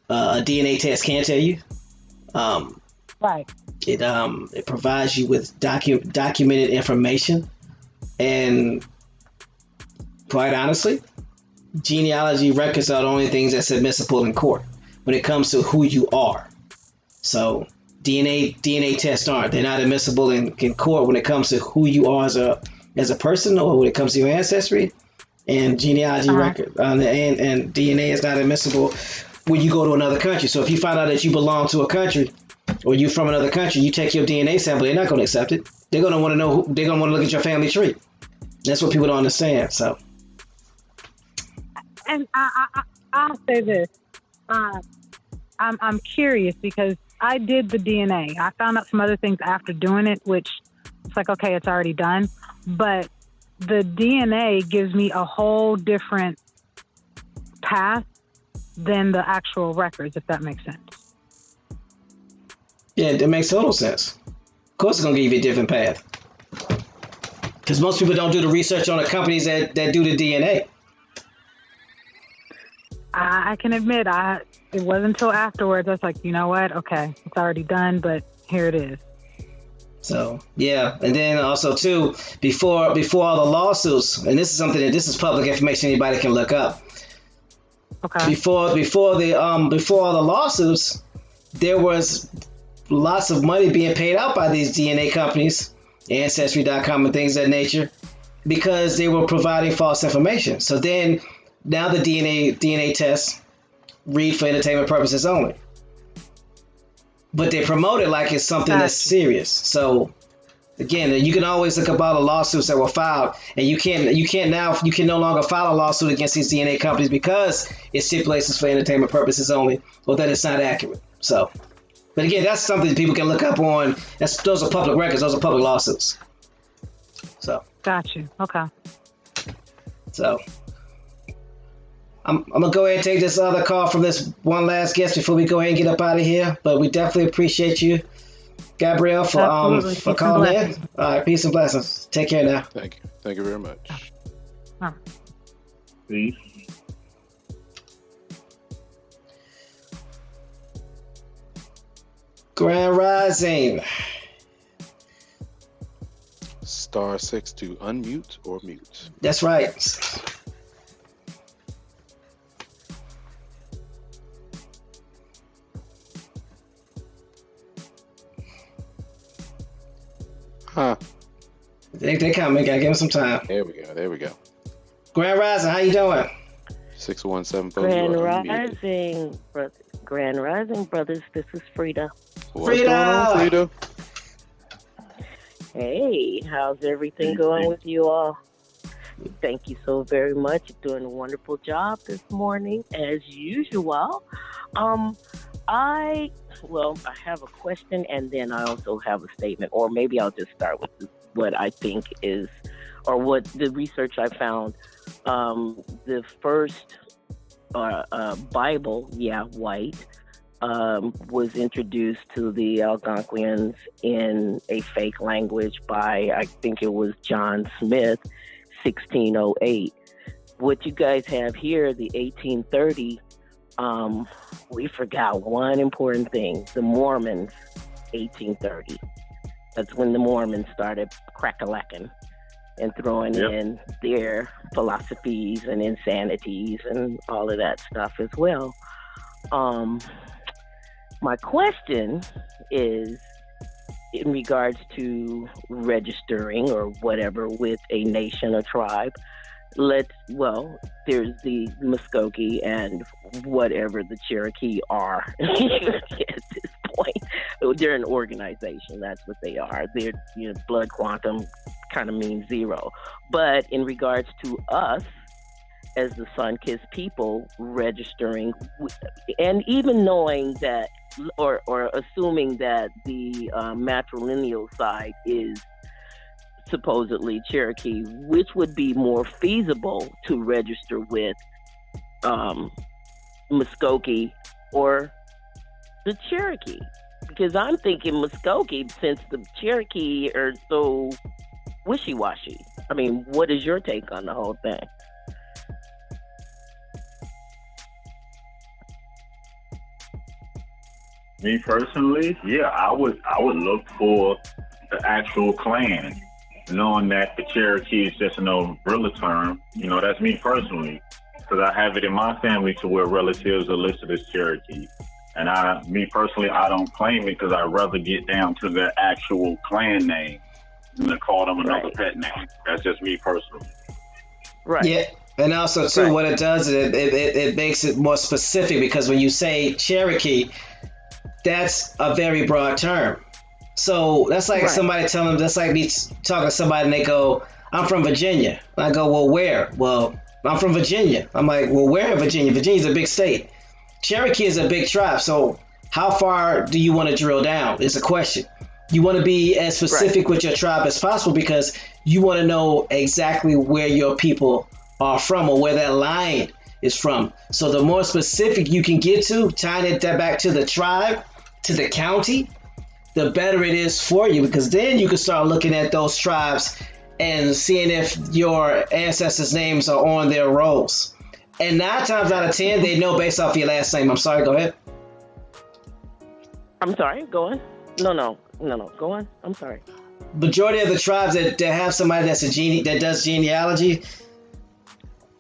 a DNA test can't tell you. Right. It provides you with documented information, and quite honestly, genealogy records are the only things that's admissible in court when it comes to who you are. So DNA tests aren't. They're not admissible in court when it comes to who you are as a person, or when it comes to your ancestry. And genealogy record and DNA is not admissible when you go to another country. So if you find out that you belong to a country, or you're from another country, you take your DNA sample, they're not going to accept it. They're going to want to know. They're going to want to look at your family tree. That's what people don't understand. So, and I'll say this: I'm curious because I did the DNA. I found out some other things after doing it, which it's like, okay, it's already done. But the DNA gives me a whole different path than the actual records, if that makes sense. Yeah, that makes total sense. Of course, it's going to give you a different path. Because most people don't do the research on the companies that do the DNA. I can admit, It wasn't until afterwards I was like, you know what? Okay, it's already done, but here it is. So yeah, and then also too, before all the lawsuits, and this is public information anybody can look up. Okay. Before all the lawsuits, there was lots of money being paid out by these DNA companies, Ancestry.com and things of that nature, because they were providing false information. So then now the DNA tests read for entertainment purposes only. But they promote it like it's something that's serious. So again, you can always look up all the lawsuits that were filed, and you can no longer file a lawsuit against these DNA companies because it stipulates it's for entertainment purposes only, or that it's not accurate. So, but again, that's something people can look up on. Those are public records. Those are public lawsuits. So. Got you. Okay. So. I'm gonna go ahead and take this other call from this one last guest before we go ahead and get up out of here. But we definitely appreciate you, Gabrielle, for calling in. All right, peace and blessings. Take care now. Thank you. Thank you very much. Peace. Grand Rising. *6 to unmute or mute. That's right. Huh. They coming. Gotta give them some time. There we go. Grand Rising, how you doing? 617. Grand Rising, brothers. This is Frida. What's going on, Frida? Hey, how's everything going with you all? Thank you so very much. You're doing a wonderful job this morning, as usual. I have a question, and then I also have a statement, or maybe I'll just start with what I think is, or what the research I found. The first Bible, white, was introduced to the Algonquians in a fake language by, I think it was John Smith, 1608. What you guys have here, the 1830, we forgot one important thing. The Mormons, 1830. That's when the Mormons started crack-a-lacking and throwing in their philosophies and insanities and all of that stuff as well. My question is in regards to registering or whatever with a nation or tribe. There's the Muskogee and whatever the Cherokee are at this point. They're an organization. That's what they are. Their blood quantum kind of means zero. But in regards to us, as the Sun-Kissed people registering, and even knowing that, or assuming that the matrilineal side is supposedly Cherokee, which would be more feasible to register with, Muskogee or the Cherokee? Because I'm thinking Muskogee, since the Cherokee are so wishy-washy. I mean, what is your take on the whole thing? Me personally, I would look for the actual clan, knowing that the Cherokee is just an umbrella term. That's me personally, because I have it in my family to where relatives are listed as Cherokee. And I don't claim it because I'd rather get down to the actual clan name than to call them another pet name. That's just me personally. Right. Yeah. And also, too, what it does is it makes it more specific, because when you say Cherokee, that's a very broad term. So that's like somebody telling them, that's like me talking to somebody and they go, I'm from Virginia. I go, well, where? Well, I'm from Virginia. I'm like, well, where in Virginia? Virginia's a big state. Cherokee is a big tribe. So how far do you want to drill down? It's a question. You want to be as specific with your tribe as possible, because you want to know exactly where your people are from, or where that line is from. So the more specific you can get to, tying it back to the tribe, to the county, the better it is for you, because then you can start looking at those tribes and seeing if your ancestors' names are on their rolls. And 9 times out of 10, they know based off your last name. I'm sorry, go ahead. I'm sorry, go on. No, go on. I'm sorry. Majority of the tribes that have somebody that does genealogy,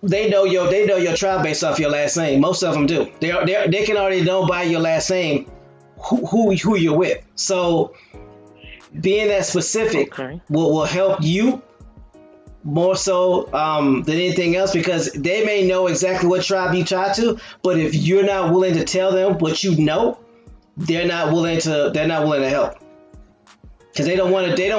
they know your tribe based off your last name. Most of them do. They can already know by your last name who you're with. So being that specific will help you more so than anything else, because they may know exactly what tribe you tie to, but if you're not willing to tell them what you know, they're not willing to help. Because they don't want to do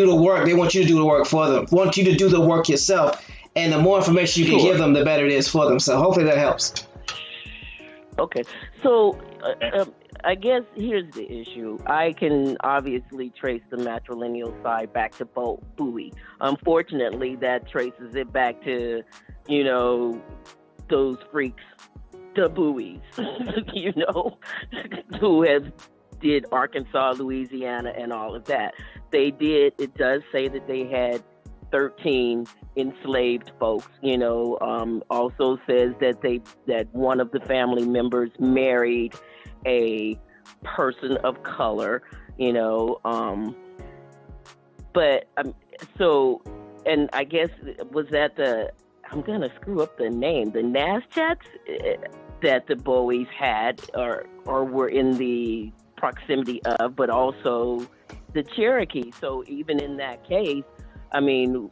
the work. They want you to do the work for them. Want you to do the work yourself. And the more information you can give them, the better it is for them. So hopefully that helps. Okay. So I guess here's the issue. I can obviously trace the matrilineal side back to Bowie. Unfortunately, that traces it back to, those freaks, the Bowies, who have did Arkansas, Louisiana, and all of that. It does say that they had 13 enslaved folks, also says that one of the family members married a person of color, but and I guess was that I'm gonna screw up the name, the Nazchats that the Bowies had or were in the proximity of, but also the Cherokee. So even in that case, I mean,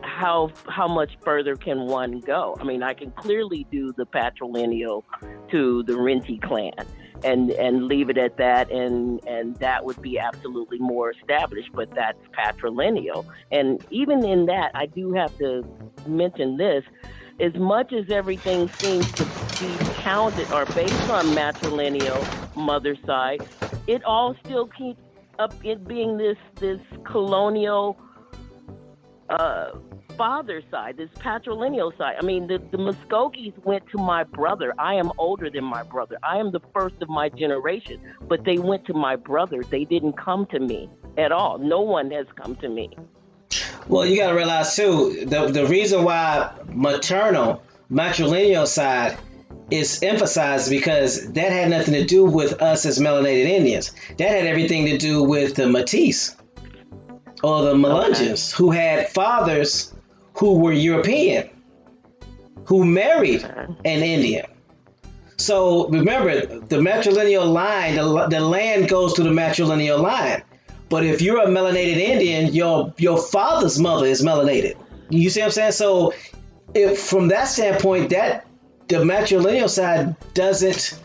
how much further can one go? I mean, I can clearly do the patrilineal to the Renty clan and leave it at that, and that would be absolutely more established, but that's patrilineal. And even in that, I do have to mention this: as much as everything seems to be counted or based on matrilineal mother side, it all still keeps up it being this colonial father side, this patrilineal side. I mean, the Muskogees went to my brother. I am older than my brother. I am the first of my generation, but they went to my brother. They didn't come to me at all. No one has come to me. Well, you got to realize too, the reason why matrilineal side is emphasized, because that had nothing to do with us as melanated Indians. That had everything to do with the Métis or the Melungeons, who had fathers who were European, who married an Indian. So remember, the matrilineal line, the land goes through the matrilineal line. But if you're a melanated Indian, your father's mother is melanated. You see what I'm saying? So if from that standpoint, that the matrilineal side doesn't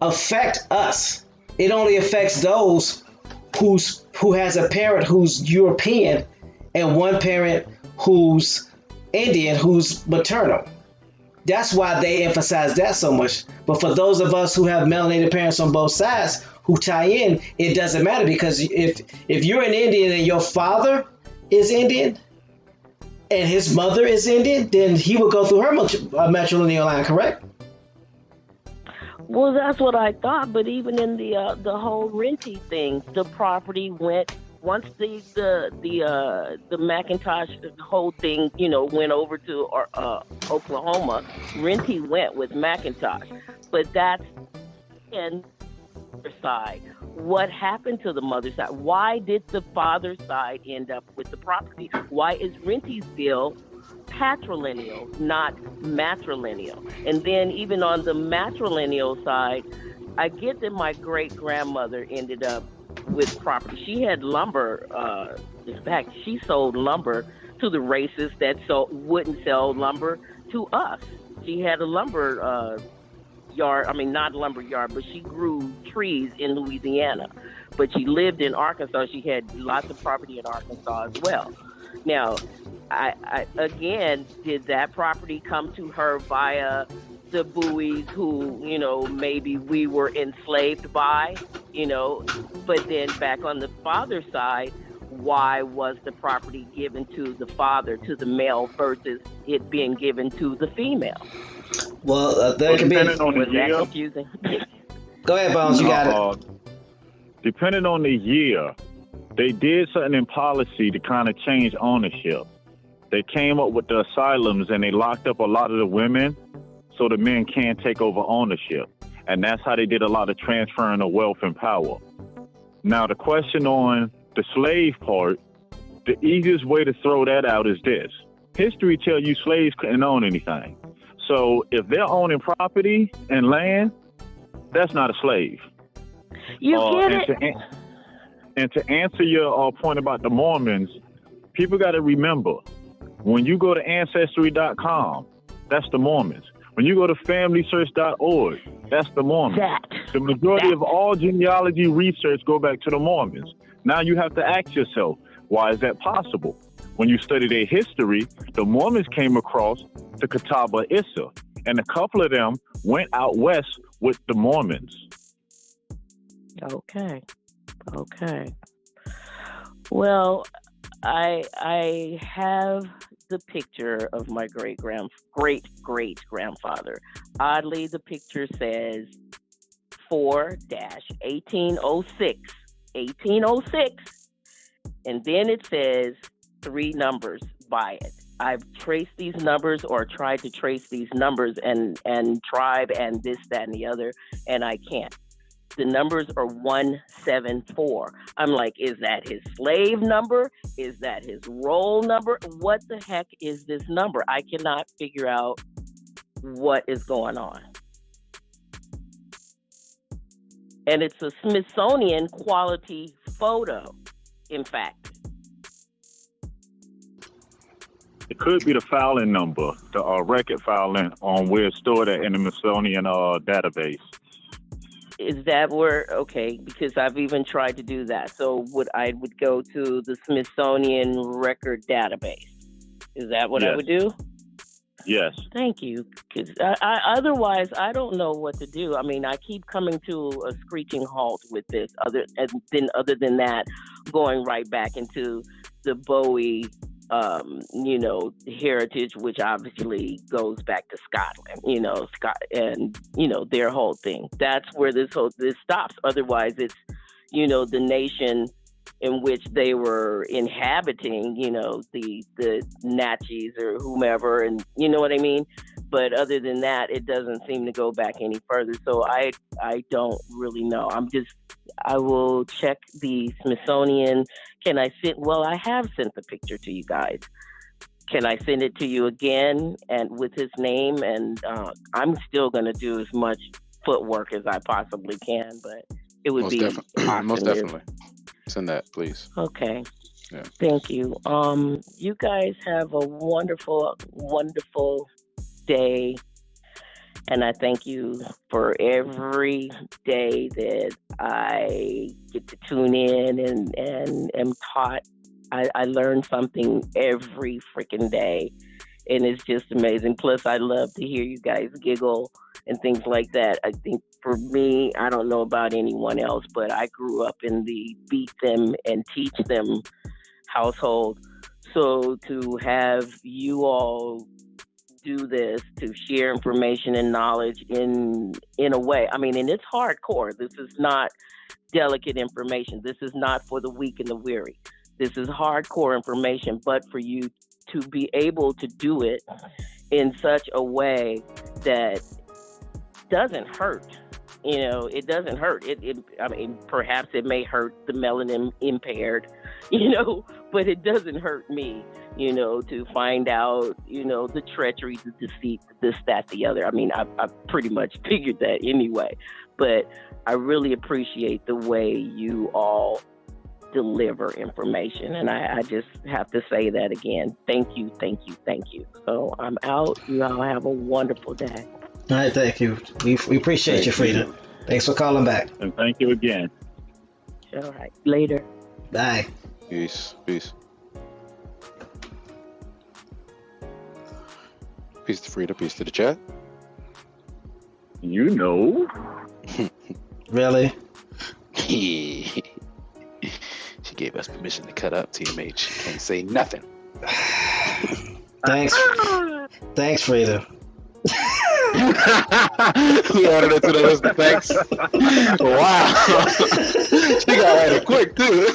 affect us. It only affects those who has a parent who's European and one parent who's Indian, who's maternal. That's why they emphasize that so much. But for those of us who have melanated parents on both sides who tie in, it doesn't matter, because if you're an Indian and your father is Indian and his mother is Indian, then he will go through her matrilineal line, correct? Well, that's what I thought. But even in the whole Renty thing, the property went, once the McIntosh whole thing, went over to Oklahoma, Renty went with McIntosh. But that's in the side. What happened to the mother side? Why did the father side end up with the property? Why is Renty's bill patrilineal, not matrilineal? And then even on the matrilineal side, I get that my great-grandmother ended up with property. She had lumber. In fact, she sold lumber to the racists that wouldn't sell lumber to us. She had a lumber yard. I mean, not a lumber yard, but she grew trees in Louisiana. But she lived in Arkansas. She had lots of property in Arkansas as well. Now, I again, did that property come to her via the Bowies, who, maybe we were enslaved by, but then back on the father side, why was the property given to the father, to the male, versus it being given to the female? Well, that could be. Was that confusing? Go ahead, Bones, you got it. Depending on the year, they did something in policy to kind of change ownership. they came up with the asylums and they locked up a lot of the women so the men can't take over ownership. And that's how they did a lot of transferring of wealth and power. Now, the question on the slave part, the easiest way to throw that out is this. History tells you slaves couldn't own anything. So if they're owning property and land, that's not a slave. You get it? And to answer your point about the Mormons, people got to remember, when you go to Ancestry.com, that's the Mormons. When you go to FamilySearch.org, that's the Mormons. The majority of all genealogy research go back to the Mormons. Now you have to ask yourself, why is that possible? When you study their history, the Mormons came across the Catawba Issa, and a couple of them went out west with the Mormons. Okay. Well, I have the picture of my great grandfather. Oddly, the picture says 4-1806, and then it says 3 numbers by it. I've traced these numbers or tried to trace these numbers and tribe and this, that, and the other, and I can't. The numbers are 174. I'm like, is that his slave number? Is that his roll number? What the heck is this number? I cannot figure out what is going on. And it's a Smithsonian quality photo, in fact. It could be the filing number, the record filing on where it's stored at in the Smithsonian database. Is that where, okay, because I've even tried to do that. So I would go to the Smithsonian record database. Is that what I would do? Yes. Thank you. Because otherwise, I don't know what to do. I mean, I keep coming to a screeching halt with this. Other than that, going right back into the Bowie heritage, which obviously goes back to Scotland, and their whole thing. That's where this stops. Otherwise, it's, the nation in which they were inhabiting, the Natchez or whomever, and you know what I mean? But other than that, it doesn't seem to go back any further. So I don't really know. I will check the Smithsonian. I have sent the picture to you guys. Can I send it to you again and with his name? And I'm still going to do as much footwork as I possibly can, but it would be awesome. Most definitely. Send that, please. Okay. Yeah. Thank you. You guys have a wonderful, wonderful day. And I thank you for every day that I get to tune in and am taught. I learn something every freaking day. And it's just amazing. Plus, I love to hear you guys giggle and things like that. I think for me, I don't know about anyone else, but I grew up in the beat them and teach them household. So to have you all do this, to share information and knowledge in a way, I mean, and it's hardcore. This is not delicate information. This is not for the weak and the weary. This is hardcore information, but for you to be able to do it in such a way that doesn't hurt. It doesn't hurt. I mean, perhaps it may hurt the melanin impaired, but it doesn't hurt me, to find out, the treachery, the deceit, this, that, the other. I mean, I pretty much figured that anyway, but I really appreciate the way you all deliver information. And I just have to say that again. Thank you, thank you, thank you. So I'm out. You all have a wonderful day. All right, thank you. We appreciate you, Frida. Thanks for calling back. And thank you again. All right. Later. Bye. Peace. Peace to Frida. Peace to the chat. Really? She gave us permission to cut up, TMH. She can't say nothing. Thanks, Frida. He added it to the list of thanks. Wow. She got added quick too.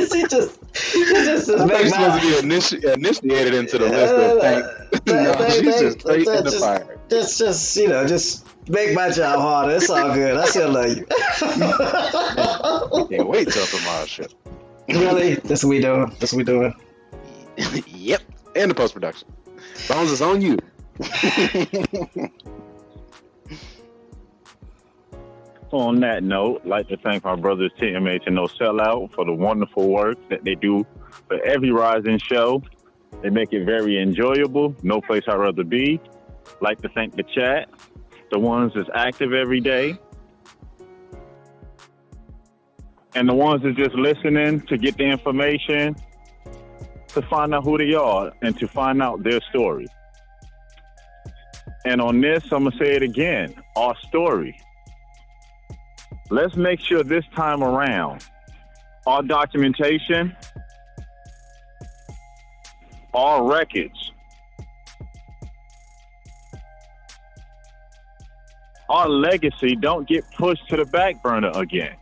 She just I thought you're supposed to be initiated into the list of thanks. No, she's just straight in the fire. Just make my job harder. It's all good. I still love you. Can't wait till tomorrow's show. Really? That's what we doing. That's what we doing. Yep. And the post production. As long as it's on you. On that note, I'd like to thank my brothers TMH and No Sellout for the wonderful work that they do for every Rising show. They make it very enjoyable. No place I'd rather be. Like to thank the chat, the ones that's active every day, and the ones that's just listening to get the information, to find out who they are and to find out their story. And on this, I'm going to say it again, our story. Let's make sure this time around, our documentation, our records, our legacy don't get pushed to the back burner again.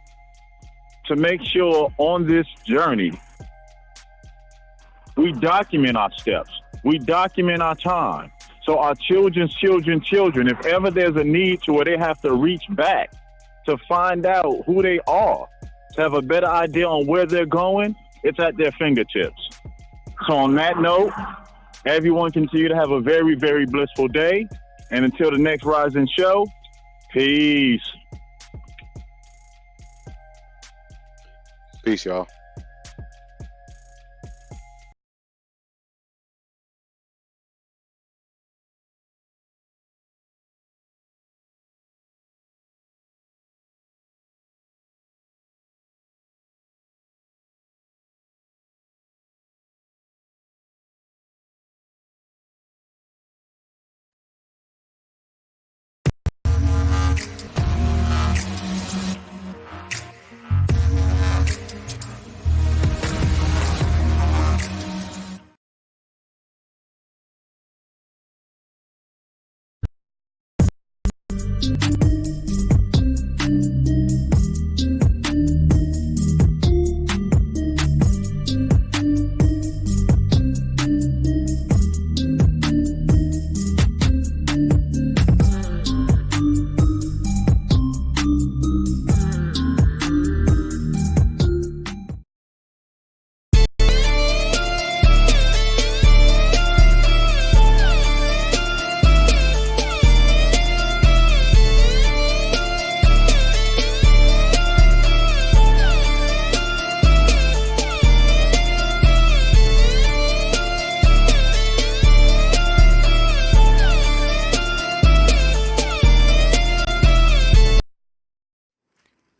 To make sure on this journey, we document our steps. We document our time. So our children's children, if ever there's a need to where they have to reach back to find out who they are, to have a better idea on where they're going, it's at their fingertips. So on that note, everyone continue to have a very, very blissful day. And until the next Rising show, peace. Peace, y'all.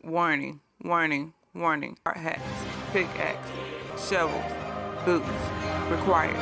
Warning, warning, warning. Hard hats, pickaxe, shovels, boots required.